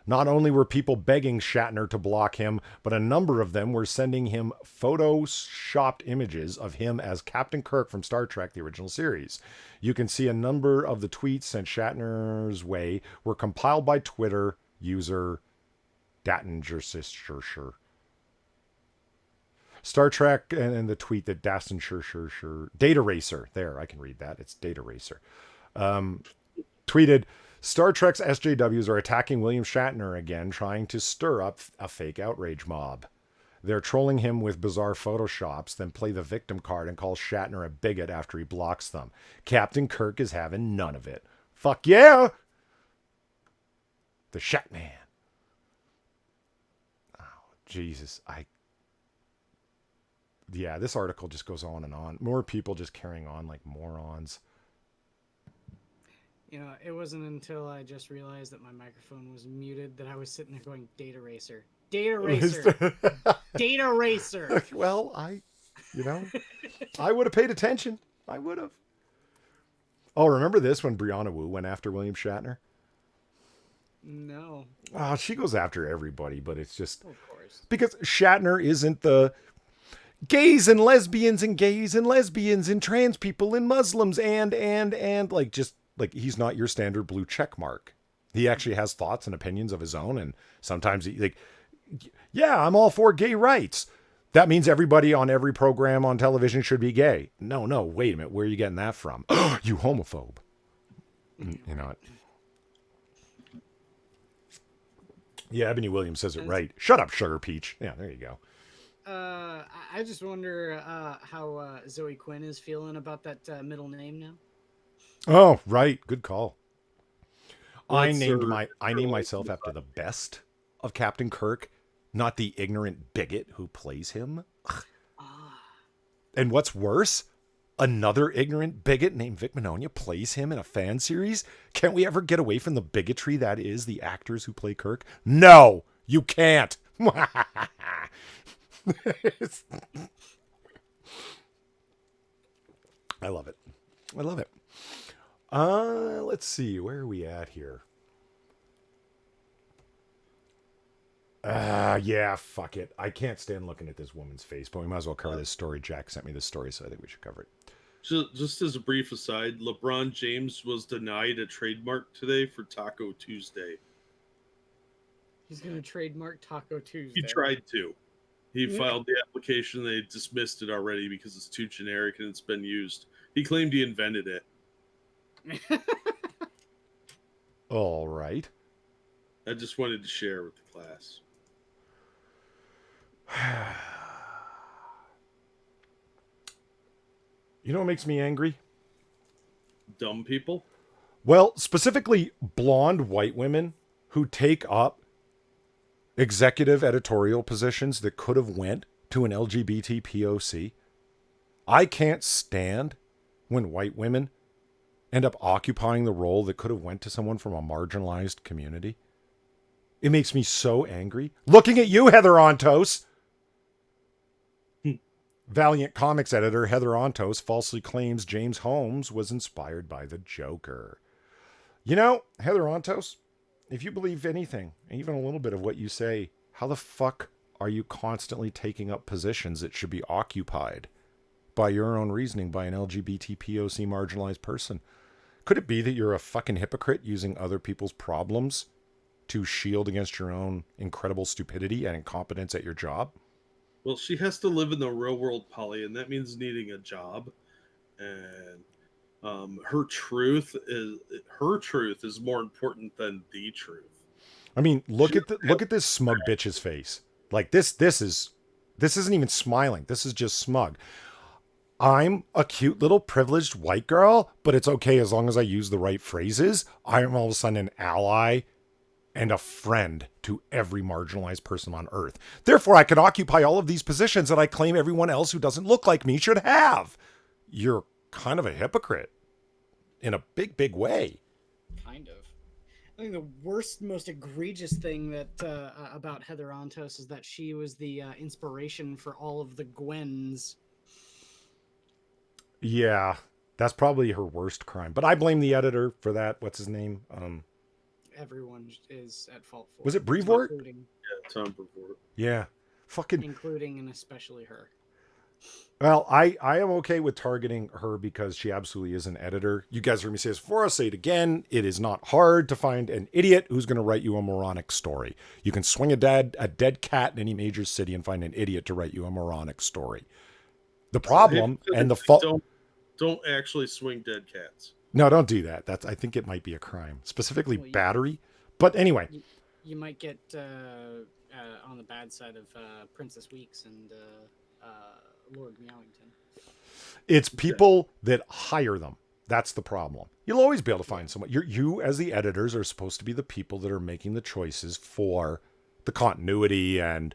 Not only were people begging Shatner to block him, but a number of them were sending him photoshopped images of him as Captain Kirk from Star Trek, the original series. You can see a number of the tweets sent Shatner's way were compiled by Twitter user Dattengersister. Star Trek and the tweet that Dastin Data Racer. There, I can read that. It's Data Racer. Tweeted, Star Trek's SJWs are attacking William Shatner again, trying to stir up a fake outrage mob. They're trolling him with bizarre photoshops, then play the victim card and call Shatner a bigot after he blocks them. Captain Kirk is having none of it. Fuck yeah! The Shatman. Oh, Jesus. Yeah, this article just goes on and on. More people just carrying on like morons. You know, it wasn't until I just realized that my microphone was muted that I was sitting there going, Data Racer. Data Racer. Data Racer. Well, I would have paid attention. I would have. Oh, remember this when Brianna Wu went after William Shatner? No. Oh, she goes after everybody, but it's just... Of course. Because Shatner isn't gays and lesbians and gays and lesbians and trans people and Muslims and like, just like, he's not your standard blue check mark. He actually has thoughts and opinions of his own, and sometimes he, like, yeah, I'm all for gay rights. That means everybody on every program on television should be gay. No, wait a minute. Where are you getting that from? You homophobe. You know it. Yeah, Ebony Williams says it right. Shut up, Sugar Peach. Yeah, there you go. I just wonder how Zoe Quinn is feeling about that middle name now. Oh, right. Good call. I That's named her- myself after the best of Captain Kirk, not the ignorant bigot who plays him. And what's worse, another ignorant bigot named Vic Mignogna plays him in a fan series. Can't we ever get away from the bigotry that is the actors who play Kirk? No, you can't. I love it. I love it. Let's see. Where are we at here? Yeah, fuck it. I can't stand looking at this woman's face, but we might as well cover this story. Jack sent me this story, so I think we should cover it. Just as a brief aside, LeBron James was denied a trademark today for Taco Tuesday. He's gonna trademark Taco Tuesday. He tried to. He filed the application. They dismissed it already because it's too generic and it's been used. He claimed he invented it. All right. I just wanted to share with the class. You know what makes me angry? Dumb people. Well, specifically blonde white women who take up executive editorial positions that could have went to an LGBT POC. I can't stand when white women end up occupying the role that could have went to someone from a marginalized community. It makes me so angry. Looking at you, Heather Ontos. Valiant Comics editor Heather Ontos falsely claims James Holmes was inspired by the Joker. You know, Heather Ontos, if you believe anything, even a little bit of what you say, how the fuck are you constantly taking up positions that should be occupied by your own reasoning by an LGBT POC marginalized person? Could it be that you're a fucking hypocrite using other people's problems to shield against your own incredible stupidity and incompetence at your job? Well, she has to live in the real world, Polly, and that means needing a job. And her truth is more important than the truth. I mean, look at this smug bitch's face. Like this isn't even smiling. This is just smug. I'm a cute little privileged white girl, but it's okay as long as I use the right phrases. I'm all of a sudden an ally and a friend to every marginalized person on earth. Therefore, I can occupy all of these positions that I claim everyone else who doesn't look like me should have. You're kind of a hypocrite in a big, big way. Kind of. I think the worst, most egregious thing that about Heather Ontos is that she was the inspiration for all of the Gwens. Yeah, that's probably her worst crime. But I blame the editor for that. What's his name? Everyone is at fault for. Was it Brevoort? Including, Yeah, Tom Brevoort. Yeah. Fucking. including and especially her. Well, I am okay with targeting her because she absolutely is an editor. You guys heard me say this before. I'll say it again. It is not hard to find an idiot who's going to write you a moronic story. You can swing a dead cat in any major city and find an idiot to write you a moronic story. The problem and the fault. Don't actually swing dead cats. No, don't do that. I think it might be a crime, specifically Well, battery. But anyway, You might get on the bad side of Princess Weeks and Lord Meowington. it's people that hire them. That's the problem. You'll always be able to find someone. You as the editors are supposed to be the people that are making the choices for the continuity and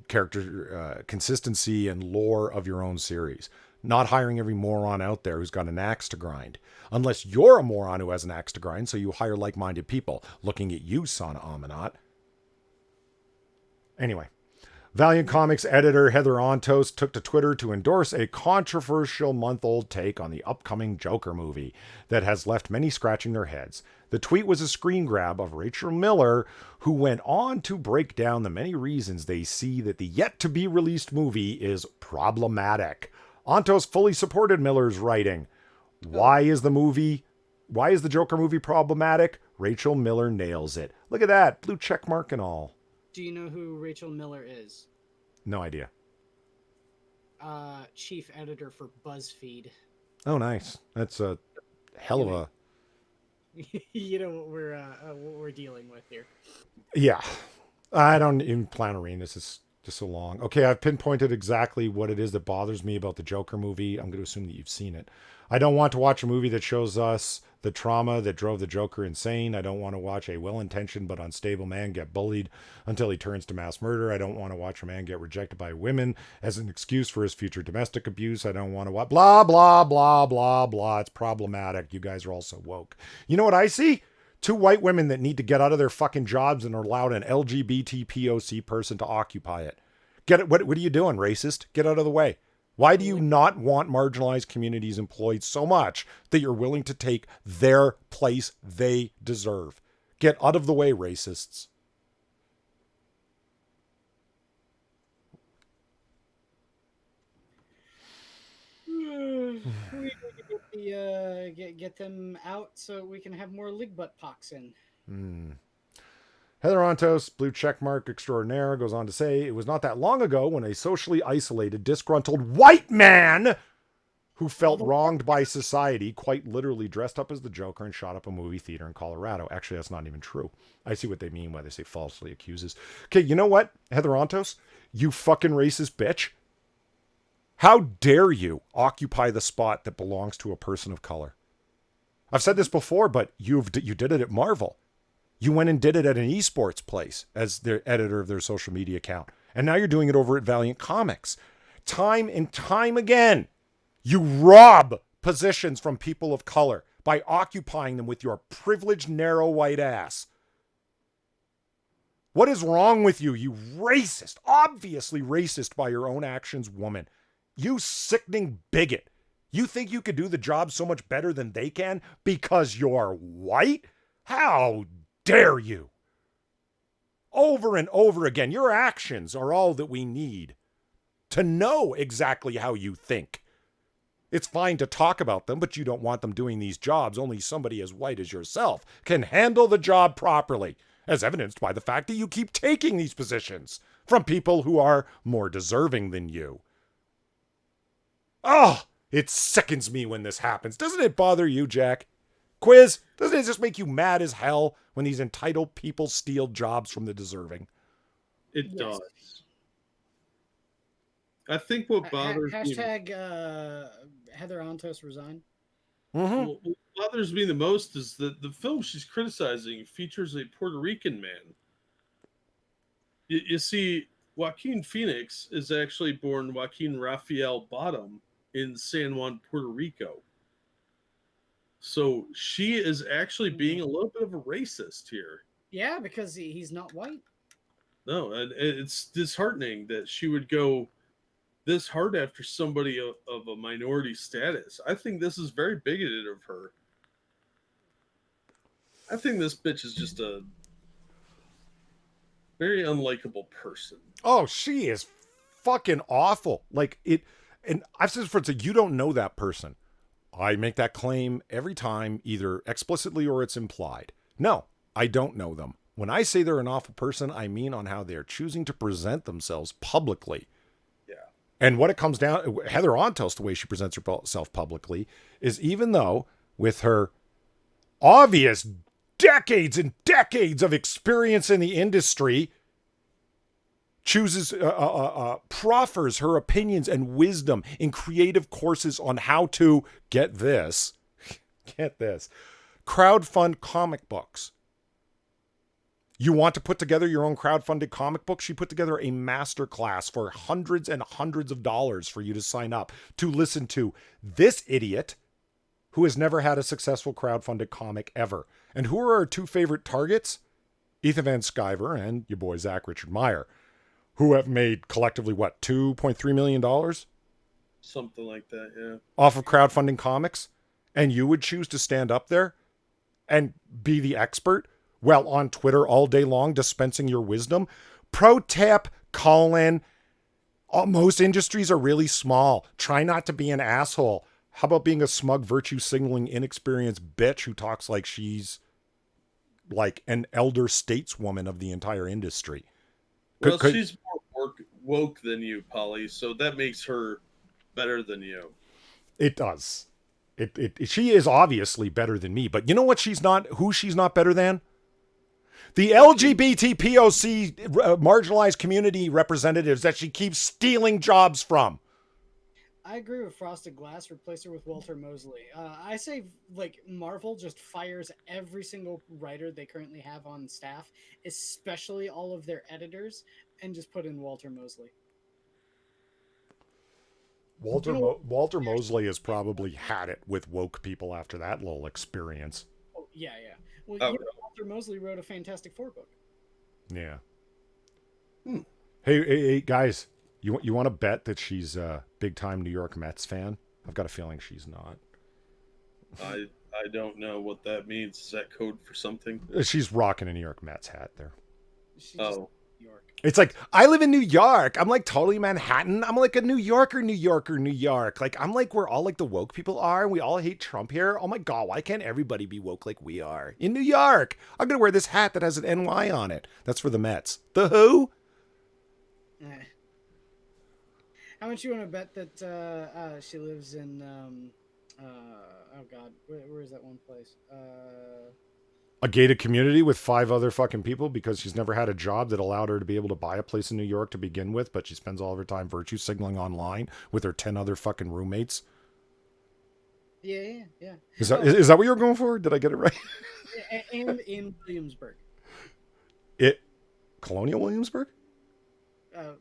character consistency and lore of your own series. Not hiring every moron out there who's got an axe to grind. Unless you're a moron who has an axe to grind, so you hire like-minded people. Looking at you, Sana Amanat. Anyway, Valiant Comics editor Heather Ontos took to Twitter to endorse a controversial month-old take on the upcoming Joker movie that has left many scratching their heads. The tweet was a screen grab of Rachel Miller, who went on to break down the many reasons they see that the yet-to-be-released movie is problematic. Ontos fully supported Miller's writing. Why is the Joker movie problematic? Rachel Miller nails it. Look at that, blue check mark and all. Do you know who Rachel Miller is? No idea. Chief editor for BuzzFeed. Oh, nice. That's a hell of a... You know what we're dealing with here. Yeah. I don't even plan on reading this. It's just so long. Okay, I've pinpointed exactly what it is that bothers me about the Joker movie. I'm going to assume that you've seen it. I don't want to watch a movie that shows us the trauma that drove the Joker insane. I don't want to watch a well-intentioned but unstable man get bullied until he turns to mass murder. I don't want to watch a man get rejected by women as an excuse for his future domestic abuse. I don't want to watch blah, blah, blah, blah, blah. It's problematic. You guys are all so woke. You know what I see? Two white women that need to get out of their fucking jobs and are allowed an LGBT POC person to occupy it. Get it? What are you doing, racist? Get out of the way. Why do you not want marginalized communities employed so much that you're willing to take their place they deserve? Get out of the way, racists. We need to get them out so we can have more lig butt pox in. Heather Ontos, blue checkmark extraordinaire, goes on to say, it was not that long ago when a socially isolated, disgruntled white man who felt wronged by society quite literally dressed up as the Joker and shot up a movie theater in Colorado. Actually, that's not even true. I see what they mean when they say falsely accuses. Okay, you know what, Heather Ontos? You fucking racist bitch. How dare you occupy the spot that belongs to a person of color? I've said this before, but you did it at Marvel. You went and did it at an esports place as their editor of their social media account. And now you're doing it over at Valiant Comics. Time and time again, you rob positions from people of color by occupying them with your privileged, narrow white ass. What is wrong with you, you racist, obviously racist by your own actions woman? You sickening bigot. You think you could do the job so much better than they can because you're white? How dare you? Over and over again, your actions are all that we need to know exactly how you think. It's fine to talk about them, but you don't want them doing these jobs. Only somebody as white as yourself can handle the job properly, as evidenced by the fact that you keep taking these positions from people who are more deserving than you. Oh, it sickens me when this happens. Doesn't it bother you, Jack? Quiz, doesn't it just make you mad as hell when these entitled people steal jobs from the deserving? It does. I think what bothers me... Hashtag Heather Ontos resign. Mm-hmm. What bothers me the most is that the film she's criticizing features a Puerto Rican man. You see, Joaquin Phoenix is actually born Joaquin Rafael Bottom in San Juan, Puerto Rico. So she is actually being a little bit of a racist here. Yeah, because he's not white. No, and it's disheartening that she would go this hard after somebody of a minority status. I think this is very bigoted of her. I think this bitch is just a very unlikable person. Oh, she is fucking awful. Like it, and I've said for instance, you don't know that person. I make that claim every time, either explicitly or it's implied. No, I don't know them. When I say they're an awful person, I mean on how they're choosing to present themselves publicly. Yeah. And what it comes down, Heather Ontos, the way she presents herself publicly, is even though with her obvious decades and decades of experience in the industry, chooses, proffers her opinions and wisdom in creative courses on how to, get this, crowdfund comic books. You want to put together your own crowdfunded comic book? She put together a masterclass for hundreds and hundreds of dollars for you to sign up to listen to this idiot who has never had a successful crowdfunded comic ever. And who are our two favorite targets? Ethan Van Sciver and your boy Zach Richard Meyer, who have made collectively, what, $2.3 million? Something like that, yeah. Off of crowdfunding comics. And you would choose to stand up there and be the expert while on Twitter all day long dispensing your wisdom. Pro tip, Colin. Most industries are really small. Try not to be an asshole. How about being a smug, virtue signaling, inexperienced bitch who talks like she's like an elder stateswoman of the entire industry? Well, she's more woke than you, Polly, so that makes her better than you. It does. She is obviously better than me, but you know what she's not, who she's not better than? The LGBT POC marginalized community representatives that she keeps stealing jobs from. I agree with Frosted Glass. Replace her with Walter Mosley. I say, like, Marvel just fires every single writer they currently have on staff, especially all of their editors, and just put in Walter Mosley. Walter Mosley has probably had it with woke people after that little experience. Oh, yeah. Well, Oh, Walter Mosley wrote a Fantastic Four book. Yeah. Hey, guys, you want to bet that she's a big time New York Mets fan? I've got a feeling she's not. I don't know what that means. Is that code for something? She's rocking a New York Mets hat there. She's just New York. It's like, I live in New York. I'm like totally Manhattan. I'm like a New Yorker. Like, I'm like where all like the woke people are. And we all hate Trump here. Oh my God, why can't everybody be woke like we are? In New York, I'm going to wear this hat that has an NY on it. That's for the Mets. The who? How much you want to bet that she lives in, oh God, where is that one place? A gated community with 5 other fucking people because she's never had a job that allowed her to be able to buy a place in New York to begin with, but she spends all of her time virtue signaling online with her 10 other fucking roommates. Yeah. Is that what you were going for? Did I get it right? And in Williamsburg. Colonial Williamsburg?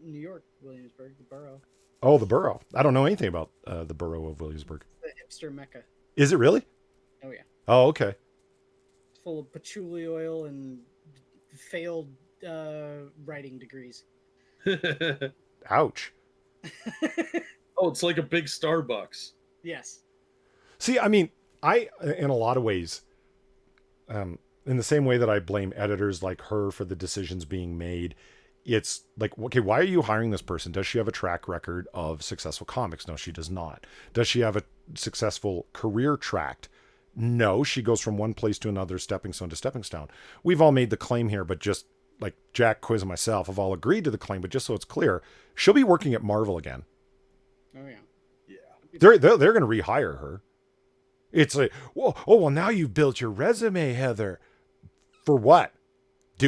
New York, Williamsburg, the borough. Oh, the borough. I don't know anything about the borough of Williamsburg. The hipster mecca. Is it really? Oh, yeah. Oh, okay. It's full of patchouli oil and failed writing degrees. Ouch. Oh, it's like a big Starbucks. Yes. See, I mean, in a lot of ways, in the same way that I blame editors like her for the decisions being made, it's like, okay, why are you hiring this person? Does she have a track record of successful comics? No, she does not. Does she have a successful career track? No, she goes from one place to another, stepping stone to stepping stone. We've all made the claim here, but just like Jack, Quiz, and myself have all agreed to the claim, but just so it's clear, she'll be working at Marvel again. Oh, yeah. Yeah. They're going to rehire her. It's like, well, now you've built your resume, Heather. For what?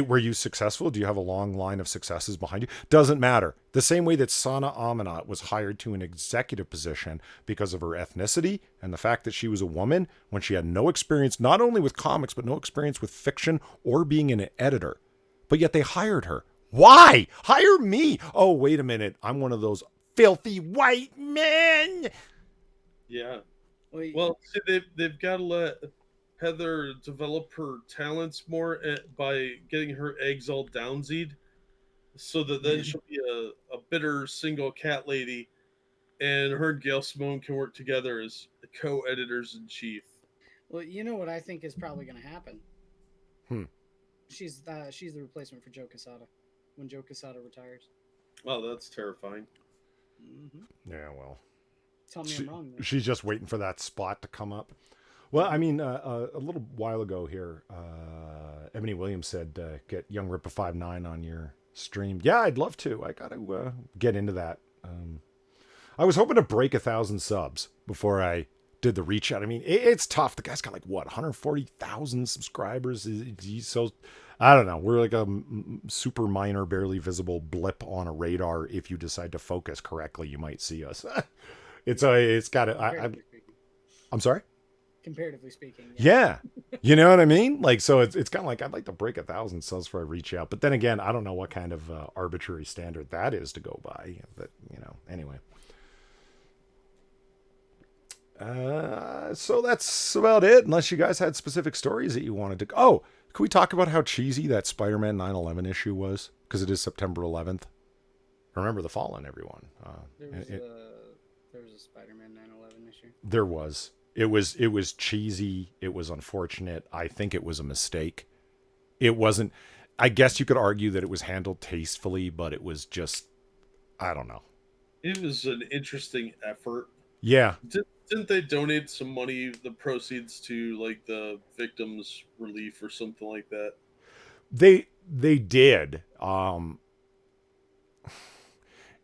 Were you successful? Do you have a long line of successes behind you? Doesn't matter. The same way that Sana Amanat was hired to an executive position because of her ethnicity and the fact that she was a woman when she had no experience, not only with comics, but no experience with fiction or being an editor. But yet they hired her. Why? Hire me. Oh, wait a minute. I'm one of those filthy white men. Yeah. Well, see, they've got to let Heather develop her talents more by getting her eggs all downsied, so that then she'll be a bitter single cat lady, and her and Gail Simone can work together as co-editors in chief. Well, you know what I think is probably going to happen. She's the replacement for Joe Quesada when Joe Quesada retires. Oh, that's terrifying. Mm-hmm. Yeah, well. Tell me I'm wrong. She's just waiting for that spot to come up. Well, I mean, a little while ago here, Ebony Williams said, get Young Ripper 59 on your stream. Yeah, I'd love to. I got to get into that. I was hoping to break 1,000 subs before I did the reach out. I mean, it's tough. The guy's got like, 140,000 subscribers. He's so, I don't know. We're like a super minor, barely visible blip on a radar. If you decide to focus correctly, you might see us. It's got it. I'm sorry? Comparatively speaking. Yeah. You know what I mean? Like, so it's kind of like, I'd like to break 1,000 subs before I reach out. But then again, I don't know what kind of arbitrary standard that is to go by. But, anyway. So that's about it. Unless you guys had specific stories that you wanted to. Oh, can we talk about how cheesy that Spider-Man 9/11 issue was? Because it is September 11th. Remember the Fallen, everyone. There was a Spider-Man 9/11 issue. There was. It was cheesy. It was unfortunate. I think it was a mistake. It wasn't. I guess you could argue that it was handled tastefully, but it was just. I don't know. It was an interesting effort. Yeah, Didn't they donate some money, the proceeds to like the victims relief or something like that? they did.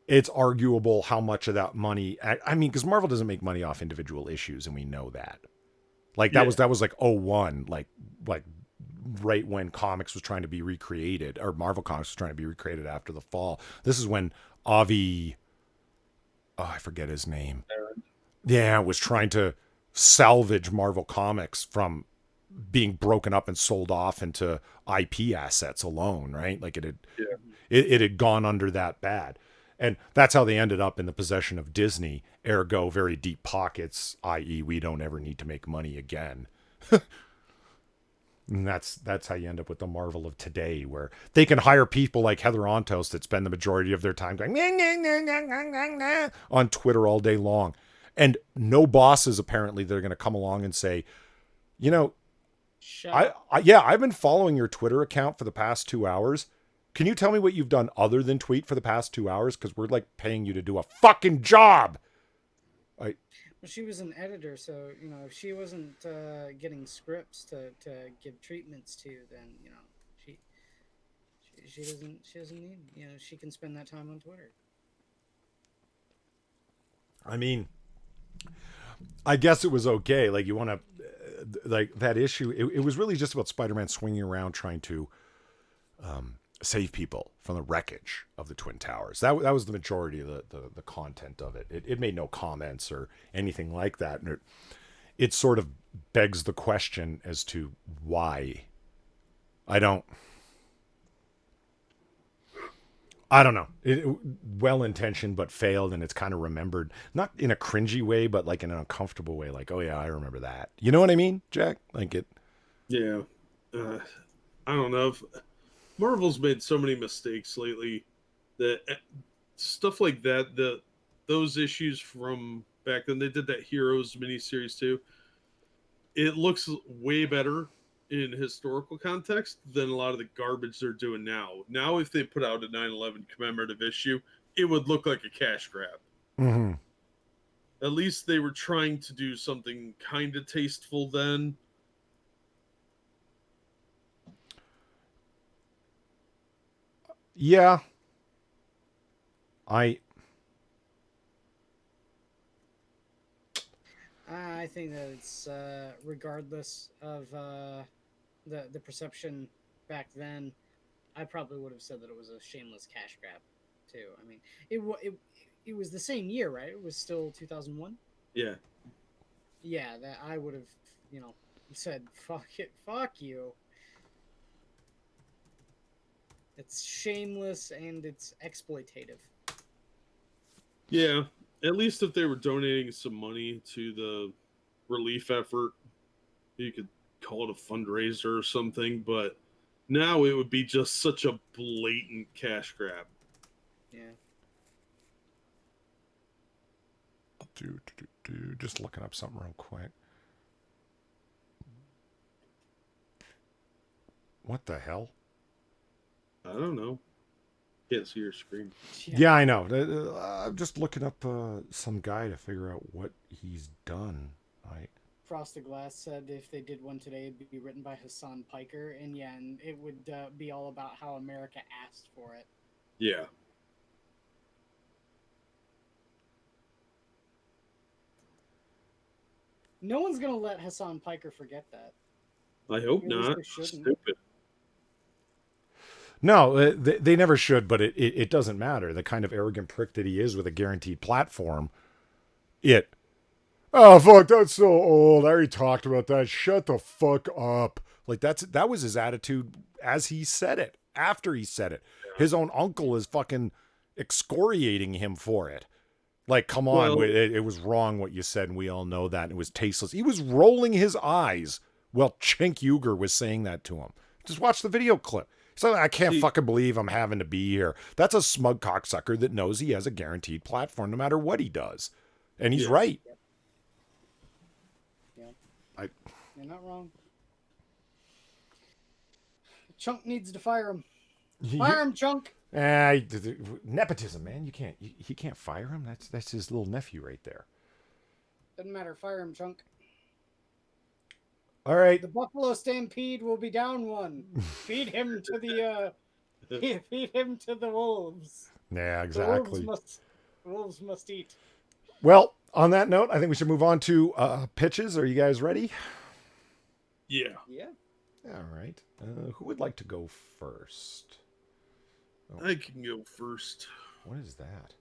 It's arguable how much of that money. I mean, because Marvel doesn't make money off individual issues, and we know that. Like Yeah. that was like '01, like right when comics was trying to be recreated, or Marvel Comics was trying to be recreated after the fall. This is when Avi, oh, I forget his name. Yeah, was trying to salvage Marvel Comics from being broken up and sold off into IP assets alone, right? Like Yeah. it had gone under that bad. And that's how they ended up in the possession of Disney, ergo very deep pockets, i.e., we don't ever need to make money again. And that's how you end up with the Marvel of today, where they can hire people like Heather Ontos that spend the majority of their time going "Nah, nah, nah, nah, nah, nah, nah," on Twitter all day long. And no bosses apparently that are going to come along and say, you know, Shut up. yeah, I've been following your Twitter account for the past 2 hours. Can you tell me what you've done other than tweet for the past 2 hours? Because we're like paying you to do a fucking job. I Well, she was an editor, so if she wasn't getting scripts to give treatments to, then she she doesn't need she can spend that time on Twitter. I mean, I guess it was okay. Like you want to, like that issue. It was really just about Spider-Man swinging around trying to save people from the wreckage of the Twin Towers. That was the majority of the content of it. It made no comments or anything like that, and it sort of begs the question as to why. I don't. I don't know. Well intentioned, but failed, and it's kind of remembered not in a cringy way, but like in an uncomfortable way. Like, oh yeah, I remember that. You know what I mean, Jack? Like it. Yeah. I don't know if Marvel's made so many mistakes lately that stuff like that, those issues from back then, they did that Heroes miniseries too. It looks way better in historical context than a lot of the garbage they're doing now. Now, if they put out a 9/11 commemorative issue, it would look like a cash grab. Mm-hmm. At least they were trying to do something kind of tasteful then. Yeah, I. I think that it's regardless of the perception back then. I probably would have said that it was a shameless cash grab, too. I mean, it was the same year, right? It was still 2001. Yeah. Yeah, that I would have, said fuck it, fuck you. It's shameless and it's exploitative. Yeah. At least if they were donating some money to the relief effort, you could call it a fundraiser or something, but now it would be just such a blatant cash grab. Yeah. Just looking up something real quick. What the hell? I don't know. Can't see your screen. Yeah, I know. I'm just looking up some guy to figure out what he's done. Frosted Glass said if they did one today, it'd be written by Hassan Piker, and yeah, and it would be all about how America asked for it. Yeah. No one's gonna let Hassan Piker forget that. I hope At least not. they shouldn't. Stupid. No, they never should, but it doesn't matter. The kind of arrogant prick that he is with a guaranteed platform, oh fuck, that's so old. I already talked about that. Shut the fuck up. Like that was his attitude as he said it. After he said it, his own uncle is fucking excoriating him for it. Like, come on, Well- it was wrong what you said, and we all know that. And it was tasteless. He was rolling his eyes while Cenk Uygur was saying that to him. Just watch the video clip. So I can't fucking believe I'm having to be here. That's a smug cocksucker that knows he has a guaranteed platform no matter what he does. And he's Yeah. right. I You're not wrong. Chunk needs to fire him. Fire him, Chunk. nepotism, man. You can't. He can't fire him. That's his little nephew right there. Doesn't matter. Fire him, Chunk. All right. The Buffalo Stampede will be down one. Feed him to the feed him to the wolves. Yeah, The exactly. wolves must eat. Well, on that note, I think we should move on to pitches. Are you guys ready? Yeah. Yeah. All right. Who would like to go first? I can go first. What is that?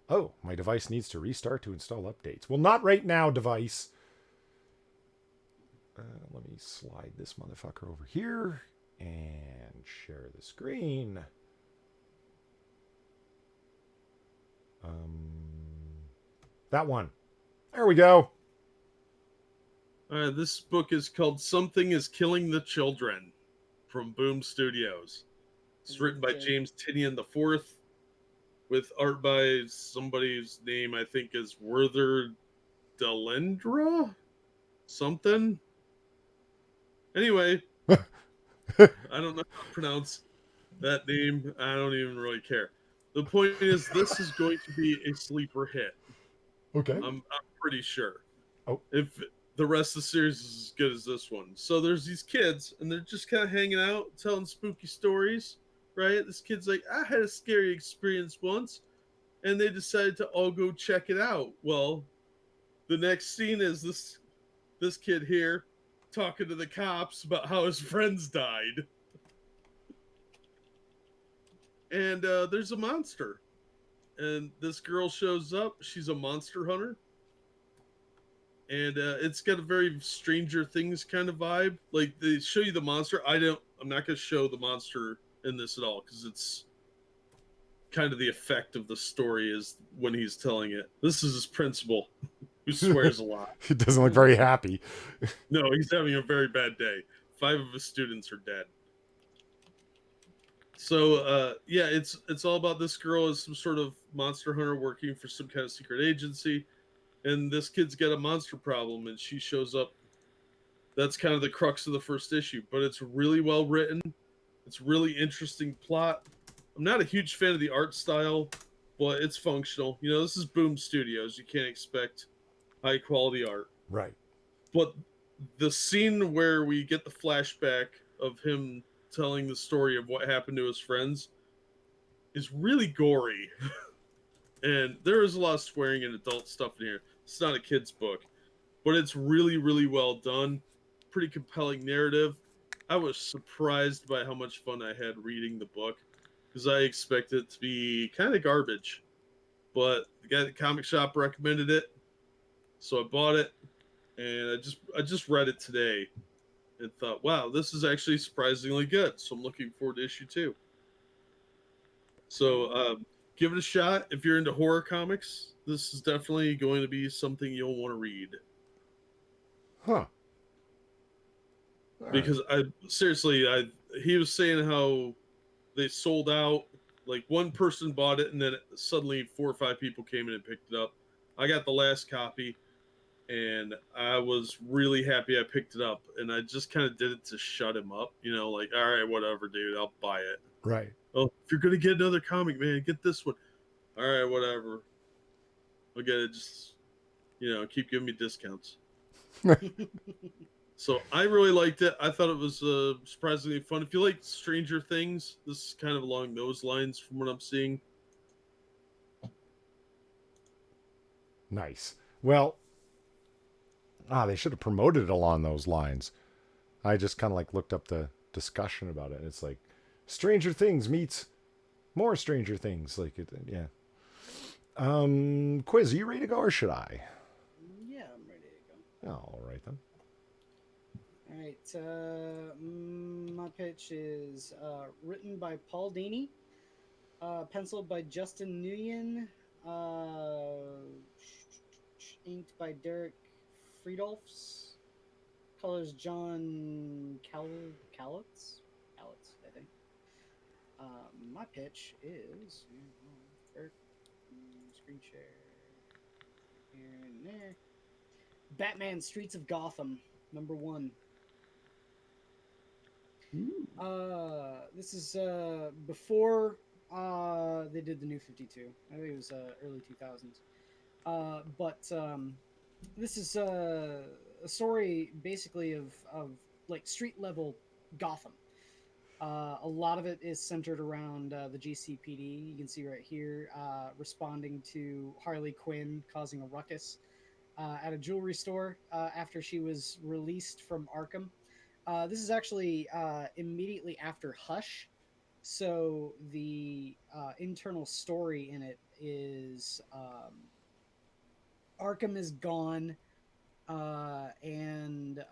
Oh, my device needs to restart to install updates. Well, not right now, device. Let me slide this motherfucker over here and share the screen. That one. There we go. This book is called Something is Killing the Children from Boom Studios. It's written by James Tinian IV with art by somebody's name I think is Werther Delendra? Something? Anyway, I don't know how to pronounce that name. I don't even really care. The point is, this is going to be a sleeper hit. Okay. I'm pretty sure. Oh. If the rest of the series is as good as this one. So there's these kids, and they're just kind of hanging out, telling spooky stories, right? This kid's like, I had a scary experience once, and they decided to all go check it out. Well, the next scene is this kid here talking to the cops about how his friends died. And there's a monster. And this girl shows up. She's a monster hunter. And it's got a very Stranger Things kind of vibe. Like, they show you the monster. I'm not going to show the monster in this at all, because it's kind of the effect of the story is when he's telling it. This is his principal, who swears a lot. He doesn't look very happy. No, he's having a very bad day. 5 of his students are dead. So, yeah, it's all about this girl as some sort of monster hunter working for some kind of secret agency. And this kid's got a monster problem, and she shows up. That's kind of the crux of the first issue, but it's really well written. It's really interesting plot. I'm not a huge fan of the art style, but it's functional. You know, this is Boom Studios. You can't expect high quality art. Right. But the scene where we get the flashback of him telling the story of what happened to his friends is really gory. And there is a lot of swearing and adult stuff in here. It's not a kid's book, but it's really, really well done. Pretty compelling narrative. I was surprised by how much fun I had reading the book, because I expected it to be kind of garbage. But the guy at the comic shop recommended it, so I bought it, and I just read it today and thought, wow, this is actually surprisingly good. So I'm looking forward to issue 2. So give it a shot. If you're into horror comics, this is definitely going to be something you'll want to read. Huh. Because he was saying how they sold out. Like, one person bought it, and then suddenly 4 or 5 people came in and picked it up. I got the last copy, and I was really happy I picked it up. And I just kind of did it to shut him up. You know, like, all right, whatever, dude, I'll buy it. Right. Oh, if you're going to get another comic, man, get this one. All right, whatever. I'll get it. Just, keep giving me discounts. So I really liked it. I thought it was surprisingly fun. If you like Stranger Things, this is kind of along those lines from what I'm seeing. Nice. Well, they should have promoted it along those lines. I just kind of like looked up the discussion about it, and it's like Stranger Things meets more Stranger Things. Like, yeah. Quiz, are you ready to go, or should I? Yeah, I'm ready to go. All right then. All right. My pitch is written by Paul Dini, penciled by Justin Nguyen, inked by Derek Friedolfs, colors John Calitz, I think. My pitch is screen share here and there. Batman Streets of Gotham, #1. This is before they did the New 52. I think it was early 2000s. But this is a story basically of like street level Gotham. A lot of it is centered around the GCPD. You can see right here, responding to Harley Quinn causing a ruckus at a jewelry store after she was released from Arkham. This is actually immediately after Hush. So the internal story in it is Arkham is gone, and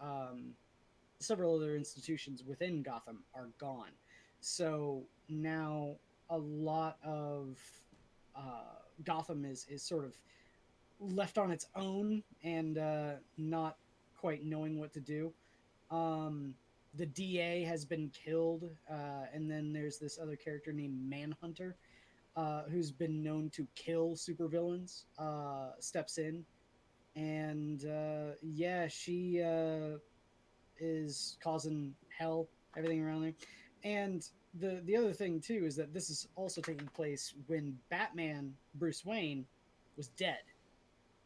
several other institutions within Gotham are gone. So now a lot of Gotham is sort of left on its own and not quite knowing what to do. Um, the DA has been killed, and then there's this other character named Manhunter, who's been known to kill supervillains, steps in, and yeah, she is causing hell, everything around there. And the other thing too is that this is also taking place when Batman Bruce Wayne was dead.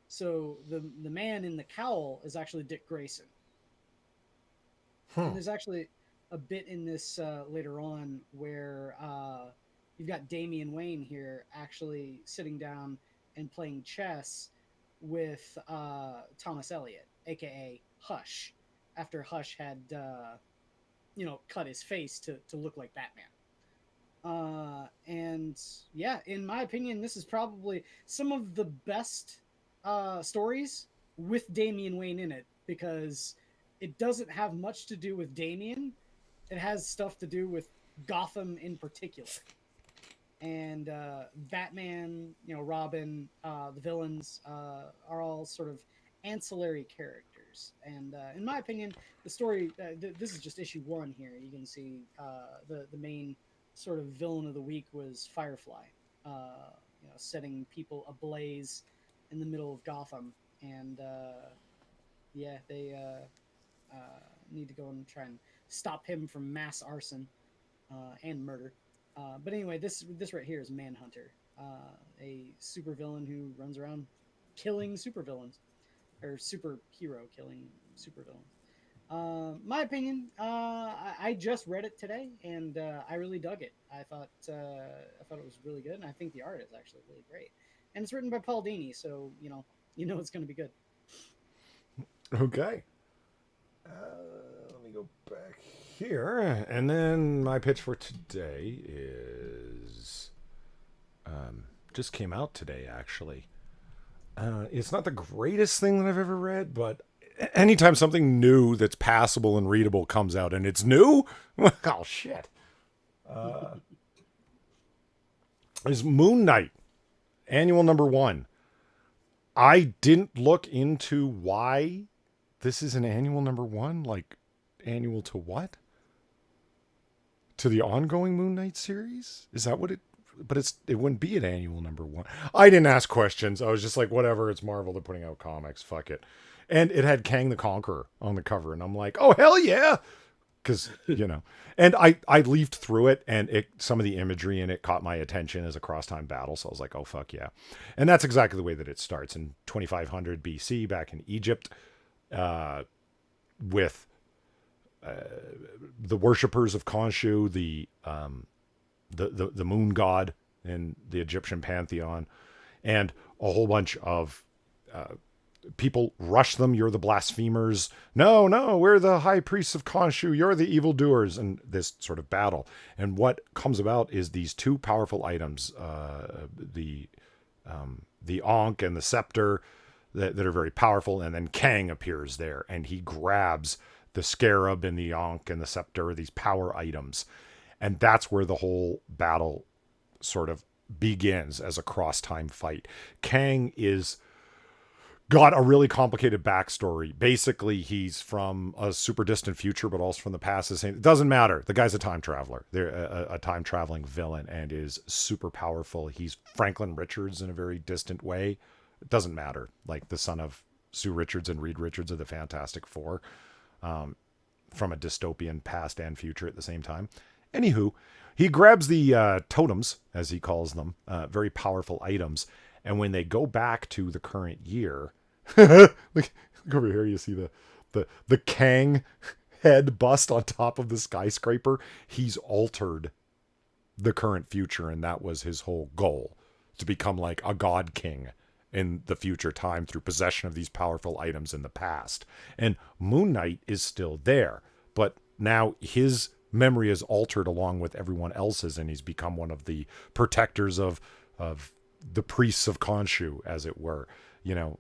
So the man in the cowl is actually Dick Grayson. And there's actually a bit in this later on where you've got Damian Wayne here actually sitting down and playing chess with Thomas Elliot, aka Hush, after Hush had cut his face to look like Batman. And yeah, in my opinion, this is probably some of the best stories with Damian Wayne in it, because it doesn't have much to do with Damian. It has stuff to do with Gotham in particular. And Batman, Robin, the villains are all sort of ancillary characters. And in my opinion, the story, this is just issue 1 here. You can see the main sort of villain of the week was Firefly, setting people ablaze in the middle of Gotham. And yeah, they need to go and try and stop him from mass arson and murder. But anyway, this right here is Manhunter, a supervillain who runs around killing supervillains, or superhero killing supervillains. My opinion, I just read it today, and I really dug it. I thought it was really good, and I think the art is actually really great. And it's written by Paul Dini, so it's going to be good. Okay. Let me go back here. And then my pitch for today is just came out today, actually. It's not the greatest thing that I've ever read, but anytime something new that's passable and readable comes out and it's new, oh, shit. Is Moon Knight, annual #1. I didn't look into why this is an annual #1, like annual to what? To the ongoing Moon Knight series? Is that what it? But it wouldn't be an annual #1. I didn't ask questions. I was just like, whatever. It's Marvel. They're putting out comics. Fuck it. And it had Kang the Conqueror on the cover, and I'm like, oh hell yeah, because And I leafed through it, and some of the imagery in it caught my attention as a cross-time battle. So I was like, oh fuck yeah, and that's exactly the way that it starts in 2500 BC back in Egypt. With the worshippers of Khonshu, the moon god in the Egyptian pantheon, and a whole bunch of people rush them. You're the blasphemers. No, we're the high priests of Khonshu. You're the evildoers. And this sort of battle. And what comes about is these two powerful items, the Ankh and the scepter, that are very powerful, and then Kang appears there, and he grabs the scarab and the Ankh and the scepter, these power items, and that's where the whole battle sort of begins as a cross-time fight. Kang is got a really complicated backstory. Basically, he's from a super distant future, but also from the past. It doesn't matter. The guy's a time traveler. They're a time-traveling villain and is super powerful. He's Franklin Richards in a very distant way. It doesn't matter. Like the son of Sue Richards and Reed Richards of the Fantastic Four, from a dystopian past and future at the same time. Anywho, he grabs the totems, as he calls them, very powerful items, and when they go back to the current year, look over here, you see the Kang head bust on top of the skyscraper. He's altered the current future, and that was his whole goal, to become like a god king in the future time through possession of these powerful items in the past. And Moon Knight is still there, but now his memory is altered along with everyone else's, and he's become one of the protectors of the priests of Khonshu, as it were. You know,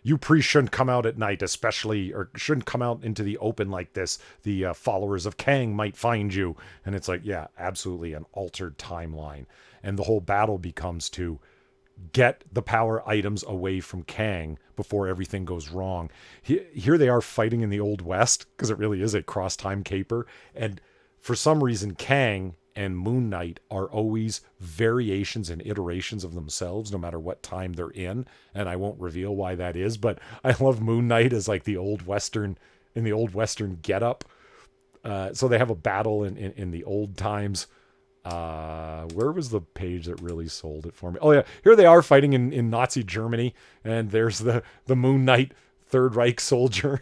you priests shouldn't come out at night, especially, or shouldn't come out into the open like this. The followers of Kang might find you. And it's like, yeah, absolutely an altered timeline. And the whole battle becomes to get the power items away from Kang before everything goes wrong. Here they are fighting in the Old West, because it really is a cross-time caper. And for some reason, Kang and Moon Knight are always variations and iterations of themselves, no matter what time they're in. And I won't reveal why that is, but I love Moon Knight as like the old Western, in the old Western getup. So they have a battle in the old times. Where was the page that really sold it for me? Oh yeah, here they are fighting in Nazi Germany, and there's the Moon Knight Third Reich soldier.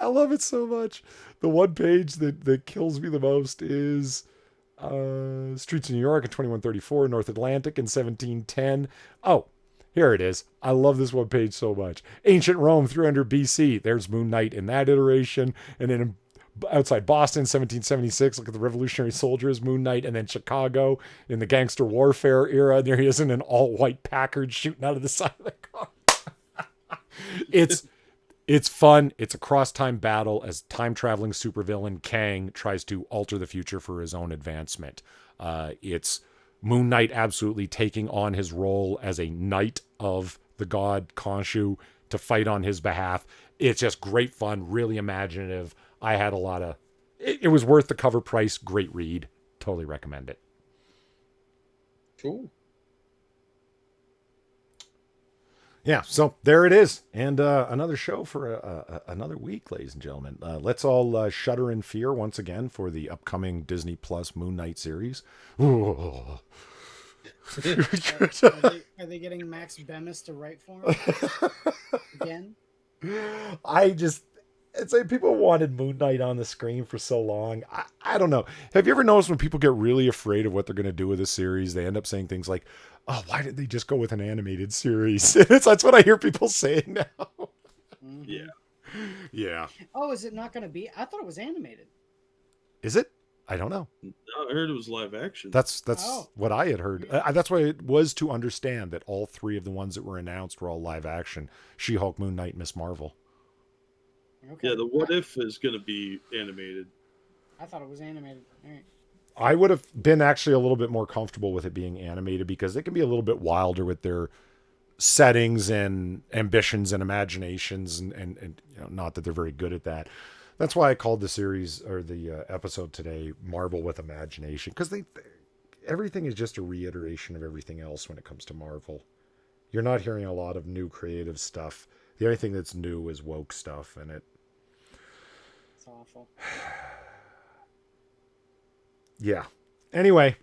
I love it so much. The one page that kills me the most is Streets of New York in 2134, North Atlantic in 1710. Oh, here it is. I love this one page so much. Ancient Rome, 300 BC. There's Moon Knight in that iteration. And then outside Boston, 1776, look at the Revolutionary Soldiers, Moon Knight. And then Chicago in the gangster warfare era. And there he is in an all-white Packard shooting out of the side of the car. It's fun. It's a cross-time battle as time-traveling supervillain Kang tries to alter the future for his own advancement. It's Moon Knight absolutely taking on his role as a knight of the god Khonshu to fight on his behalf. It's just great fun, really imaginative. I had a lot of... It was worth the cover price. Great read. Totally recommend it. Cool. Yeah, so there it is. And another show for another week, ladies and gentlemen. Let's all shudder in fear once again for the upcoming Disney Plus Moon Knight series. Are they getting Max Bemis to write for him again? It's like people wanted Moon Knight on the screen for so long. I don't know. Have you ever noticed when people get really afraid of what they're going to do with a series, they end up saying things like, oh, why did they just go with an animated series? That's what I hear people saying now. Mm-hmm. Yeah. Yeah. Oh, is it not going to be? I thought it was animated. Is it? I don't know. No, I heard it was live action. That's what I had heard. That's what it was to understand, that all three of the ones that were announced were all live action. She-Hulk, Moon Knight, Miss Marvel. Okay. Yeah, the What If is going to be animated. I thought it was animated. All right. I would have been actually a little bit more comfortable with it being animated, because they can be a little bit wilder with their settings and ambitions and imaginations, and you know, not that they're very good at that. That's why I called the series, or the episode today, Marvel with Imagination, because everything is just a reiteration of everything else when it comes to Marvel. You're not hearing a lot of new creative stuff. The only thing that's new is woke stuff, and it's awful. Yeah. Anyway.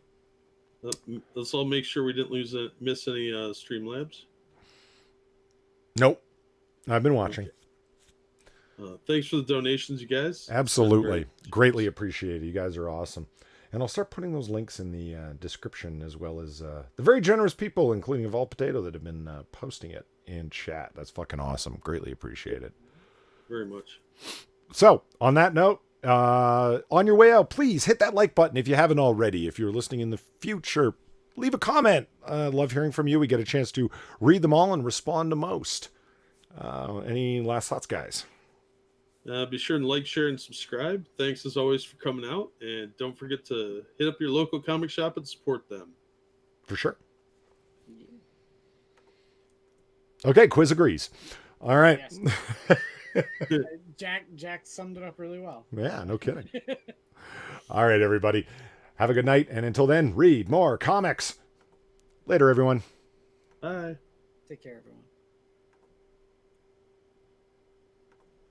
Let's all make sure we didn't miss any Streamlabs. Nope. I've been watching. Okay. Thanks for the donations, you guys. Absolutely. Greatly appreciated. You guys are awesome. And I'll start putting those links in the description, as well as the very generous people, including Evolve Potato, that have been posting it in chat. That's fucking awesome. Greatly appreciate it. Very much. So, on that note, on your way out, please hit that like button if you haven't already. If you're listening in the future, leave a comment. Love hearing from you. We get a chance to read them all and respond to most. Any last thoughts, guys? Be sure to like, share, and subscribe. Thanks as always for coming out. And don't forget to hit up your local comic shop and support them. For sure. Okay, Quiz agrees. All right. Yes. Jack summed it up really well. Yeah, no kidding. All right, everybody. Have a good night. And until then, read more comics. Later, everyone. Bye. Take care, everyone.